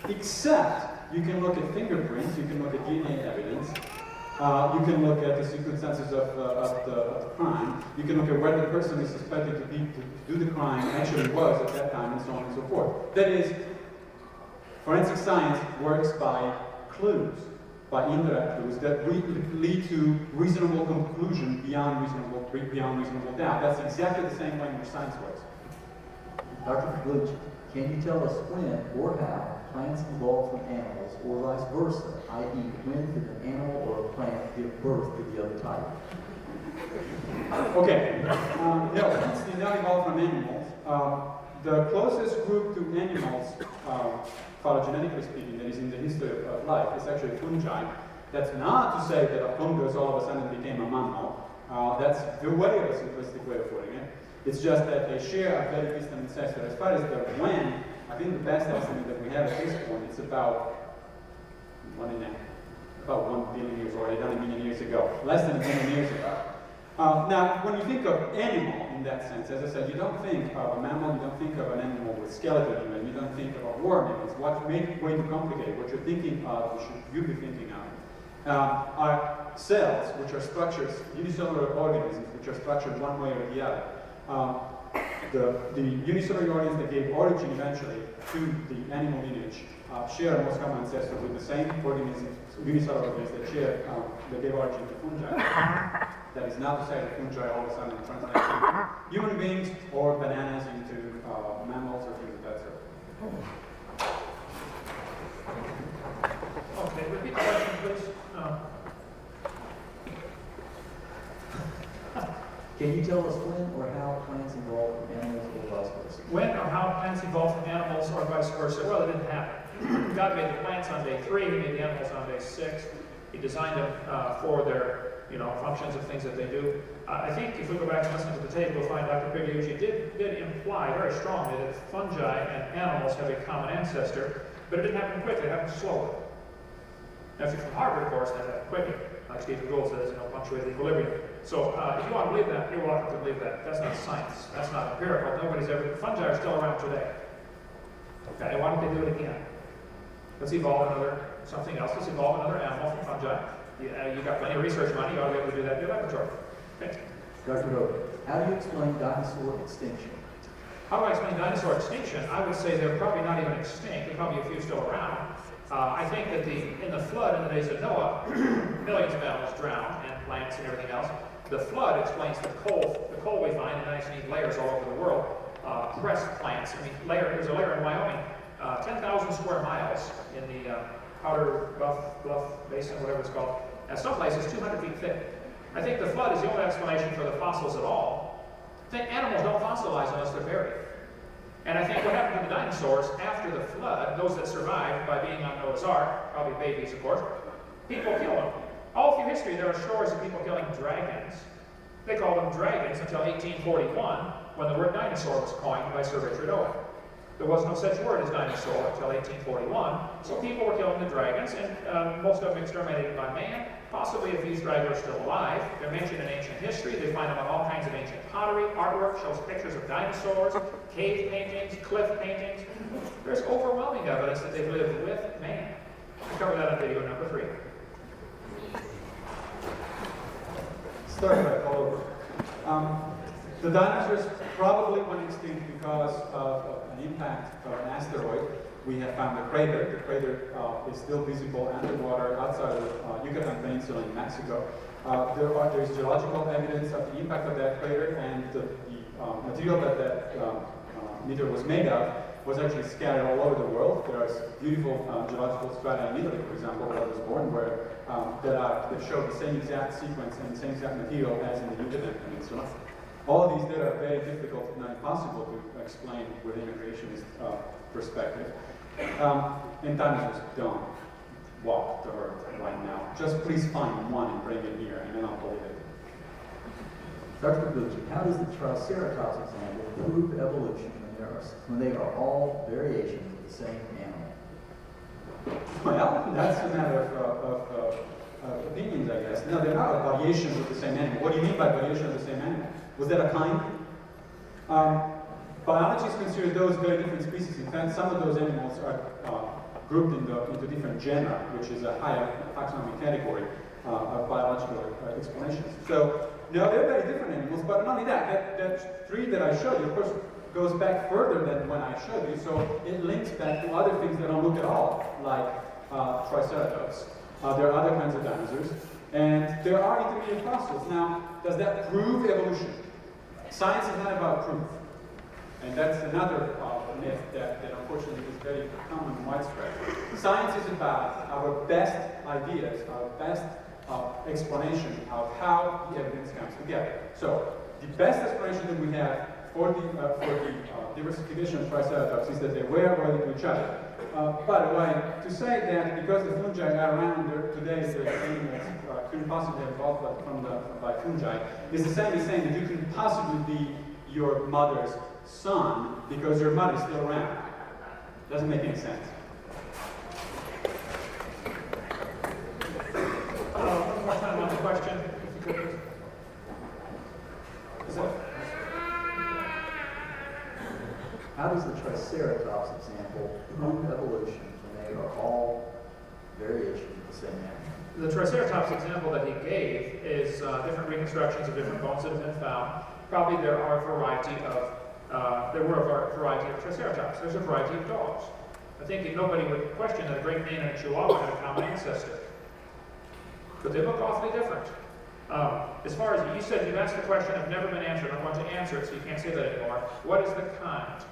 it. Except, you can look at fingerprints, you can look at DNA evidence, you can look at the circumstances of the crime, you can look at where the person is suspected to do the crime actually was at that time, and so on and so forth. That is, forensic science works by clues, by indirect clues that lead to reasonable conclusion beyond reasonable doubt. That's exactly the same way in which science works. Dr. Pigliucci, can you tell us when or how plants evolve from animals, or vice versa, i.e. when did an animal or a plant give birth to the other type? Okay, no, plants did not evolve from animals. The closest group to animals, phylogenetically speaking, that is in the history of life is actually fungi. That's not to say that a fungus all of a sudden became a mammal. That's the way of a simplistic way of putting it. It's just that they share a very distant ancestor. As far as the when, I think the best estimate that we have at this point is about 1 billion years, or 800 million years ago, less than 1 million years ago. Now, when you think of animal in that sense, as I said, you don't think of a mammal, you don't think of an animal with skeleton even, you don't think of a worm even. It's what's way too complicated. What you're thinking of, you be thinking of, are cells, which are structures, unicellular organisms, which are structured one way or the other. The unicellular organisms that gave origin eventually to the animal lineage share a most common ancestor with the same organisms, unicellular organisms that gave origin to fungi. That is not to say that fungi all of a sudden translate into human beings or bananas into mammals or things of that sort. Okay, repeat the question, please. Can you tell us when or how plants evolve from animals or vice versa? When or how plants evolve from animals or vice versa? Well, it didn't happen. God made the plants on day 3, he made the animals on day 6. He designed them for their functions of things that they do. I think if we go back and listen to the tape, we'll find Dr. Pigliucci did imply very strongly that fungi and animals have a common ancestor, but it didn't happen quickly, it happened slowly. Now, if you're from Harvard, of course, that happened quickly. Like Stephen Gould says, punctuated equilibrium. So if you want to believe that, you're welcome to believe that. That's not science. That's not empirical. Fungi are still around today. Okay, why don't they do it again? Let's evolve something else. Let's evolve another animal from fungi. You've got plenty of research money. You ought to be able to do that in your laboratory. Okay. Dr. Hovind, how do you explain dinosaur extinction? How do I explain dinosaur extinction? I would say they're probably not even extinct. There are probably a few still around. I think that in the flood in the days of Noah, millions of animals drowned, and plants and everything else. The flood explains the coal. The coal we find in nice neat layers all over the world. Pressed plants. There's a layer in Wyoming, 10,000 square miles in the Powder Bluff Basin, whatever it's called. And some places 200 feet thick. I think the flood is the only explanation for the fossils at all. I think animals don't fossilize unless they're buried. And I think what happened to the dinosaurs after the flood, those that survived by being on Noah's Ark, probably babies of course, people killed them. All through history there are stories of people killing dragons. They called them dragons until 1841, when the word dinosaur was coined by Sir Richard Owen. There was no such word as dinosaur until 1841, so people were killing the dragons, and most of them exterminated by man. Possibly a few dragons are still alive. They're mentioned in ancient history. They find them on all kinds of ancient pottery. Artwork shows pictures of dinosaurs, cave paintings, cliff paintings. There's overwhelming evidence that they've lived with man. We'll cover that in video number 3. Start back all over. The dinosaurs probably went extinct because of an impact of an asteroid. We have found a crater. The crater is still visible underwater outside of the Yucatan Peninsula in Mexico. There is geological evidence of the impact of that crater, and the material that meteor was made of was actually scattered all over the world. There are beautiful geological strata in Italy, for example, where I was born, where that show the same exact sequence and the same exact material as in the Yucatan Peninsula. All of these data are very difficult, if not impossible, to explain within a creationist perspective. And dinosaurs don't walk the earth right now. Just please find one and bring it here, and then I'll believe it. Dr. Pigliucci, how does the Triceratops example prove evolution when they are all variations of the same animal? Well, that's a matter of opinions, I guess. No, they're not variations of the same animal. What do you mean by variation of the same animal? Was that a kind? Biologists consider those very different species. In fact, some of those animals are grouped into different genera, which is a higher taxonomy category of biological explanations. So, no, they're very different animals, but not only that, that tree that I showed you, of course, goes back further than when I showed you, so it links back to other things that don't look at all like Triceratops. There are other kinds of dinosaurs. And there are intermediate fossils. Now, does that prove evolution? Science is not about proof. And that's another myth that unfortunately is very common and widespread. Science is about our best ideas, our best explanation of how the evidence comes together. So, the best explanation that we have for the diversification of Triceratops is that they were related to each other. By the way, to say that because the fungi are around today, the animals couldn't possibly have evolved by fungi, is the same as saying that you couldn't possibly be your mother's son because your mother is still around. Doesn't make any sense. One more time on the question, if you could. Is it? How does the Triceratops example prove evolution when they are all variations of the same animal? The Triceratops example that he gave is different reconstructions of different bones that have been found. Probably there were a variety of Triceratops. There's a variety of dogs. I think nobody would question that a Great Dane and a Chihuahua had a common ancestor. But they look awfully different. As far as you said, you've asked the question, I've never been answered. I want to answer it, so you can't say that anymore. What is the kind?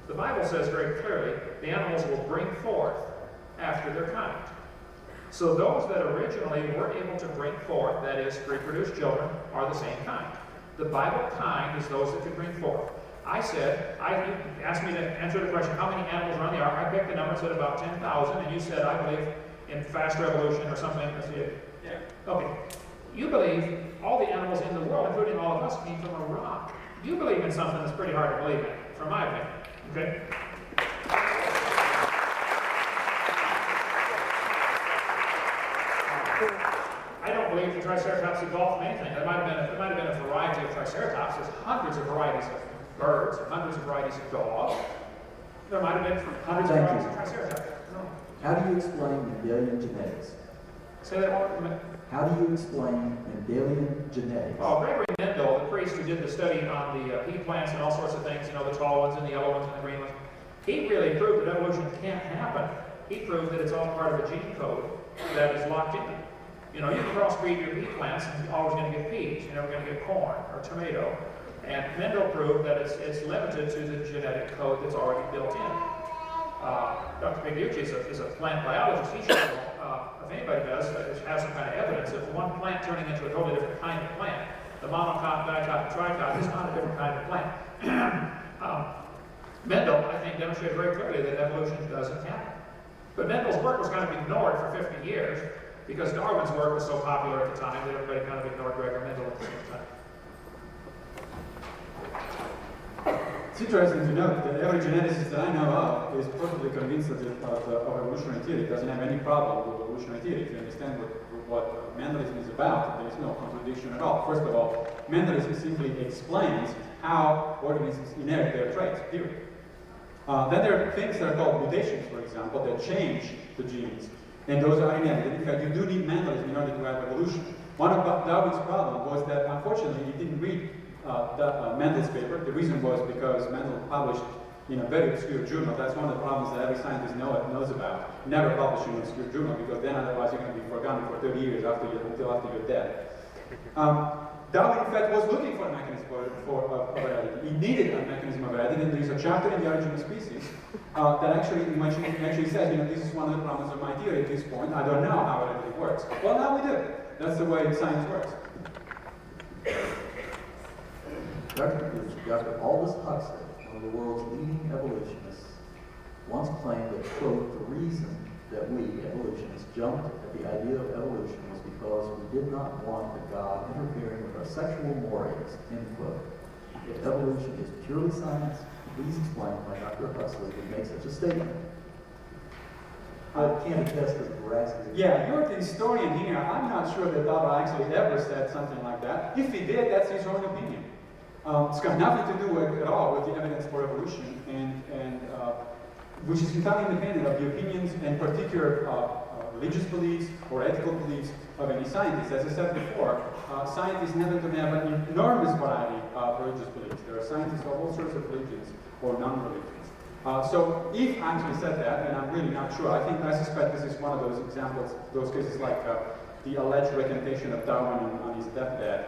The Bible says very clearly, the animals will bring forth after their kind. So those that originally were able to bring forth, that is, reproduce children, are the same kind. The Bible kind is those that could bring forth. I said, you asked me to answer the question, how many animals are on the ark? I picked the number, said about 10,000, and you said, I believe in faster evolution or something. Yeah. Okay. You believe all the animals in the world, including all of us, came from a rock. You believe in something that's pretty hard to believe in, from my opinion. Okay? I don't believe the Triceratops evolved from anything. There might have been a variety of Triceratops. There's hundreds of varieties of birds, and hundreds of varieties of dogs. There might have been hundreds of varieties of Triceratops. No. How do you explain Mendelian genetics? Say that one. How do you explain Mendelian genetics? Well, Gregory Mendel, the priest who did the study on the pea plants and all sorts of things, you know, the tall ones and the yellow ones and the green ones, he really proved that evolution can't happen. He proved that it's all part of a gene code that is locked in. You know, you can crossbreed your pea plants and you're always going to get peas. You're never going to get corn or tomato. And Mendel proved that it's limited to the genetic code that's already built in. Dr. Pigliucci is a plant biologist. He should know, if anybody does, have some kind of evidence of one plant turning into a totally different kind of plant. The monocot, dicot, and tricot is not a different kind of plant. Mendel, I think, demonstrated very clearly that evolution doesn't happen. But Mendel's work was kind of ignored for 50 years because Darwin's work was so popular at the time that everybody kind of ignored Gregory Mendel at the same time. It's interesting to note that every geneticist that I know of is perfectly convinced of evolutionary theory. It doesn't have any problem with evolutionary theory. If you understand what Mendelism is about, there is no contradiction at all. First of all, Mendelism simply explains how organisms inherit their traits, period. Then there are things that are called mutations, for example, that change the genes. And those are inherited. In fact, you do need Mendelism in order to have evolution. One of Darwin's problems was that, unfortunately, he didn't read Mendel's paper. The reason was because Mendel published in a very obscure journal. That's one of the problems that every scientist knows about. Never publish in an obscure journal, because then otherwise you're going to be forgotten for 30 years until after you're dead. Darwin, in fact, was looking for a mechanism for heredity. He needed a mechanism of heredity, and there is a chapter in The Origin of Species that actually says, you know, this is one of the problems of my theory at this point. I don't know how heredity works. Well, now we do. That's the way science works. Dr. Aldous Huxley, one of the world's leading evolutionists, once claimed that, quote, the reason that we, evolutionists, jumped at the idea of evolution was because we did not want a God interfering with our sexual mores, end quote. If evolution is purely science, please explain why Dr. Huxley would make such a statement. I can't attest to the veracity. Yeah, you're the historian here. I'm not sure that Darwin actually ever said something like that. If he did, that's his own opinion. It's got nothing to do at all with the evidence for evolution, and which is entirely independent of the opinions and particular religious beliefs or ethical beliefs of any scientist. As I said before, scientists happen to have an enormous variety of religious beliefs. There are scientists of all sorts of religions or non-religions. So if I actually said that, and I'm really not sure, I suspect this is one of those examples, those cases like the alleged recantation of Darwin on his deathbed,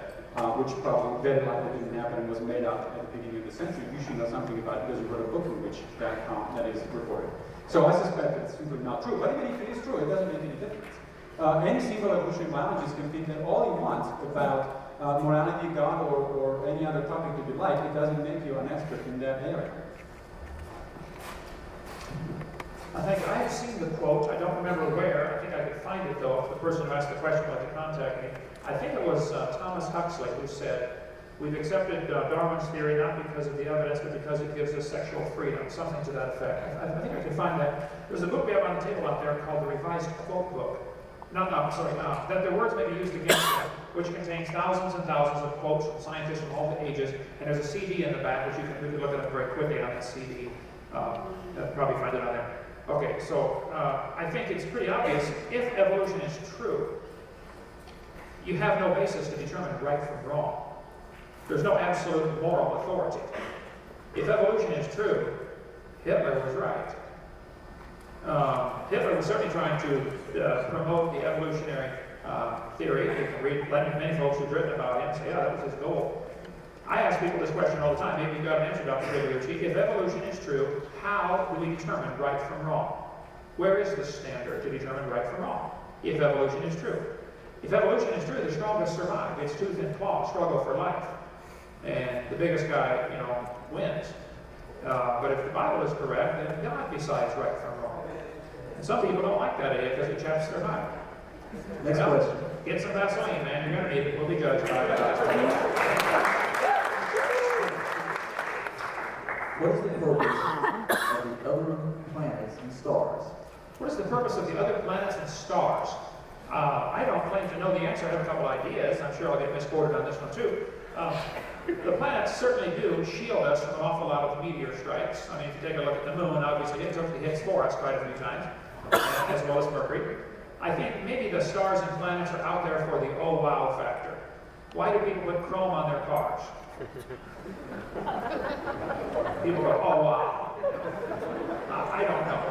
which probably very likely didn't happen and was made up at the beginning of the century. You should know something about it because you wrote a book in which that is reported. So I suspect it's simply not true, but even if it is true, it doesn't make any difference. Any single evolutionary biologist can think that all he wants about morality, God, or any other topic that you like. It doesn't make you an expert in that area. I think I have seen the quote. I don't remember where. I think I could find it, though, if the person who asked the question would like to contact me. I think it was Thomas Huxley who said, "We've accepted Darwin's theory not because of the evidence, but because it gives us sexual freedom," something to that effect. I think I can find that. There's a book we have on the table out there called the Revised Quote Book. That their words may be used against them, which contains thousands and thousands of quotes from scientists from all the ages, and there's a CD in the back, which we can look it up very quickly on that CD. Probably find it on there. Okay, so I think it's pretty obvious, if evolution is true, you have no basis to determine right from wrong. There's no absolute moral authority. If evolution is true, Hitler was right. Hitler was certainly trying to promote the evolutionary theory. You can read many folks who've written about him and say, yeah, that was his goal. I ask people this question all the time. Maybe you've got an answer, Dr. Pigliucci. If evolution is true, how do we determine right from wrong? Where is the standard to determine right from wrong? If evolution is true. If evolution is true, the strongest survive. It's tooth and claw, struggle for life. And the biggest guy, wins. But if the Bible is correct, then God decides right from wrong. And some people don't like that idea because it chaps their mind. Next question. Get some Vaseline, man. You're going to need it. We'll be judged by that. What is the purpose of the other planets and stars? What is the purpose of the other planets and stars? I don't claim to know the answer. I have a couple ideas. I'm sure I'll get misquoted on this one too. The planets certainly do shield us from an awful lot of meteor strikes. I mean, if you take a look at the moon, obviously it took the hits for us quite a few times, as well as Mercury. I think maybe the stars and planets are out there for the oh wow factor. Why do people put chrome on their cars? People go, oh wow. I don't know.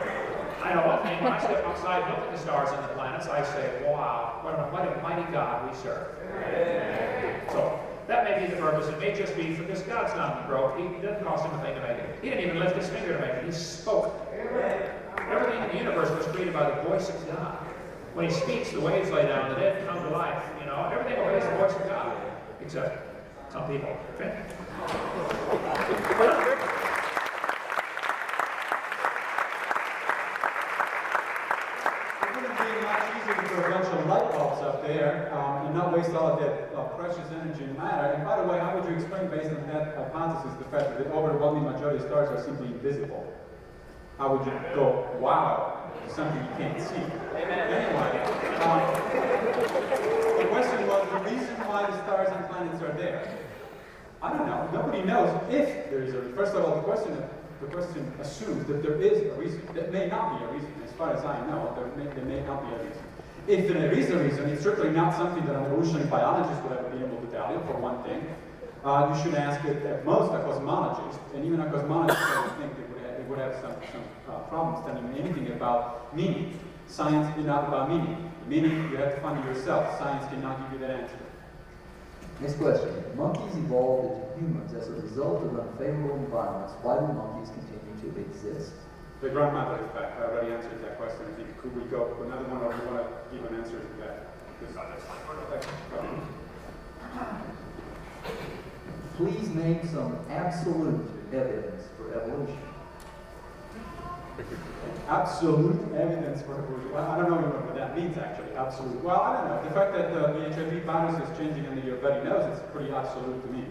I know one thing, when I step outside and look at the stars and the planets, I say, wow, what a mighty God we serve. So that may be the purpose. It may just be because God's not broke. It doesn't cost him a thing to make it. He didn't even lift his finger to make it. He spoke. Everything in the universe was created by the voice of God. When he speaks, the waves lay down, the dead come to life. Everything obeys the voice of God, except some people. Okay? A bunch of light bulbs up there and not waste all of that precious energy and matter. And by the way, how would you explain, based on that hypothesis, the fact that the overwhelming majority of stars are simply invisible? How would you go, wow, something you can't see? Anyway, the question was the reason why the stars and planets are there. I don't know. Nobody knows if there is a reason. First of all, the question assumes that there is a reason. There may not be a reason. As far as I know, there may not be a reason. If there is a reason, it's certainly not something that an evolutionary biologist would ever be able to tell you, for one thing. You should ask it at most a cosmologist, and even a cosmologist I would think it would have some problems telling you anything about meaning. Science is not about meaning. Meaning you have to find it yourself. Science cannot give you that answer. Next question. Monkeys evolved into humans as a result of unfavorable environments. Why do monkeys continue to exist? The grandmother effect. I already answered that question. I think could we go for another one, or do you want to give an answer to that? Please name some absolute evidence for evolution. Absolute evidence for evolution. Well, I don't know what that means actually. Absolute. Well, I don't know. The fact that the HIV virus is changing under your buddy nose is pretty absolute to me.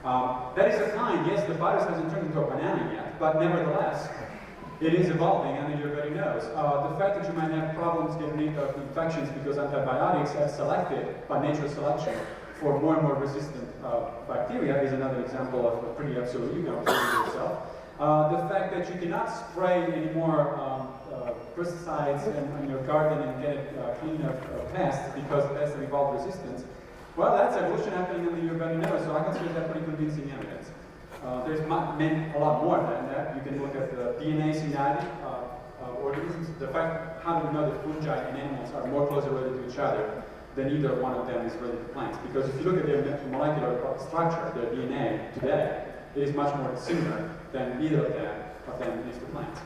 That is a kind. Yes, the virus hasn't turned into a banana yet, but nevertheless, it is evolving under your very nose. The fact that you might have problems getting rid of infections because antibiotics have selected, by natural selection, for more and more resistant bacteria is another example of a pretty absolute. You can observe it yourself. The fact that you cannot spray any more pesticides in your garden and get it clean of pests because pests have evolved resistance. Well, that's evolution happening under your very nose, so I consider that pretty convincing evidence. There's a lot more than that. You can look at the DNA similarity organisms. The fact, how do we know that fungi and animals are more closely related to each other than either one of them is related to plants? Because if you look at their molecular structure, their DNA today, it is much more similar than either of them is to plants.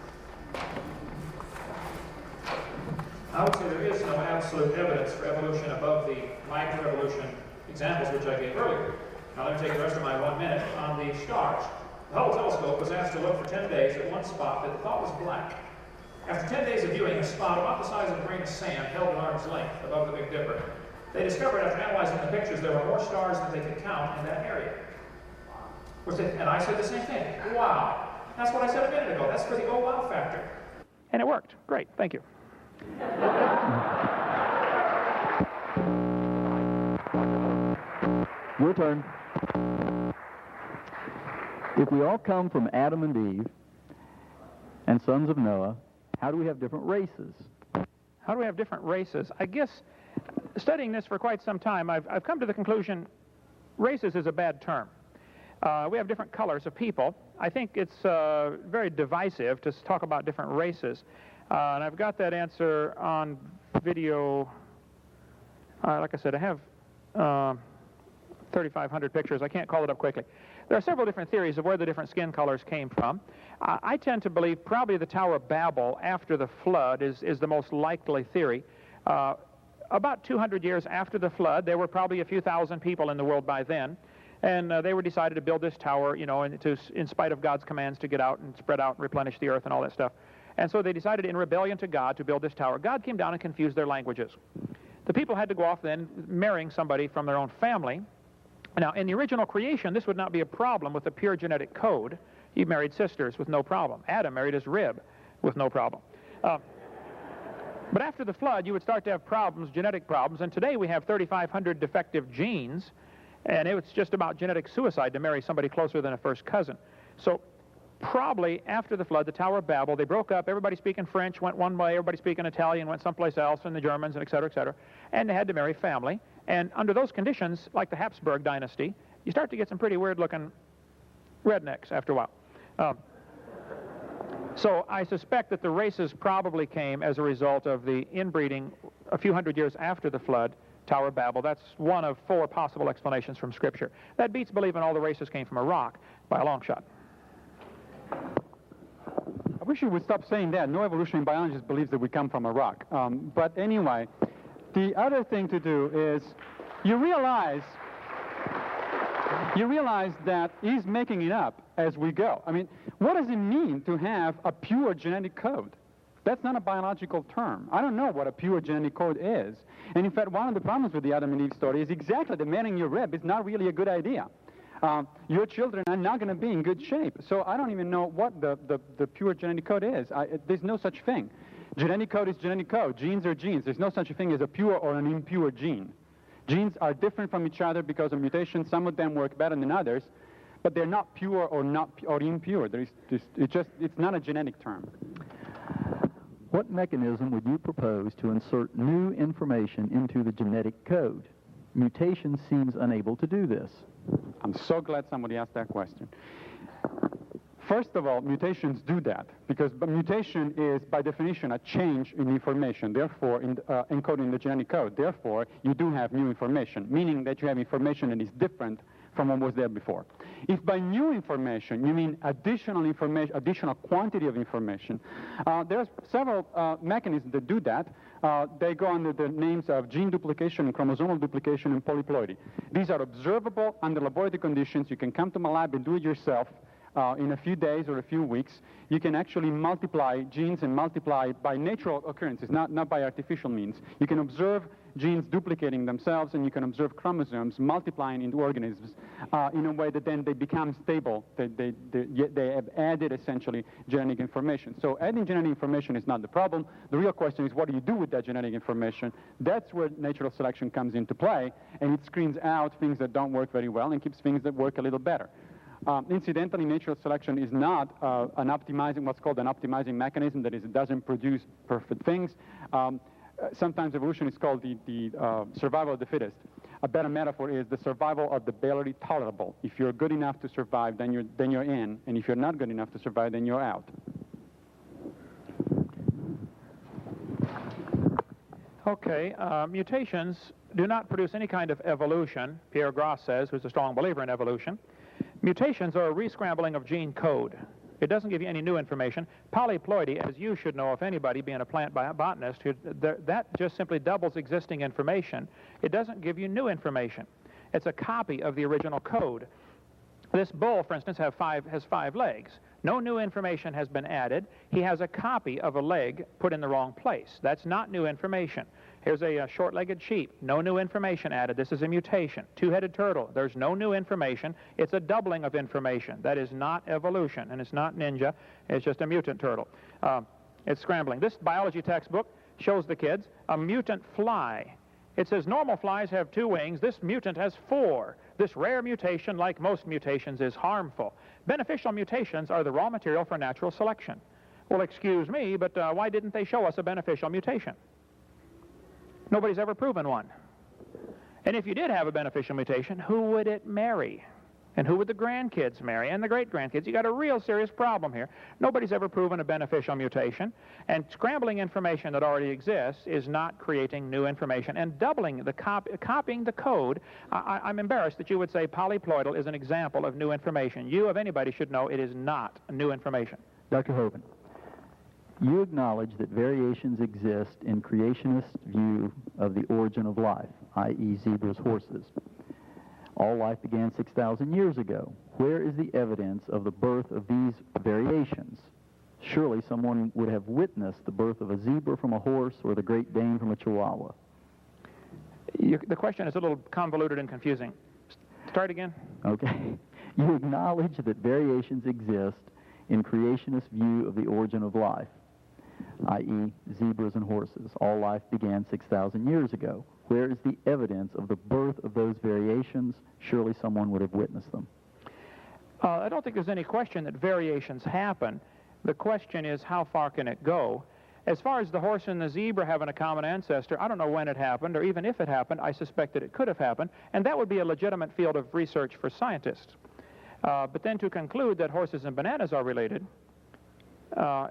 I would say there is no absolute evidence for evolution above the microevolution examples which I gave earlier. Now let me take the rest of my 1 minute on the stars. The Hubble telescope was asked to look for 10 days at one spot that they thought was black. After 10 days of viewing a spot about the size of a grain of sand held at arm's length above the Big Dipper, they discovered after analyzing the pictures there were more stars than they could count in that area. And I said the same thing. Wow. That's what I said a minute ago. That's for the oh wow factor. And it worked. Great. Thank you. Your turn. If we all come from Adam and Eve and sons of Noah, how do we have different races? How do we have different races? I guess studying this for quite some time, I've come to the conclusion races is a bad term. We have different colors of people. I think it's very divisive to talk about different races. And I've got that answer on video. Like I said, I have 3,500 pictures. I can't call it up quickly. There are several different theories of where the different skin colors came from. I tend to believe probably the Tower of Babel after the flood is the most likely theory. About 200 years after the flood, there were probably a few thousand people in the world by then. And they were decided to build this tower, you know, in spite of God's commands to get out and spread out and replenish the earth and all that stuff. And so they decided in rebellion to God to build this tower. God came down and confused their languages. The people had to go off then marrying somebody from their own family. Now, in the original creation, this would not be a problem with the pure genetic code. He married sisters with no problem. Adam married his rib with no problem. But after the flood, you would start to have problems, genetic problems, and today we have 3,500 defective genes, and it's just about genetic suicide to marry somebody closer than a first cousin. So probably after the flood, the Tower of Babel, they broke up, everybody speaking French went one way, everybody speaking Italian went someplace else, and the Germans, and et cetera, and they had to marry family. And under those conditions, like the Habsburg dynasty, you start to get some pretty weird-looking rednecks after a while. So I suspect that the races probably came as a result of the inbreeding a few hundred years after the flood, Tower of Babel. That's one of 4 possible explanations from Scripture. That beats believing all the races came from a rock by a long shot. I wish you would stop saying that. No evolutionary biologist believes that we come from a rock. But anyway, the other thing to do is you realize that he's making it up as we go. I mean, what does it mean to have a pure genetic code? That's not a biological term. I don't know what a pure genetic code is. And in fact, one of the problems with the Adam and Eve story is exactly that marrying your rib is not really a good idea. Your children are not going to be in good shape. So I don't even know what the pure genetic code is. There's no such thing. Genetic code is genetic code. Genes are genes. There's no such a thing as a pure or an impure gene. Genes are different from each other because of mutations. Some of them work better than others, but they're not pure or impure. It's not a genetic term. What mechanism would you propose to insert new information into the genetic code? Mutation seems unable to do this. I'm so glad somebody asked that question. First of all, mutations do that, because mutation is, by definition, a change in information, therefore, encoded in the genetic code. Therefore, you do have new information, meaning that you have information that is different from what was there before. If by new information you mean additional information, additional quantity of information, there are several mechanisms that do that. They go under the names of gene duplication and chromosomal duplication and polyploidy. These are observable under laboratory conditions. You can come to my lab and do it yourself. In a few days or a few weeks, you can actually multiply genes and multiply by natural occurrences, not by artificial means. You can observe genes duplicating themselves, and you can observe chromosomes multiplying into organisms in a way that then they become stable. They have added, essentially, genetic information. So adding genetic information is not the problem. The real question is, what do you do with that genetic information? That's where natural selection comes into play, and it screens out things that don't work very well and keeps things that work a little better. Incidentally, natural selection is not what's called an optimizing mechanism. That is, it doesn't produce perfect things. Sometimes evolution is called the survival of the fittest. a better metaphor is the survival of the barely tolerable. If you're good enough to survive, then you're in, and if you're not good enough to survive, then you're out. Okay, mutations do not produce any kind of evolution, Pierre Gross says, who's a strong believer in evolution. Mutations are a rescrambling of gene code. It doesn't give you any new information. Polyploidy, as you should know, if anybody being a plant botanist, that just simply doubles existing information. It doesn't give you new information. It's a copy of the original code. This bull, for instance, has 5 legs. No new information has been added. He has a copy of a leg put in the wrong place. That's not new information. Here's a short-legged sheep. No new information added. This is a mutation. Two-headed turtle. There's no new information. It's a doubling of information. That is not evolution, and it's not ninja. It's just a mutant turtle. It's scrambling. This biology textbook shows the kids a mutant fly. It says normal flies have 2 wings. This mutant has 4. This rare mutation, like most mutations, is harmful. Beneficial mutations are the raw material for natural selection. Well, excuse me, but why didn't they show us a beneficial mutation? Nobody's ever proven one. And if you did have a beneficial mutation, who would it marry? And who would the grandkids marry? And the great-grandkids? You got a real serious problem here. Nobody's ever proven a beneficial mutation. And scrambling information that already exists is not creating new information. And doubling the copying the code, I'm embarrassed that you would say polyploidal is an example of new information. You, of anybody, should know it is not new information. Dr. Hovind, you acknowledge that variations exist in creationist view of the origin of life, i.e. zebras, horses. All life began 6,000 years ago. Where is the evidence of the birth of these variations? Surely someone would have witnessed the birth of a zebra from a horse or the Great Dane from a Chihuahua. The question is a little convoluted and confusing. Start again. Okay. You acknowledge that variations exist in creationist view of the origin of life, i.e. zebras and horses. All life began 6,000 years ago. Where is the evidence of the birth of those variations? Surely someone would have witnessed them. I don't think there's any question that variations happen. The question is, how far can it go? As far as the horse and the zebra having a common ancestor, I don't know when it happened, or even if it happened. I suspect that it could have happened, and that would be a legitimate field of research for scientists. But then to conclude that horses and bananas are related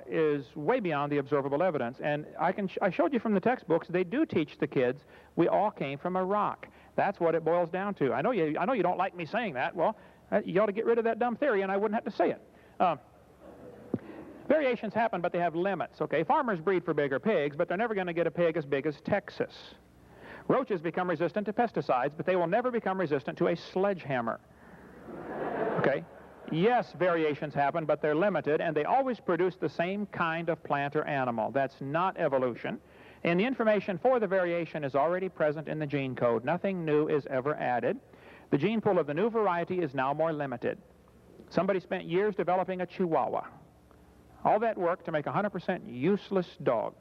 is way beyond the observable evidence. And I showed you from the textbooks, they do teach the kids we all came from a rock. That's what it boils down to. I know you don't like me saying that. Well, you ought to get rid of that dumb theory, and I wouldn't have to say it. Variations happen, but they have limits. Okay, farmers breed for bigger pigs, but they're never going to get a pig as big as Texas. Roaches become resistant to pesticides, but they will never become resistant to a sledgehammer. Okay. Yes, variations happen, but they're limited, and they always produce the same kind of plant or animal. That's not evolution. And the information for the variation is already present in the gene code. Nothing new is ever added. The gene pool of the new variety is now more limited. Somebody spent years developing a Chihuahua. All that work to make a 100% useless dog.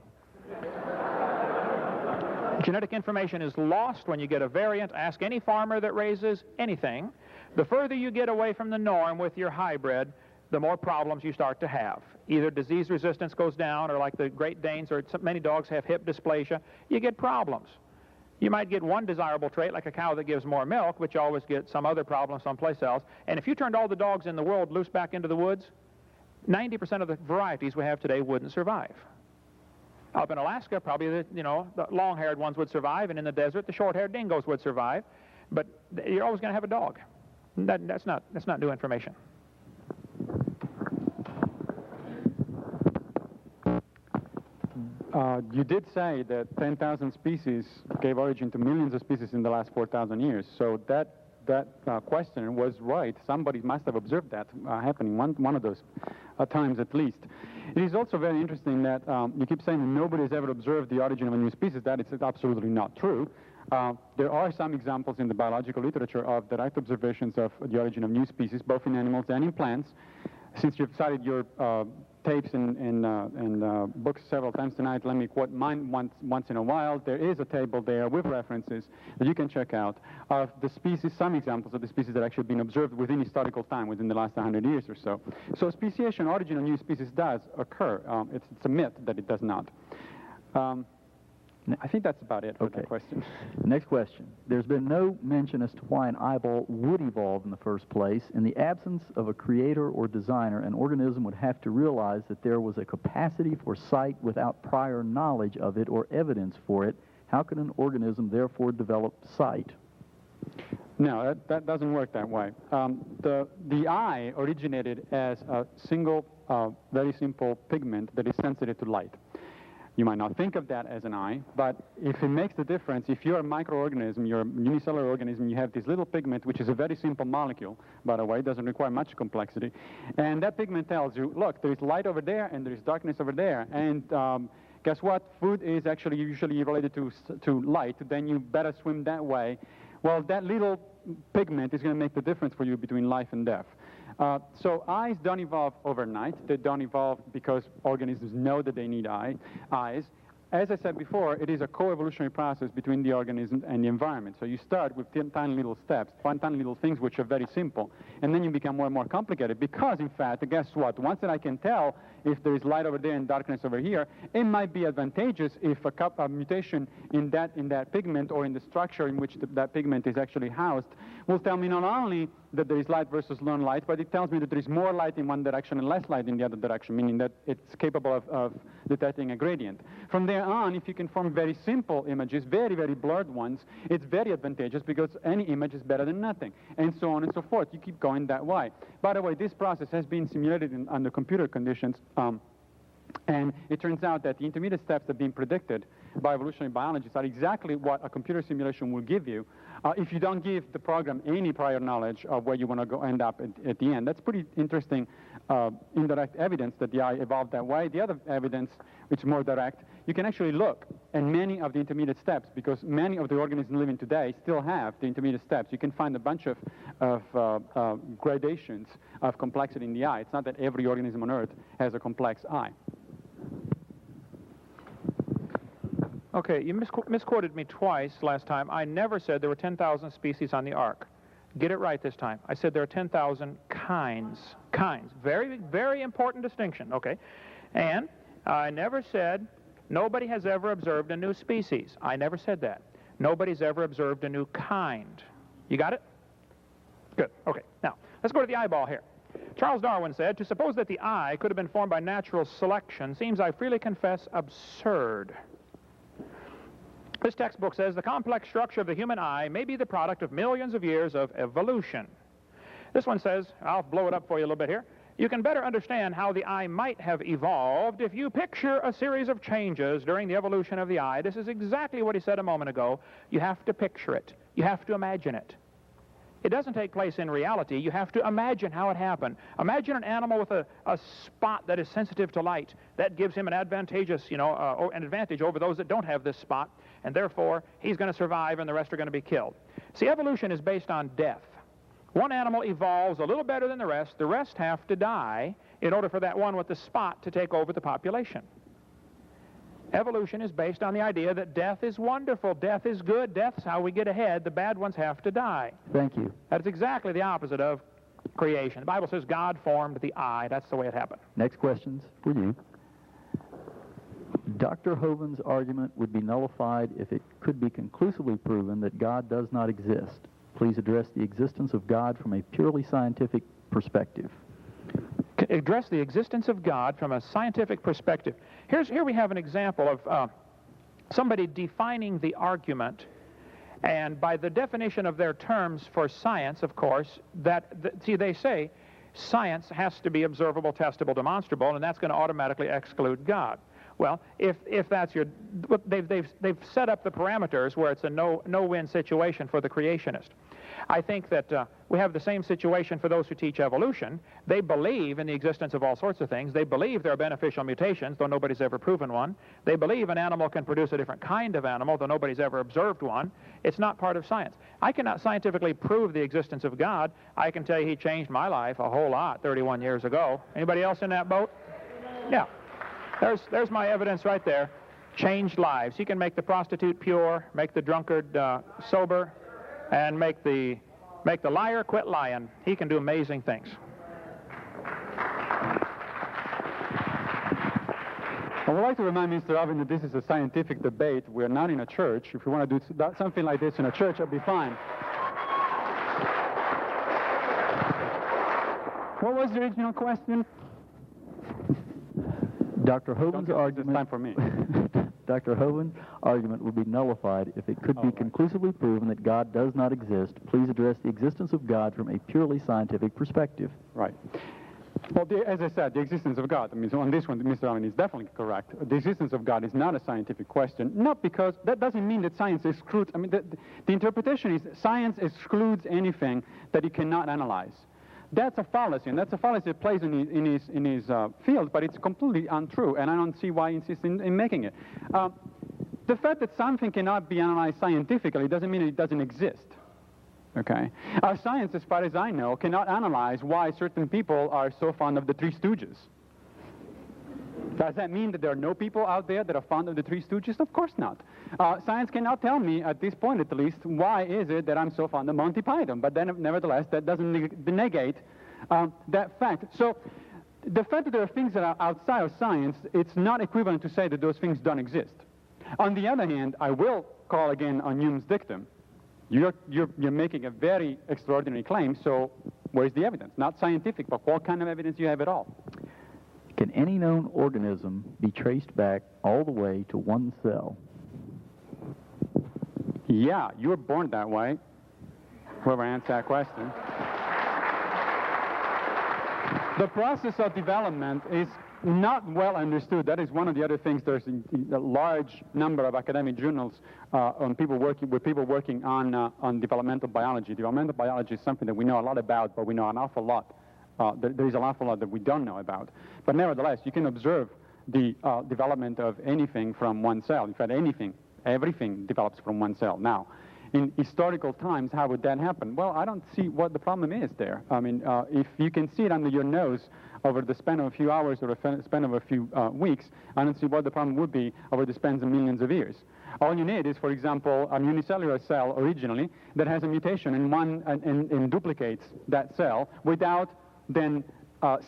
Genetic information is lost when you get a variant. Ask any farmer that raises anything. The further you get away from the norm with your hybrid, the more problems you start to have. Either disease resistance goes down, or like the Great Danes, or many dogs have hip dysplasia, you get problems. You might get one desirable trait, like a cow that gives more milk, but you always get some other problem someplace else. And if you turned all the dogs in the world loose back into the woods, 90% of the varieties we have today wouldn't survive. Up in Alaska, probably the long-haired ones would survive, and in the desert, the short-haired dingoes would survive. But you're always going to have a dog. That's not new information. You did say that 10,000 species gave origin to millions of species in the last 4,000 years. So that question was right. Somebody must have observed that happening one of those times at least. It is also very interesting that you keep saying nobody has ever observed the origin of a new species. That is absolutely not true. There are some examples in the biological literature of direct observations of the origin of new species, both in animals and in plants. Since you've cited your tapes and books several times tonight, let me quote mine once in a while. There is a table there with references that you can check out of the species, some examples of the species that actually have been observed within historical time, within the last 100 years or so. So speciation, origin of new species does occur. It's a myth that it does not. I think that's about it for that question. Next question. There's been no mention as to why an eyeball would evolve in the first place. In the absence of a creator or designer, an organism would have to realize that there was a capacity for sight without prior knowledge of it or evidence for it. How can an organism therefore develop sight? No, that doesn't work that way. The eye originated as a single, very simple pigment that is sensitive to light. You might not think of that as an eye, but if it makes the difference, if you're a microorganism, you're a unicellular organism, you have this little pigment, which is a very simple molecule, by the way, it doesn't require much complexity, and that pigment tells you, look, there is light over there and there is darkness over there, and guess what? Food is actually usually related to light, then you better swim that way. Well, that little pigment is going to make the difference for you between life and death. So eyes don't evolve overnight. They don't evolve because organisms know that they need eyes. As I said before, it is a co-evolutionary process between the organism and the environment. So you start with tiny little steps, tiny little things which are very simple, and then you become more and more complicated because, in fact, guess what? Once that I can tell if there is light over there and darkness over here, it might be advantageous if a mutation in that pigment or in the structure in which that pigment is actually housed will tell me not only that there is light versus non-light, but it tells me that there is more light in one direction and less light in the other direction, meaning that it's capable of detecting a gradient. From there on, if you can form very simple images, very, very blurred ones, it's very advantageous because any image is better than nothing, and so on and so forth. You keep going that way. By the way, this process has been simulated under computer conditions, and it turns out that the intermediate steps that have been predicted by evolutionary biologists are exactly what a computer simulation will give you if you don't give the program any prior knowledge of where you want to go end up at the end. That's pretty interesting indirect evidence that the eye evolved that way. The other evidence, which is more direct, you can actually look at many of the intermediate steps because many of the organisms living today still have the intermediate steps. You can find a bunch of gradations of complexity in the eye. It's not that every organism on Earth has a complex eye. Okay, you misquoted me twice last time. I never said there were 10,000 species on the ark. Get it right this time. I said there are 10,000 kinds. Kinds. Very, very important distinction, okay? And I never said nobody has ever observed a new species. I never said that. Nobody's ever observed a new kind. You got it? Good. Okay. Now, let's go to the eyeball here. Charles Darwin said, "To suppose that the eye could have been formed by natural selection seems, I freely confess, absurd." This textbook says the complex structure of the human eye may be the product of millions of years of evolution. This one says, I'll blow it up for you a little bit here, you can better understand how the eye might have evolved if you picture a series of changes during the evolution of the eye. This is exactly what he said a moment ago. You have to picture it. You have to imagine it. It doesn't take place in reality. You have to imagine how it happened. Imagine an animal with a spot that is sensitive to light. That gives him an advantageous, an advantage over those that don't have this spot, and therefore he's going to survive and the rest are going to be killed. See, evolution is based on death. One animal evolves a little better than the rest have to die in order for that one with the spot to take over the population. Evolution is based on the idea that death is wonderful, death is good, death's how we get ahead, the bad ones have to die. Thank you. That's exactly the opposite of creation. The Bible says God formed the eye. That's the way it happened. Next question's for you. Dr. Hovind's argument would be nullified if it could be conclusively proven that God does not exist. Please address the existence of God from a purely scientific perspective. Address the existence of God from a scientific perspective. Here we have an example of somebody defining the argument, and by the definition of their terms for science, of course, they say science has to be observable, testable, demonstrable, and that's going to automatically exclude God. Well, if that's they've set up the parameters where it's a no-win situation for the creationist. I think that we have the same situation for those who teach evolution. They believe in the existence of all sorts of things. They believe there are beneficial mutations, though nobody's ever proven one. They believe an animal can produce a different kind of animal, though nobody's ever observed one. It's not part of science. I cannot scientifically prove the existence of God. I can tell you he changed my life a whole lot 31 years ago. Anybody else in that boat? Yeah. There's my evidence right there. Changed lives. He can make the prostitute pure, make the drunkard sober, and make the liar quit lying. He can do amazing things. I would like to remind Mr. Hovind that this is a scientific debate. We're not in a church. If you want to do something like this in a church, I'll be fine. What was the original question? Dr. Hovind's argument. Time for me. Dr. Hovind's argument would be nullified if it could be conclusively proven that God does not exist. Please address the existence of God from a purely scientific perspective. Right. Well, as I said, the existence of God, I mean, so on this one, Mr. Hovind is definitely correct. The existence of God is not a scientific question, not because that doesn't mean that science excludes, I mean, the interpretation is science excludes anything that it cannot analyze. That's a fallacy, and that's a fallacy that plays in his field, but it's completely untrue, and I don't see why he insists in making it. The fact that something cannot be analyzed scientifically doesn't mean it doesn't exist. Okay? Our science, as far as I know, cannot analyze why certain people are so fond of the Three Stooges. Does that mean that there are no people out there that are fond of the Three Stooges? Of course not. Science cannot tell me, at this point at least, why is it that I'm so fond of Monty Python. But then, nevertheless, that doesn't negate that fact. So the fact that there are things that are outside of science, it's not equivalent to say that those things don't exist. On the other hand, I will call again on Hume's dictum. You're making a very extraordinary claim, so where's the evidence? Not scientific, but what kind of evidence do you have at all? Can any known organism be traced back all the way to one cell? Yeah, you were born that way. Whoever answered that question. The process of development is not well understood. That is one of the other things. There's a large number of academic journals on people working on developmental biology. Developmental biology is something that we know a lot about, but we know an awful lot. There is an awful lot that we don't know about. But nevertheless, you can observe the development of anything from one cell. In fact, everything develops from one cell. Now, in historical times, how would that happen? Well, I don't see what the problem is there. I mean, if you can see it under your nose over the span of a few hours or a span of a few weeks, I don't see what the problem would be over the span of millions of years. All you need is, for example, a unicellular cell originally that has a mutation and duplicates that cell without then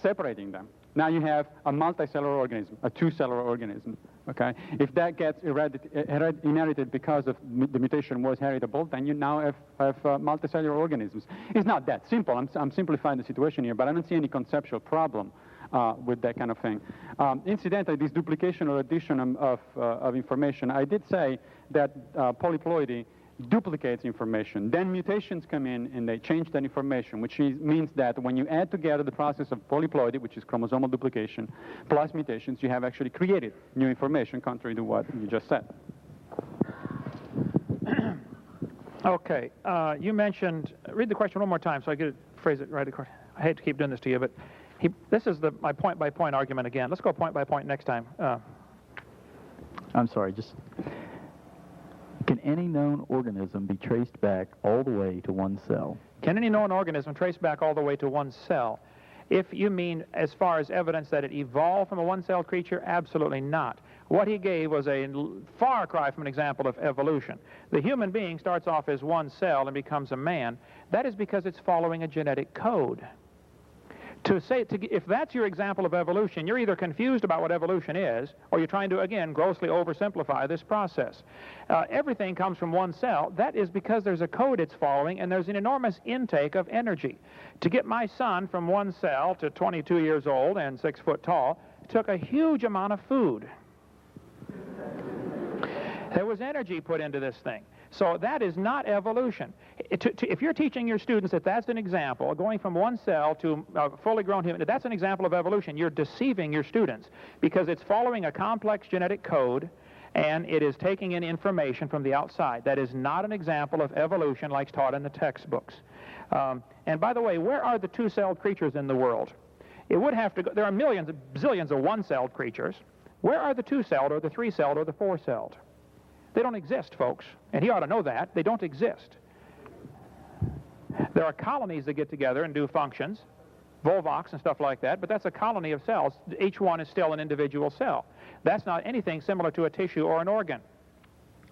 separating them. Now you have a multicellular organism, a two-cellular organism. Okay? If that gets inherited because of the mutation was heritable, then you now have multicellular organisms. It's not that simple. I'm simplifying the situation here, but I don't see any conceptual problem with that kind of thing. Incidentally, this duplication or addition of information, I did say that polyploidy duplicates information. Then mutations come in and they change that information, which means that when you add together the process of polyploidy, which is chromosomal duplication, plus mutations, you have actually created new information, contrary to what you just said. Okay. You mentioned, read the question one more time so I get to phrase it right. I hate to keep doing this to you, but this is my point-by-point argument again. Let's go point-by-point next time. I'm sorry, just... Can any known organism be traced back all the way to one cell? Can any known organism trace back all the way to one cell? If you mean as far as evidence that it evolved from a one-celled creature, absolutely not. What he gave was a far cry from an example of evolution. The human being starts off as one cell and becomes a man. That is because it's following a genetic code. If that's your example of evolution, you're either confused about what evolution is, or you're trying to, again, grossly oversimplify this process. Everything comes from one cell. That is because there's a code it's following, and there's an enormous intake of energy. To get my son from one cell to 22 years old and 6 foot tall took a huge amount of food. There was energy put into this thing. So that is not evolution. If you're teaching your students that that's an example, going from one cell to a fully grown human, that's an example of evolution, you're deceiving your students because it's following a complex genetic code and it is taking in information from the outside. That is not an example of evolution like taught in the textbooks. And by the way, where are the two-celled creatures in the world? It would have to go, there are millions, zillions of one-celled creatures. Where are the two-celled or the three-celled or the four-celled? They don't exist, folks, and he ought to know that. They don't exist. There are colonies that get together and do functions, Volvox and stuff like that, but that's a colony of cells. Each one is still an individual cell. That's not anything similar to a tissue or an organ,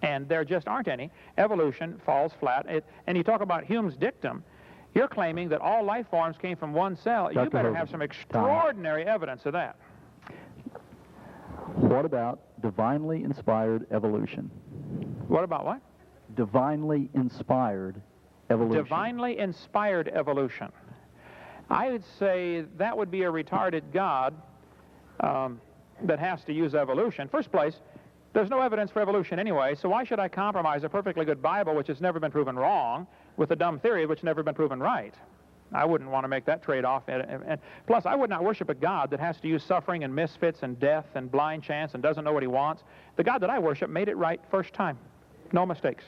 and there just aren't any. Evolution falls flat. And you talk about Hume's dictum. You're claiming that all life forms came from one cell. You better have some extraordinary evidence of that. What about divinely inspired evolution? What about what? Divinely inspired evolution. Divinely inspired evolution. I would say that would be a retarded God that has to use evolution. First place, there's no evidence for evolution anyway, so why should I compromise a perfectly good Bible which has never been proven wrong with a dumb theory which has never been proven right? I wouldn't want to make that trade-off. And plus, I would not worship a God that has to use suffering and misfits and death and blind chance and doesn't know what he wants. The God that I worship made it right first time. No mistakes.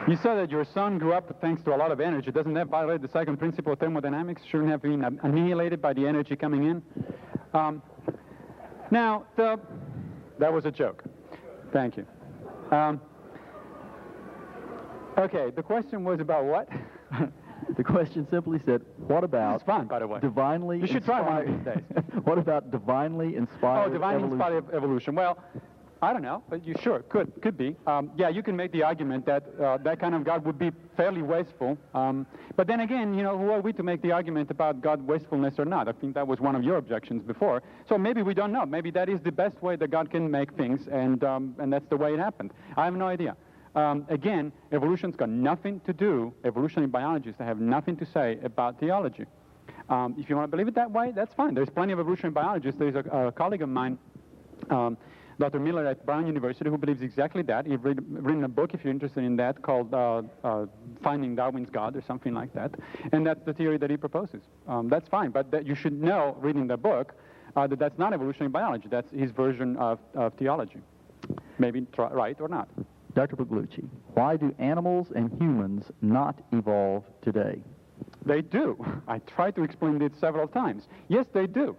You said that your son grew up thanks to a lot of energy. Doesn't that violate the second principle of thermodynamics? Shouldn't have been annihilated by the energy coming in? That was a joke. Thank you. Okay, the question was about what? The question simply said, what about It's fun, by the way. divinely You should try one of inspired... these days. What about divinely inspired divinely evolution? inspired evolution. Well, I don't know, but you sure could be. Yeah, you can make the argument that that kind of God would be fairly wasteful. But then again, who are we to make the argument about God wastefulness or not? I think that was one of your objections before. So maybe we don't know. Maybe that is the best way that God can make things, and that's the way it happened. I have no idea. Again, evolution's got nothing to do, evolutionary biologists have nothing to say about theology. If you want to believe it that way, that's fine. There's plenty of evolutionary biologists. There's a colleague of mine, Dr. Miller at Brown University, who believes exactly that. He's written a book, if you're interested in that, called Finding Darwin's God or something like that. And that's the theory that he proposes. That's fine, but that you should know, reading the book, that that's not evolutionary biology. That's his version of theology. Maybe right or not. Dr. Pigliucci, why do animals and humans not evolve today? They do. I tried to explain it several times. Yes, they do.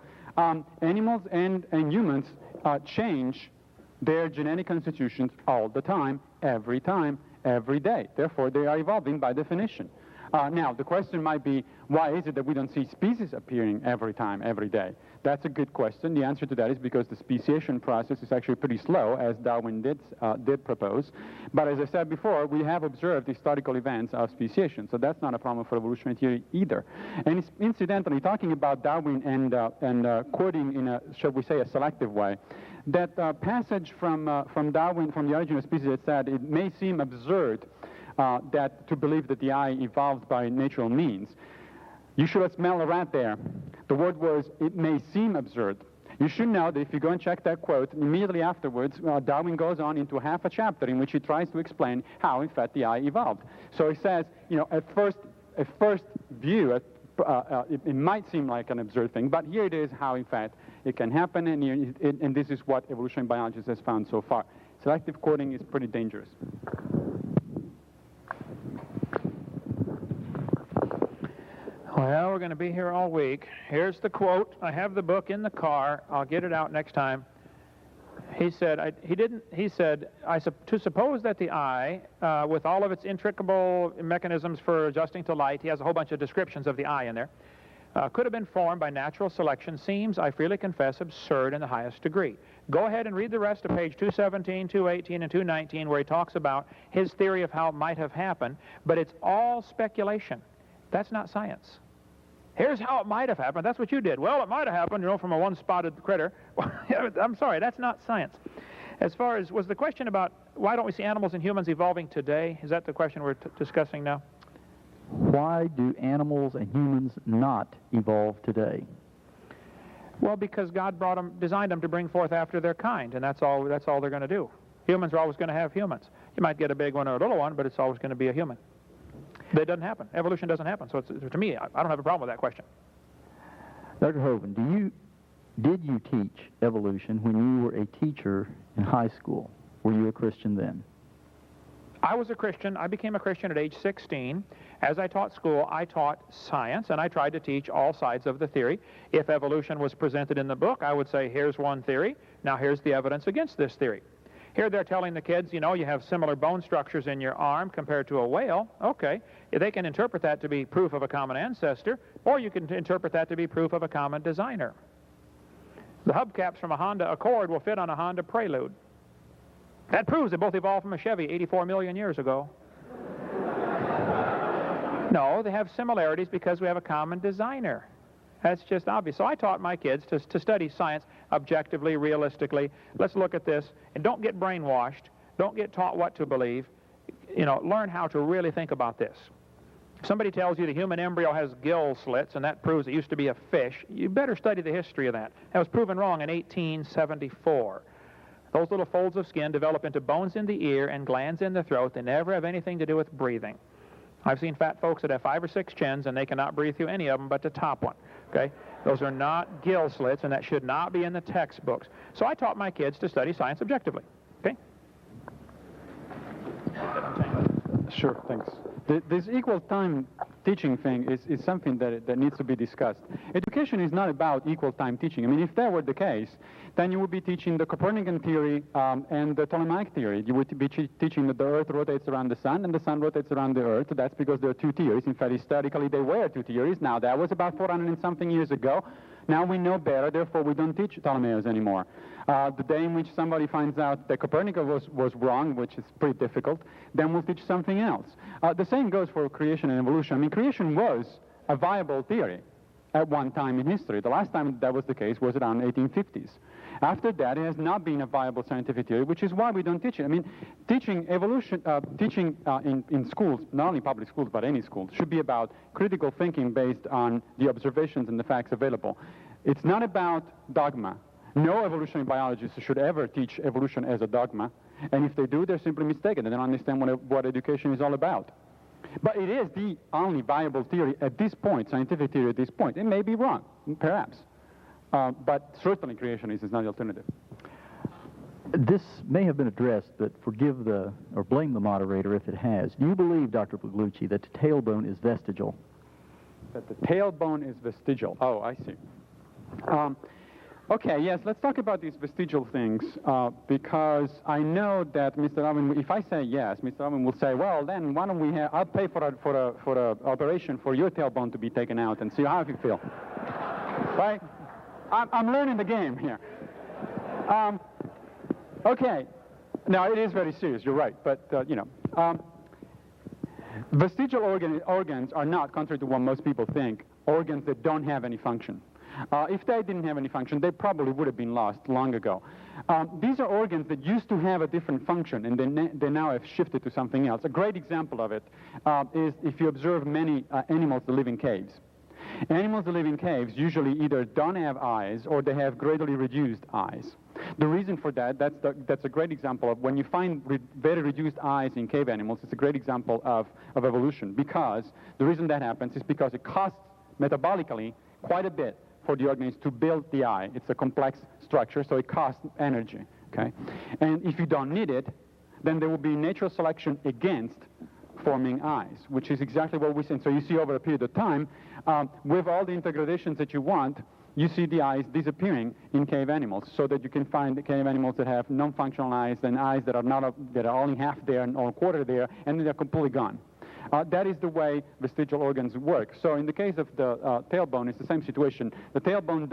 Animals and humans change their genetic constitutions all the time, every day. Therefore, they are evolving by definition. Now, the question might be, why is it that we don't see species appearing every day? That's a good question. The answer to that is because the speciation process is actually pretty slow, as Darwin did propose. But as I said before, we have observed historical events of speciation, so that's not a problem for evolutionary theory either. And incidentally, talking about Darwin and quoting in a, shall we say, a selective way, that passage from Darwin, from The Origin of Species, that said it may seem absurd that to believe that the eye evolved by natural means. You should have smelled a rat there. The word was, it may seem absurd. You should know that if you go and check that quote, immediately afterwards, Darwin goes on into half a chapter in which he tries to explain how, in fact, the eye evolved. So he says, at first view, it might seem like an absurd thing, but here it is how, in fact, it can happen, and this is what evolutionary biologists has found so far. Selective quoting is pretty dangerous. Well, we're going to be here all week. Here's the quote. I have the book in the car. I'll get it out next time. He said, to suppose that the eye, with all of its intricable mechanisms for adjusting to light, he has a whole bunch of descriptions of the eye in there, could have been formed by natural selection seems, I freely confess, absurd in the highest degree. Go ahead and read the rest of page 217, 218, and 219, where he talks about his theory of how it might have happened, but it's all speculation. That's not science. Here's how it might have happened. That's what you did. Well, it might have happened, from a one-spotted critter. I'm sorry, that's not science. As far as, was the question about why don't we see animals and humans evolving today? Is that the question we're discussing now? Why do animals and humans not evolve today? Well, because God designed them to bring forth after their kind, and that's all they're going to do. Humans are always going to have humans. You might get a big one or a little one, but it's always going to be a human. That doesn't happen. Evolution doesn't happen. So to me, I don't have a problem with that question. Dr. Hovind, did you teach evolution when you were a teacher in high school? Were you a Christian then? I was a Christian. I became a Christian at age 16. As I taught school, I taught science, and I tried to teach all sides of the theory. If evolution was presented in the book, I would say, here's one theory. Now here's the evidence against this theory. Here they're telling the kids, you have similar bone structures in your arm compared to a whale. Okay, they can interpret that to be proof of a common ancestor, or you can interpret that to be proof of a common designer. The hubcaps from a Honda Accord will fit on a Honda Prelude. That proves they both evolved from a Chevy 84 million years ago. No, they have similarities because we have a common designer. That's just obvious. So I taught my kids to study science objectively, realistically. Let's look at this, and don't get brainwashed. Don't get taught what to believe. Learn how to really think about this. If somebody tells you the human embryo has gill slits, and that proves it used to be a fish, you better study the history of that. That was proven wrong in 1874. Those little folds of skin develop into bones in the ear and glands in the throat. They never have anything to do with breathing. I've seen fat folks that have 5 or 6 chins, and they cannot breathe through any of them but the top one. Okay? Those are not gill slits, and that should not be in the textbooks. So I taught my kids to study science objectively. Okay? Sure, thanks. This equal time teaching thing is something that needs to be discussed. Education is not about equal time teaching. I mean, if that were the case, then you would be teaching the Copernican theory and the Ptolemaic theory. You would be teaching that the Earth rotates around the Sun and the Sun rotates around the Earth. That's because there are 2 theories. In fact, historically, they were 2 theories. Now, that was about 400 and something years ago. Now we know better, therefore we don't teach Ptolemaios anymore. The day in which somebody finds out that Copernicus was wrong, which is pretty difficult, then we'll teach something else. The same goes for creation and evolution. I mean, creation was a viable theory at one time in history. The last time that was the case was around 1850s. After that, it has not been a viable scientific theory, which is why we don't teach it. I mean, teaching evolution, in schools, not only public schools, but any schools, should be about critical thinking based on the observations and the facts available. It's not about dogma. No evolutionary biologist should ever teach evolution as a dogma, and if they do, they're simply mistaken. They don't understand what education is all about. But it is the only viable theory at this point, scientific theory at this point. It may be wrong, perhaps. But certainly creationism is not the alternative. This may have been addressed, but forgive or blame the moderator if it has. Do you believe, Dr. Pigliucci, that the tailbone is vestigial? That the tailbone is vestigial. Oh, I see. Okay, yes, let's talk about these vestigial things, because I know that Mr. Hovind, if I say yes, Mr. Hovind will say, well, then why don't I'll pay for a operation for your tailbone to be taken out and see how you feel. Right? I'm learning the game here. Okay. Now, it is very serious, you're right, but, vestigial organs are not, contrary to what most people think, organs that don't have any function. If they didn't have any function, they probably would have been lost long ago. These are organs that used to have a different function, and they now have shifted to something else. A great example of it is if you observe many animals that live in caves. Animals that live in caves usually either don't have eyes or they have greatly reduced eyes. The reason for that's a great example of when you find very reduced eyes in cave animals, it's a great example of evolution, because the reason that happens is because it costs metabolically quite a bit for the organism to build the eye. It's a complex structure, so it costs energy, okay? And if you don't need it, then there will be natural selection against forming eyes, which is exactly what we see. So you see over a period of time, with all the integradations that you want, you see the eyes disappearing in cave animals, so that you can find cave animals that have non-functional eyes and eyes that are only half there or a quarter there, and they're completely gone. That is the way vestigial organs work. So in the case of the tailbone, it's the same situation. The tailbone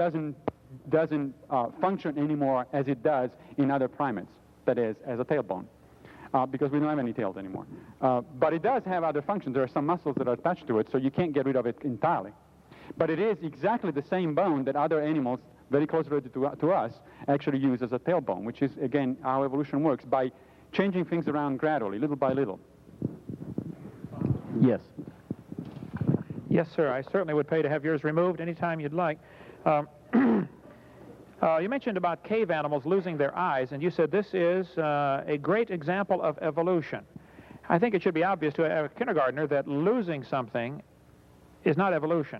doesn't function anymore as it does in other primates, that is, as a tailbone, because we don't have any tails anymore. But it does have other functions. There are some muscles that are attached to it, so you can't get rid of it entirely. But it is exactly the same bone that other animals, very close related to us, actually use as a tailbone, which is, again, how evolution works, by changing things around gradually, little by little. Yes. Yes, sir. I certainly would pay to have yours removed anytime you'd like. You mentioned about cave animals losing their eyes, and you said this is a great example of evolution. I think it should be obvious to a kindergartner that losing something is not evolution.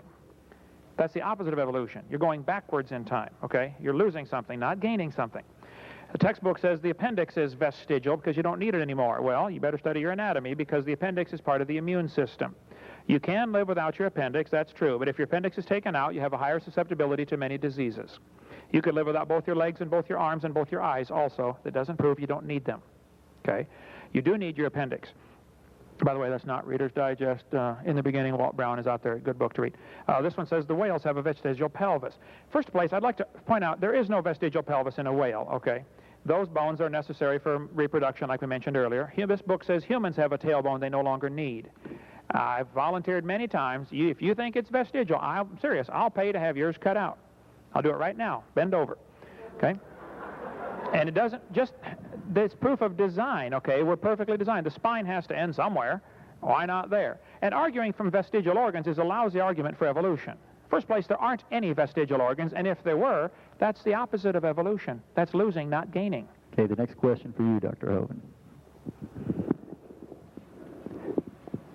That's the opposite of evolution. You're going backwards in time, okay? You're losing something, not gaining something. The textbook says the appendix is vestigial because you don't need it anymore. Well, you better study your anatomy, because the appendix is part of the immune system. You can live without your appendix, that's true, but if your appendix is taken out, you have a higher susceptibility to many diseases. You could live without both your legs and both your arms and both your eyes also. That doesn't prove you don't need them, okay? You do need your appendix. By the way, that's not Reader's Digest. In the beginning, Walt Brown is out there. Good book to read. This one says the whales have a vestigial pelvis. First place, I'd like to point out there is no vestigial pelvis in a whale, okay? Those bones are necessary for reproduction, like we mentioned earlier. This book says humans have a tailbone they no longer need. I've volunteered many times. If you think it's vestigial, I'm serious. I'll pay to have yours cut out. I'll do it right now. Bend over. Okay? And it doesn't just, this proof of design, okay? We're perfectly designed. The spine has to end somewhere. Why not there? And arguing from vestigial organs is a lousy argument for evolution. First place, there aren't any vestigial organs, and if there were, that's the opposite of evolution. That's losing, not gaining. Okay, the next question for you, Dr. Hovind.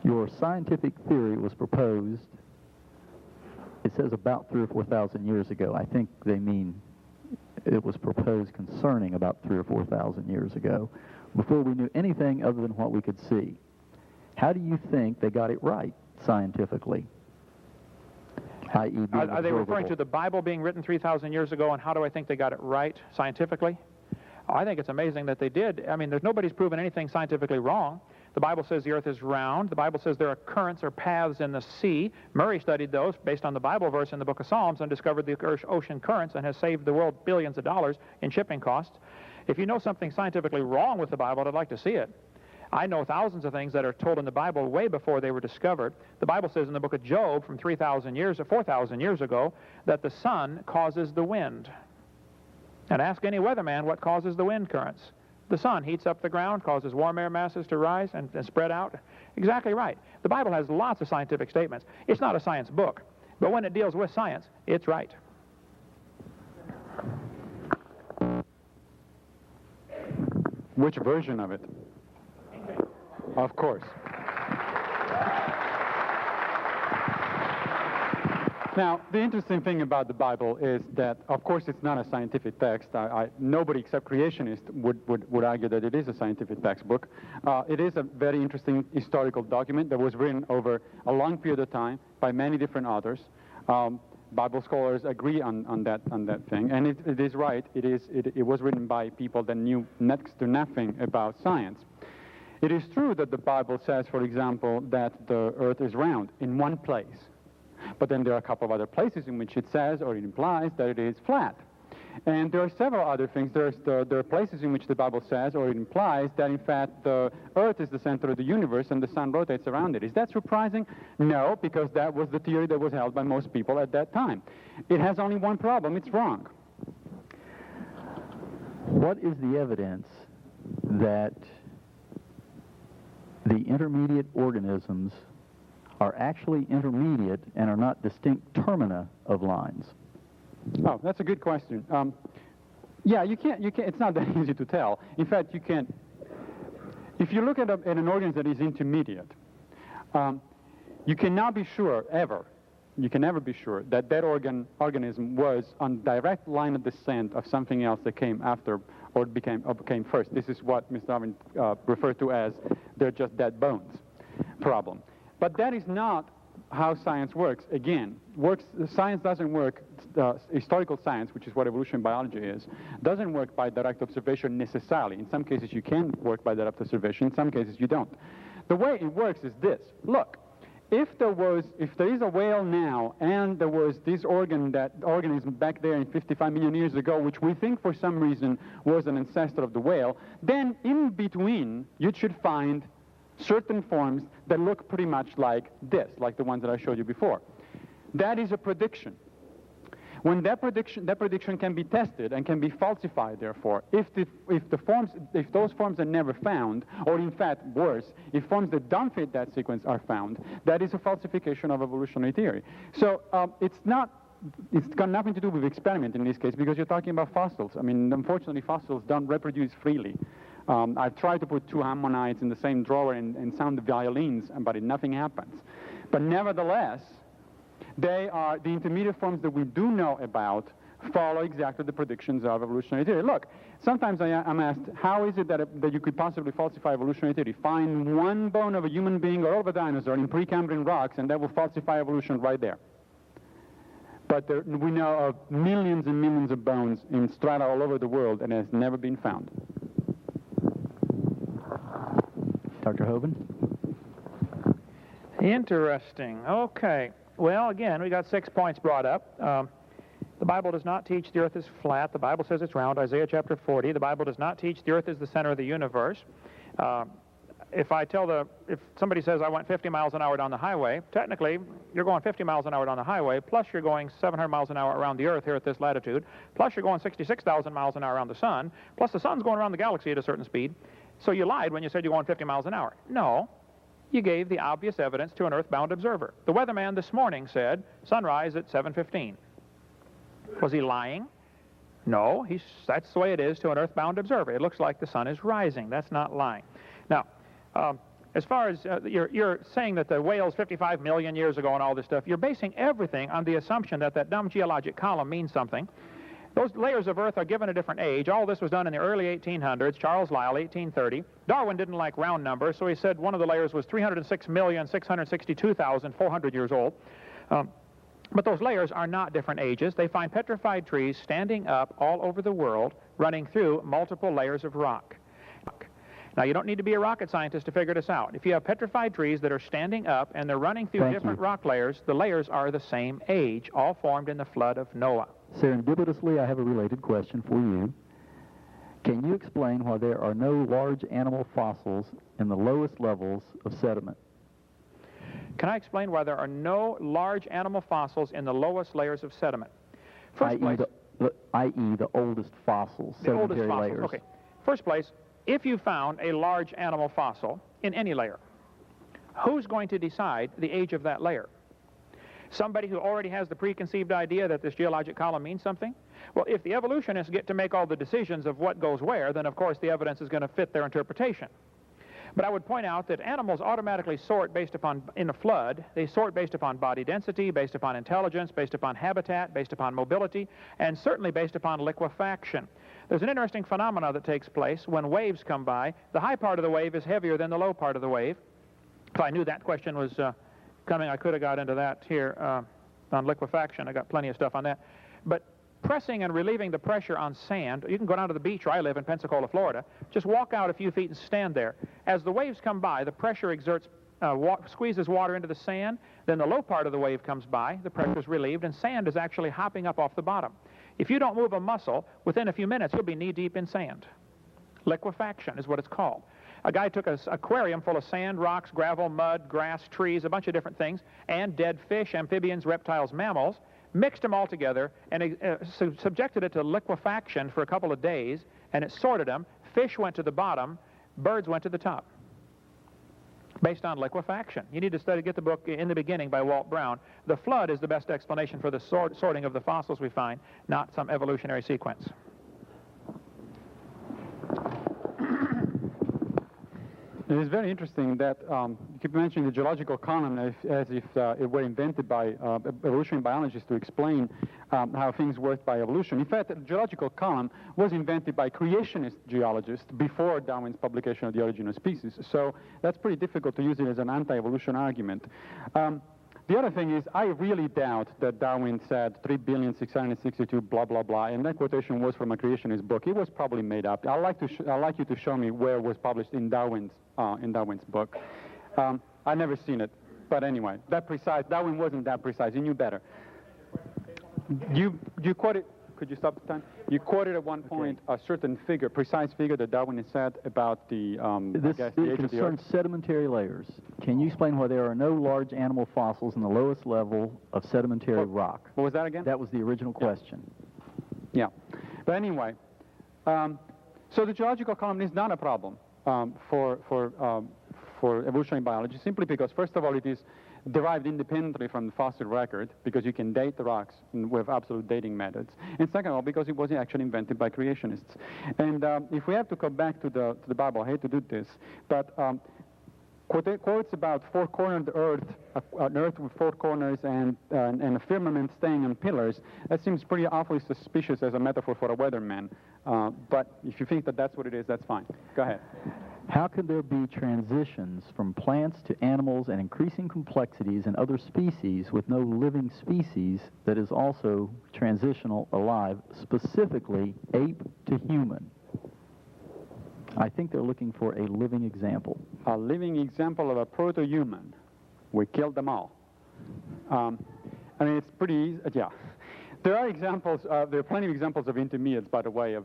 Your scientific theory was proposed, it says about 3,000 or 4,000 years ago. I think they mean it was proposed concerning about 3,000 or 4,000 years ago, before we knew anything other than what we could see. How do you think they got it right scientifically? i.e., Are they referring to the Bible being written 3,000 years ago, and how do I think they got it right scientifically? Oh, I think it's amazing that they did. I mean, nobody's proven anything scientifically wrong. The Bible says the earth is round. The Bible says there are currents or paths in the sea. Murray studied those based on the Bible verse in the book of Psalms and discovered the ocean currents and has saved the world billions of dollars in shipping costs. If you know something scientifically wrong with the Bible, I'd like to see it. I know thousands of things that are told in the Bible way before they were discovered. The Bible says in the book of Job from 3,000 years or 4,000 years ago that the sun causes the wind. And ask any weatherman what causes the wind currents. The sun heats up the ground, causes warm air masses to rise and spread out. Exactly right. The Bible has lots of scientific statements. It's not a science book, but when it deals with science, it's right. Which version of it? Of course. Now, the interesting thing about the Bible is that, of course, it's not a scientific text. Nobody except creationists would argue that it is a scientific textbook. It is a very interesting historical document that was written over a long period of time by many different authors. Bible scholars agree on that thing, and it is right. It was written by people that knew next to nothing about science. It is true that the Bible says, for example, that the earth is round in one place. But then there are a couple of other places in which it says or it implies that it is flat. And there are several other things. There are places in which the Bible says or it implies that, in fact, the earth is the center of the universe and the sun rotates around it. Is that surprising? No, because that was the theory that was held by most people at that time. It has only one problem. It's wrong. What is the evidence that the intermediate organisms are actually intermediate and are not distinct termina of lines? Oh, that's a good question. Yeah, you can't, it's not that easy to tell. In fact, you can't, if you look at an organism that is intermediate, you cannot be sure, ever, you can never be sure that that organism was on direct line of descent of something else that came after or became first. This is what Mr. Hovind referred to as they're just dead bones problem. But that is not how science works. Again, science doesn't work, historical science, which is what evolution biology is, doesn't work by direct observation necessarily. In some cases you can work by direct observation, in some cases you don't. The way it works is this. Look, if there is a whale now and there was this organism back there in 55 million years ago, which we think for some reason was an ancestor of the whale, then in between you should find certain forms that look pretty much like this, like the ones that I showed you before. That is a prediction. When that prediction can be tested and can be falsified, therefore, if those forms are never found, or in fact worse, if forms that don't fit that sequence are found, that is a falsification of evolutionary theory. So it's got nothing to do with experiment in this case, because you're talking about fossils. I mean, unfortunately, fossils don't reproduce freely. I've tried to put two ammonites in the same drawer and sound the violins, but nothing happens. But nevertheless, they are the intermediate forms that we do know about follow exactly the predictions of evolutionary theory. Look, sometimes I'm asked, how is it that you could possibly falsify evolutionary theory? Find one bone of a human being or of a dinosaur in Precambrian rocks, and that will falsify evolution right there. But we know of millions and millions of bones in strata all over the world, and it has never been found. Dr. Hovind? Interesting. Okay. Well, again, we got 6 points brought up. The Bible does not teach the earth is flat. The Bible says it's round, Isaiah chapter 40. The Bible does not teach the earth is the center of the universe. if somebody says I went 50 miles an hour down the highway, technically you're going 50 miles an hour down the highway, plus you're going 700 miles an hour around the Earth here at this latitude, plus you're going 66,000 miles an hour around the sun, plus the sun's going around the galaxy at a certain speed. So you lied when you said you're going 50 miles an hour. No, you gave the obvious evidence to an earthbound observer. The weatherman this morning said sunrise at 7:15. Was he lying? No, that's the way it is to an earthbound observer. It looks like the sun is rising. That's not lying. Now, as far as you're saying that the whales 55 million years ago and all this stuff, you're basing everything on the assumption that that dumb geologic column means something. Those layers of Earth are given a different age. All this was done in the early 1800s. Charles Lyell, 1830. Darwin didn't like round numbers, so he said one of the layers was 306,662,400 years old. But those layers are not different ages. They find petrified trees standing up all over the world, running through multiple layers of rock. Now, you don't need to be a rocket scientist to figure this out. If you have petrified trees that are standing up and they're running through different rock layers, the layers are the same age, all formed in the flood of Noah. Serendipitously, I have a related question for you. Can you explain why there are no large animal fossils in the lowest levels of sediment? Can I explain why there are no large animal fossils in the lowest layers of sediment? First place, i.e. the oldest fossils, sedimentary layers. Okay. First place, if you found a large animal fossil in any layer, who's going to decide the age of that layer? Somebody who already has the preconceived idea that this geologic column means something? Well, if the evolutionists get to make all the decisions of what goes where, then of course the evidence is going to fit their interpretation. But I would point out that animals automatically sort based upon, in a flood, they sort based upon body density, based upon intelligence, based upon habitat, based upon mobility, and certainly based upon liquefaction. There's an interesting phenomena that takes place when waves come by. The high part of the wave is heavier than the low part of the wave. If I knew that question was coming, I could have got into that here on liquefaction. I got plenty of stuff on that. But pressing and relieving the pressure on sand, you can go down to the beach where I live in Pensacola, Florida, just walk out a few feet and stand there. As the waves come by, the pressure exerts, squeezes water into the sand, then the low part of the wave comes by, the pressure is relieved, and sand is actually hopping up off the bottom. If you don't move a muscle, within a few minutes you'll be knee-deep in sand. Liquefaction is what it's called. A guy took an aquarium full of sand, rocks, gravel, mud, grass, trees, a bunch of different things, and dead fish, amphibians, reptiles, mammals, mixed them all together and subjected it to liquefaction for a couple of days, and it sorted them. Fish went to the bottom, birds went to the top, based on liquefaction. You need to get the book In the Beginning by Walt Brown. The flood is the best explanation for the sorting of the fossils we find, not some evolutionary sequence. It is very interesting that you keep mentioning the geological column as if it were invented by evolutionary biologists to explain how things work by evolution. In fact, the geological column was invented by creationist geologists before Darwin's publication of The Origin of Species. So that's pretty difficult to use it as an anti-evolution argument. The other thing is, I really doubt that Darwin said 3,662 blah, blah, blah, and that quotation was from a creationist book. It was probably made up. I'd like you to show me where it was published in Darwin's book. I've never seen it, but anyway, Darwin wasn't that precise. He knew better. You quoted, could you stop the time? You quoted at one point a certain figure, precise figure that Darwin has said about the, this concerns sedimentary layers. Can you explain why there are no large animal fossils in the lowest level of sedimentary rock? What was that again? That was the original question. Yeah. But anyway, so the geological column is not a problem for evolutionary biology, simply because, first of all, it is derived independently from the fossil record, because you can date the rocks with absolute dating methods. And second of all, because it was actually invented by creationists. And if we have to come back to the Bible, I hate to do this, but quotes about four-cornered earth, an earth with four corners and a firmament staying on pillars, that seems pretty awfully suspicious as a metaphor for a weatherman. But if you think that that's what it is, that's fine. Go ahead. How could there be transitions from plants to animals and increasing complexities in other species with no living species that is also transitional alive, specifically ape to human? I think they're looking for a living example. A living example of a proto-human. We killed them all. I mean, it's pretty easy. Yeah. There are examples, there are plenty of examples of intermediates, by the way,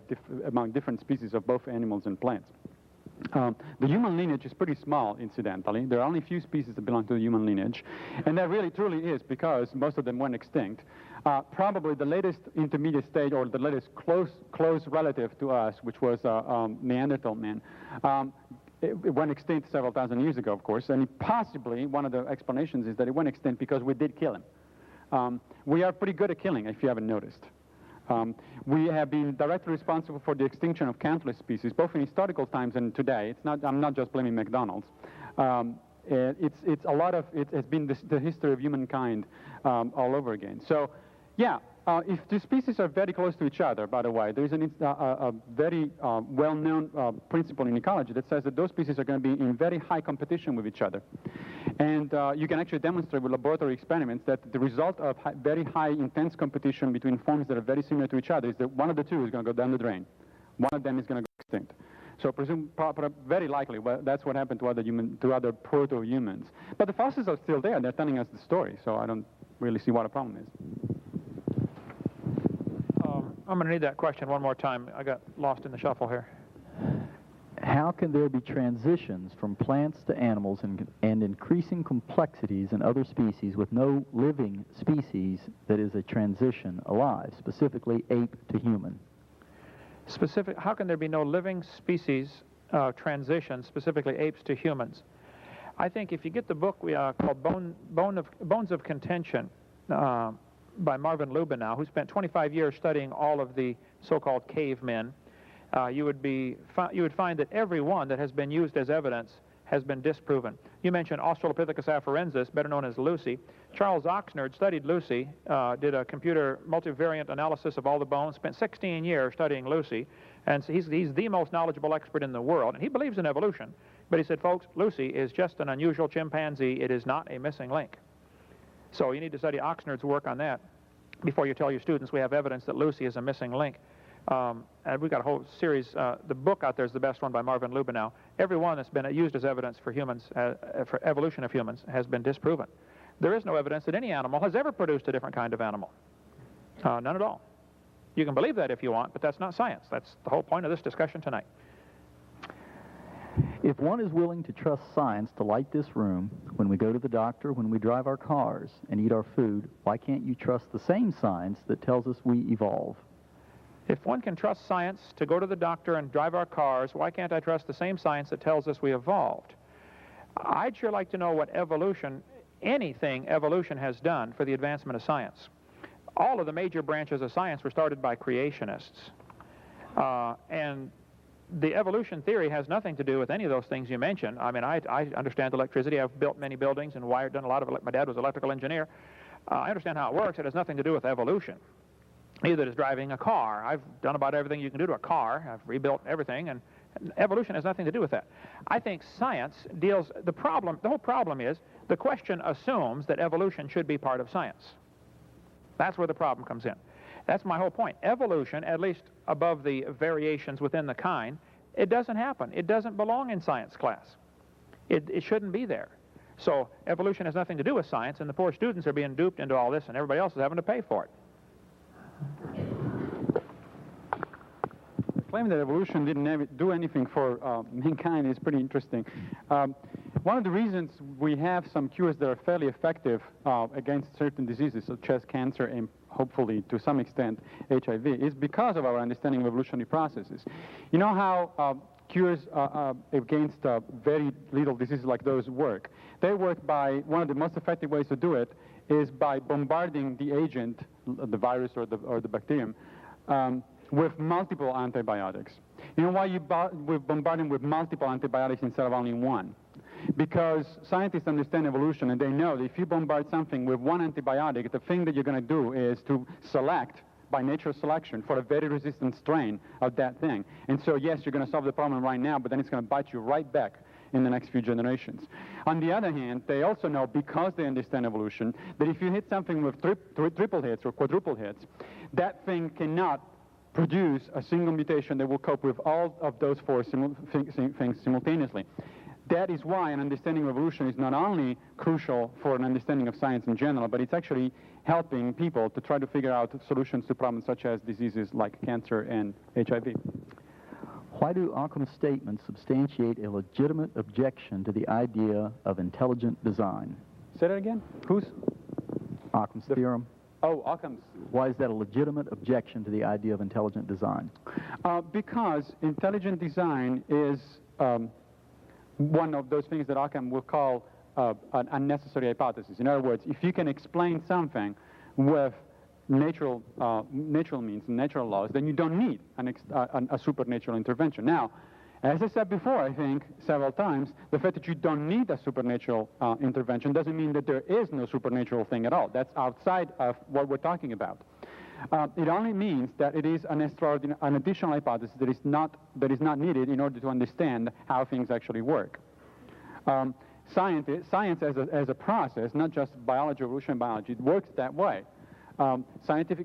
among different species of both animals and plants. The human lineage is pretty small, incidentally. There are only a few species that belong to the human lineage. And that really truly is because most of them went extinct. Probably the latest intermediate stage, or the latest close relative to us, which was Neanderthal man, it went extinct several thousand years ago, of course. And possibly one of the explanations is that it went extinct because we did kill him. We are pretty good at killing, if you haven't noticed. We have been directly responsible for the extinction of countless species, both in historical times and today. It's not, I'm not just blaming McDonald's. It's a lot of, it has been the history of humankind all over again. So, yeah, if the species are very close to each other, by the way, there's a very well-known principle in ecology that says that those species are going to be in very high competition with each other. And you can actually demonstrate with laboratory experiments that the result of very high, intense competition between forms that are very similar to each other is that one of the two is going to go down the drain. One of them is going to go extinct. So very likely, well, that's what happened to other proto-humans. But the fossils are still there. They're telling us the story, so I don't really see what the problem is. I'm going to need that question one more time. I got lost in the shuffle here. How can there be transitions from plants to animals and increasing complexities in other species with no living species that is a transition alive, specifically ape to human? How can there be no living species transition, specifically apes to humans? I think if you get the book called Bones of Contention by Marvin Lubenow, who spent 25 years studying all of the so-called cavemen, you would find that every one that has been used as evidence has been disproven. You mentioned Australopithecus afarensis, better known as Lucy. Charles Oxnard studied Lucy, did a computer multivariate analysis of all the bones, spent 16 years studying Lucy, and so he's the most knowledgeable expert in the world, and he believes in evolution. But he said, folks, Lucy is just an unusual chimpanzee. It is not a missing link. So you need to study Oxnard's work on that before you tell your students we have evidence that Lucy is a missing link. And we've got a whole series. The book out there is the best one by Marvin Lubenow. Every one that's been used as evidence for humans, for evolution of humans, has been disproven. There is no evidence that any animal has ever produced a different kind of animal. None at all. You can believe that if you want, but that's not science. That's the whole point of this discussion tonight. If one is willing to trust science to light this room, when we go to the doctor, when we drive our cars and eat our food, why can't you trust the same science that tells us we evolve? If one can trust science to go to the doctor and drive our cars, why can't I trust the same science that tells us we evolved? I'd sure like to know what anything evolution has done for the advancement of science. All of the major branches of science were started by creationists. And the evolution theory has nothing to do with any of those things you mentioned. I mean, I understand electricity. I've built many buildings and done a lot of it. My dad was an electrical engineer. I understand how it works. It has nothing to do with evolution. Neither does driving a car. I've done about everything you can do to a car. I've rebuilt everything, and evolution has nothing to do with that. I think science deals, the whole problem is, the question assumes that evolution should be part of science. That's where the problem comes in. That's my whole point. Evolution, at least above the variations within the kind, it doesn't happen. It doesn't belong in science class. It shouldn't be there. So evolution has nothing to do with science, and the poor students are being duped into all this, and everybody else is having to pay for it. The claim that evolution didn't do anything for mankind is pretty interesting. One of the reasons we have some cures that are fairly effective against certain diseases, such as cancer and hopefully to some extent HIV, is because of our understanding of evolutionary processes. You know how cures against very little diseases like those work? They work by, one of the most effective ways to do it is by bombarding the agent, the virus or the bacterium, with multiple antibiotics. You know why we bombard them with multiple antibiotics instead of only one? Because scientists understand evolution, and they know that if you bombard something with one antibiotic, the thing that you're going to do is to select, by natural selection, for a very resistant strain of that thing. And so, yes, you're going to solve the problem right now, but then it's going to bite you right back in the next few generations. On the other hand, they also know, because they understand evolution, that if you hit something with triple hits or quadruple hits, that thing cannot produce a single mutation that will cope with all of those four things simultaneously. That is why an understanding of evolution is not only crucial for an understanding of science in general, but it's actually helping people to try to figure out solutions to problems such as diseases like cancer and HIV. Why do Occam's statements substantiate a legitimate objection to the idea of intelligent design? Say that again? Who's? Occam's theorem. Oh, Occam's. Why is that a legitimate objection to the idea of intelligent design? Because intelligent design is one of those things that Occam will call an unnecessary hypothesis. In other words, if you can explain something with natural means and natural laws, then you don't need a supernatural intervention. Now, as I said before, I think, several times, the fact that you don't need a supernatural intervention doesn't mean that there is no supernatural thing at all. That's outside of what we're talking about. It only means that it is an additional hypothesis that is not needed in order to understand how things actually work. Science as a process, not just biology, evolution, biology, it works that way.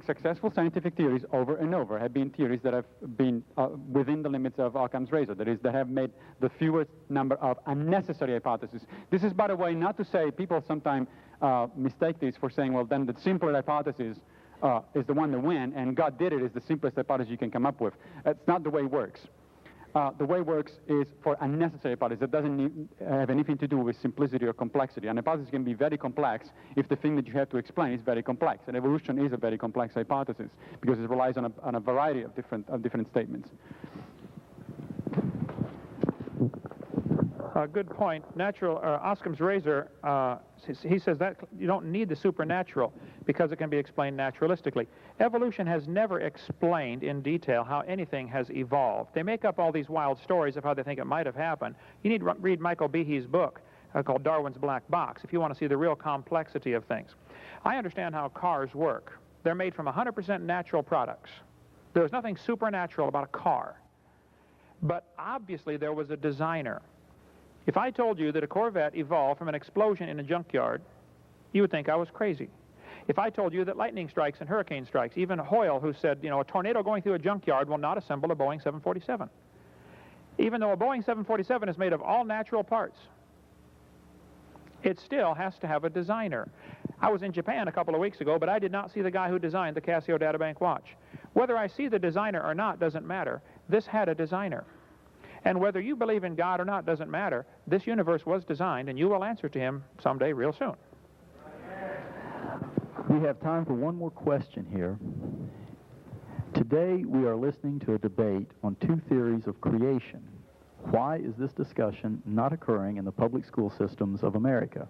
Successful scientific theories over and over have been theories that have been within the limits of Occam's razor, that is, that have made the fewest number of unnecessary hypotheses. This is, by the way, not to say people sometimes mistake this for saying, well, then the simpler hypothesis is the one that wins, and God did it is the simplest hypothesis you can come up with. That's not the way it works. The way it works is for unnecessary hypothesis. It doesn't have anything to do with simplicity or complexity. An hypothesis can be very complex if the thing that you have to explain is very complex. And evolution is a very complex hypothesis because it relies on a variety of different statements. Good point. Occam's razor, he says that you don't need the supernatural because it can be explained naturalistically. Evolution has never explained in detail how anything has evolved. They make up all these wild stories of how they think it might have happened. You need to read Michael Behe's book called Darwin's Black Box if you want to see the real complexity of things. I understand how cars work. They're made from 100% natural products. There's nothing supernatural about a car. But obviously there was a designer. If I told you that a Corvette evolved from an explosion in a junkyard, you would think I was crazy. If I told you that lightning strikes and hurricane strikes, even Hoyle, who said, a tornado going through a junkyard will not assemble a Boeing 747. Even though a Boeing 747 is made of all natural parts, it still has to have a designer. I was in Japan a couple of weeks ago, but I did not see the guy who designed the Casio Databank watch. Whether I see the designer or not doesn't matter. This had a designer. And whether you believe in God or not doesn't matter. This universe was designed, and you will answer to him someday real soon. We have time for one more question here. Today we are listening to a debate on two theories of creation. Why is this discussion not occurring in the public school systems of America?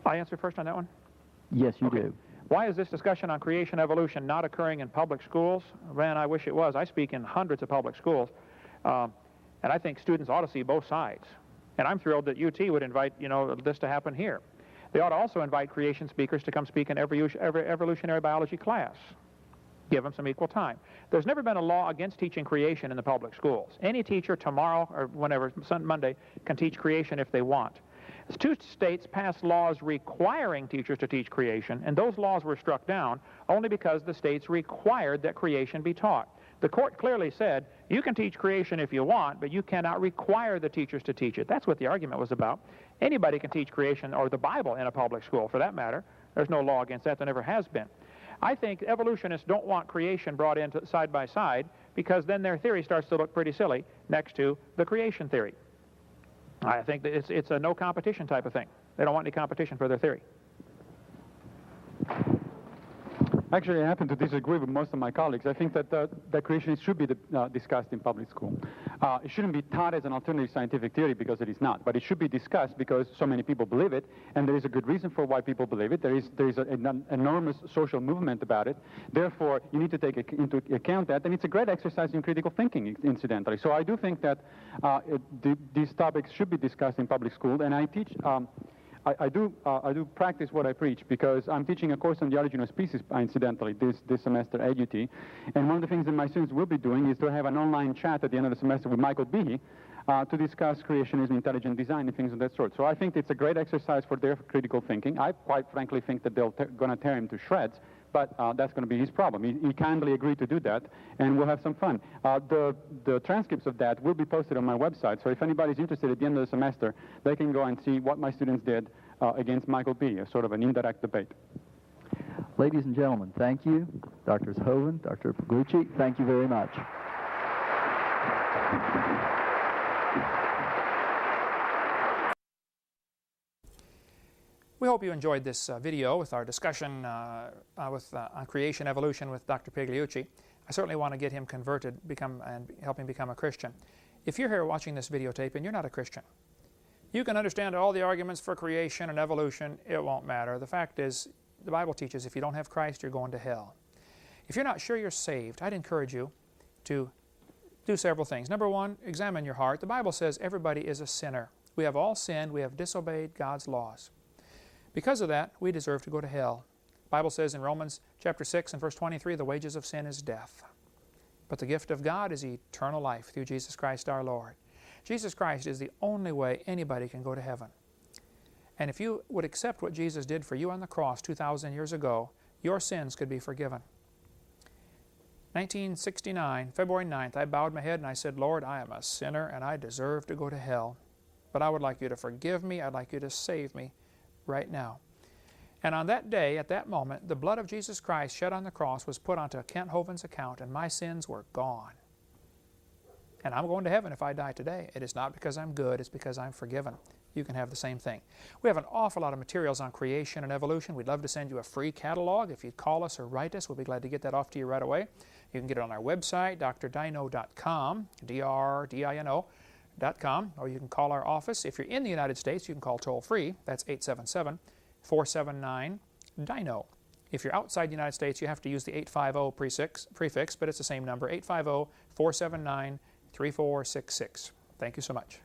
I answer first on that one? Yes, you do. Why is this discussion on creation evolution not occurring in public schools? Man, I wish it was. I speak in hundreds of public schools. And I think students ought to see both sides. And I'm thrilled that UT would invite, this to happen here. They ought to also invite creation speakers to come speak in every evolutionary biology class. Give them some equal time. There's never been a law against teaching creation in the public schools. Any teacher tomorrow or whenever, Monday, can teach creation if they want. Two states passed laws requiring teachers to teach creation, and those laws were struck down only because the states required that creation be taught. The court clearly said, you can teach creation if you want, but you cannot require the teachers to teach it. That's what the argument was about. Anybody can teach creation, or the Bible, in a public school, for that matter. There's no law against that. There never has been. I think evolutionists don't want creation brought in side by side, because then their theory starts to look pretty silly next to the creation theory. I think that it's a no competition type of thing. They don't want any competition for their theory. Actually, I happen to disagree with most of my colleagues. I think that creation should be discussed in public school. It shouldn't be taught as an alternative scientific theory because it is not, but it should be discussed because so many people believe it, and there is a good reason for why people believe it. There is an enormous social movement about it. Therefore, you need to take into account that, and it's a great exercise in critical thinking, incidentally. So I do think that these topics should be discussed in public school, and I teach. I do practice what I preach because I'm teaching a course on the origin of species, incidentally, this semester at UT. And one of the things that my students will be doing is to have an online chat at the end of the semester with Michael Behe to discuss creationism, intelligent design, and things of that sort. So I think it's a great exercise for their critical thinking. I quite frankly think that they're going to tear him to shreds, but that's going to be his problem. He kindly agreed to do that, and we'll have some fun. The transcripts of that will be posted on my website, so if anybody's interested at the end of the semester, they can go and see what my students did against Michael Behe, a sort of an indirect debate. Ladies and gentlemen, thank you. Drs. Hovind, Dr. Pigliucci, thank you very much. We hope you enjoyed this video with our discussion on creation evolution with Dr. Pigliucci. I certainly want to get him converted and help him become a Christian. If you're here watching this videotape and you're not a Christian, you can understand all the arguments for creation and evolution. It won't matter. The fact is, the Bible teaches if you don't have Christ, you're going to hell. If you're not sure you're saved, I'd encourage you to do several things. Number one, examine your heart. The Bible says everybody is a sinner. We have all sinned. We have disobeyed God's laws. Because of that, we deserve to go to hell. The Bible says in Romans chapter 6 and verse 23, the wages of sin is death. But the gift of God is eternal life through Jesus Christ our Lord. Jesus Christ is the only way anybody can go to heaven. And if you would accept what Jesus did for you on the cross 2,000 years ago, your sins could be forgiven. 1969, February 9th, I bowed my head and I said, Lord, I am a sinner and I deserve to go to hell. But I would like you to forgive me. I'd like you to save me right now. And on that day, at that moment, the blood of Jesus Christ shed on the cross was put onto Kent Hovind's account and my sins were gone. And I'm going to heaven if I die today. It is not because I'm good, it's because I'm forgiven. You can have the same thing. We have an awful lot of materials on creation and evolution. We'd love to send you a free catalog. If you'd call us or write us, we'll be glad to get that off to you right away. You can get it on our website, drdino.com, DRDINO.com, or you can call our office. If you're in the United States, you can call toll-free. That's 877-479-DINO. If you're outside the United States, you have to use the 850 prefix, but it's the same number, 850-479-3466. Thank you so much.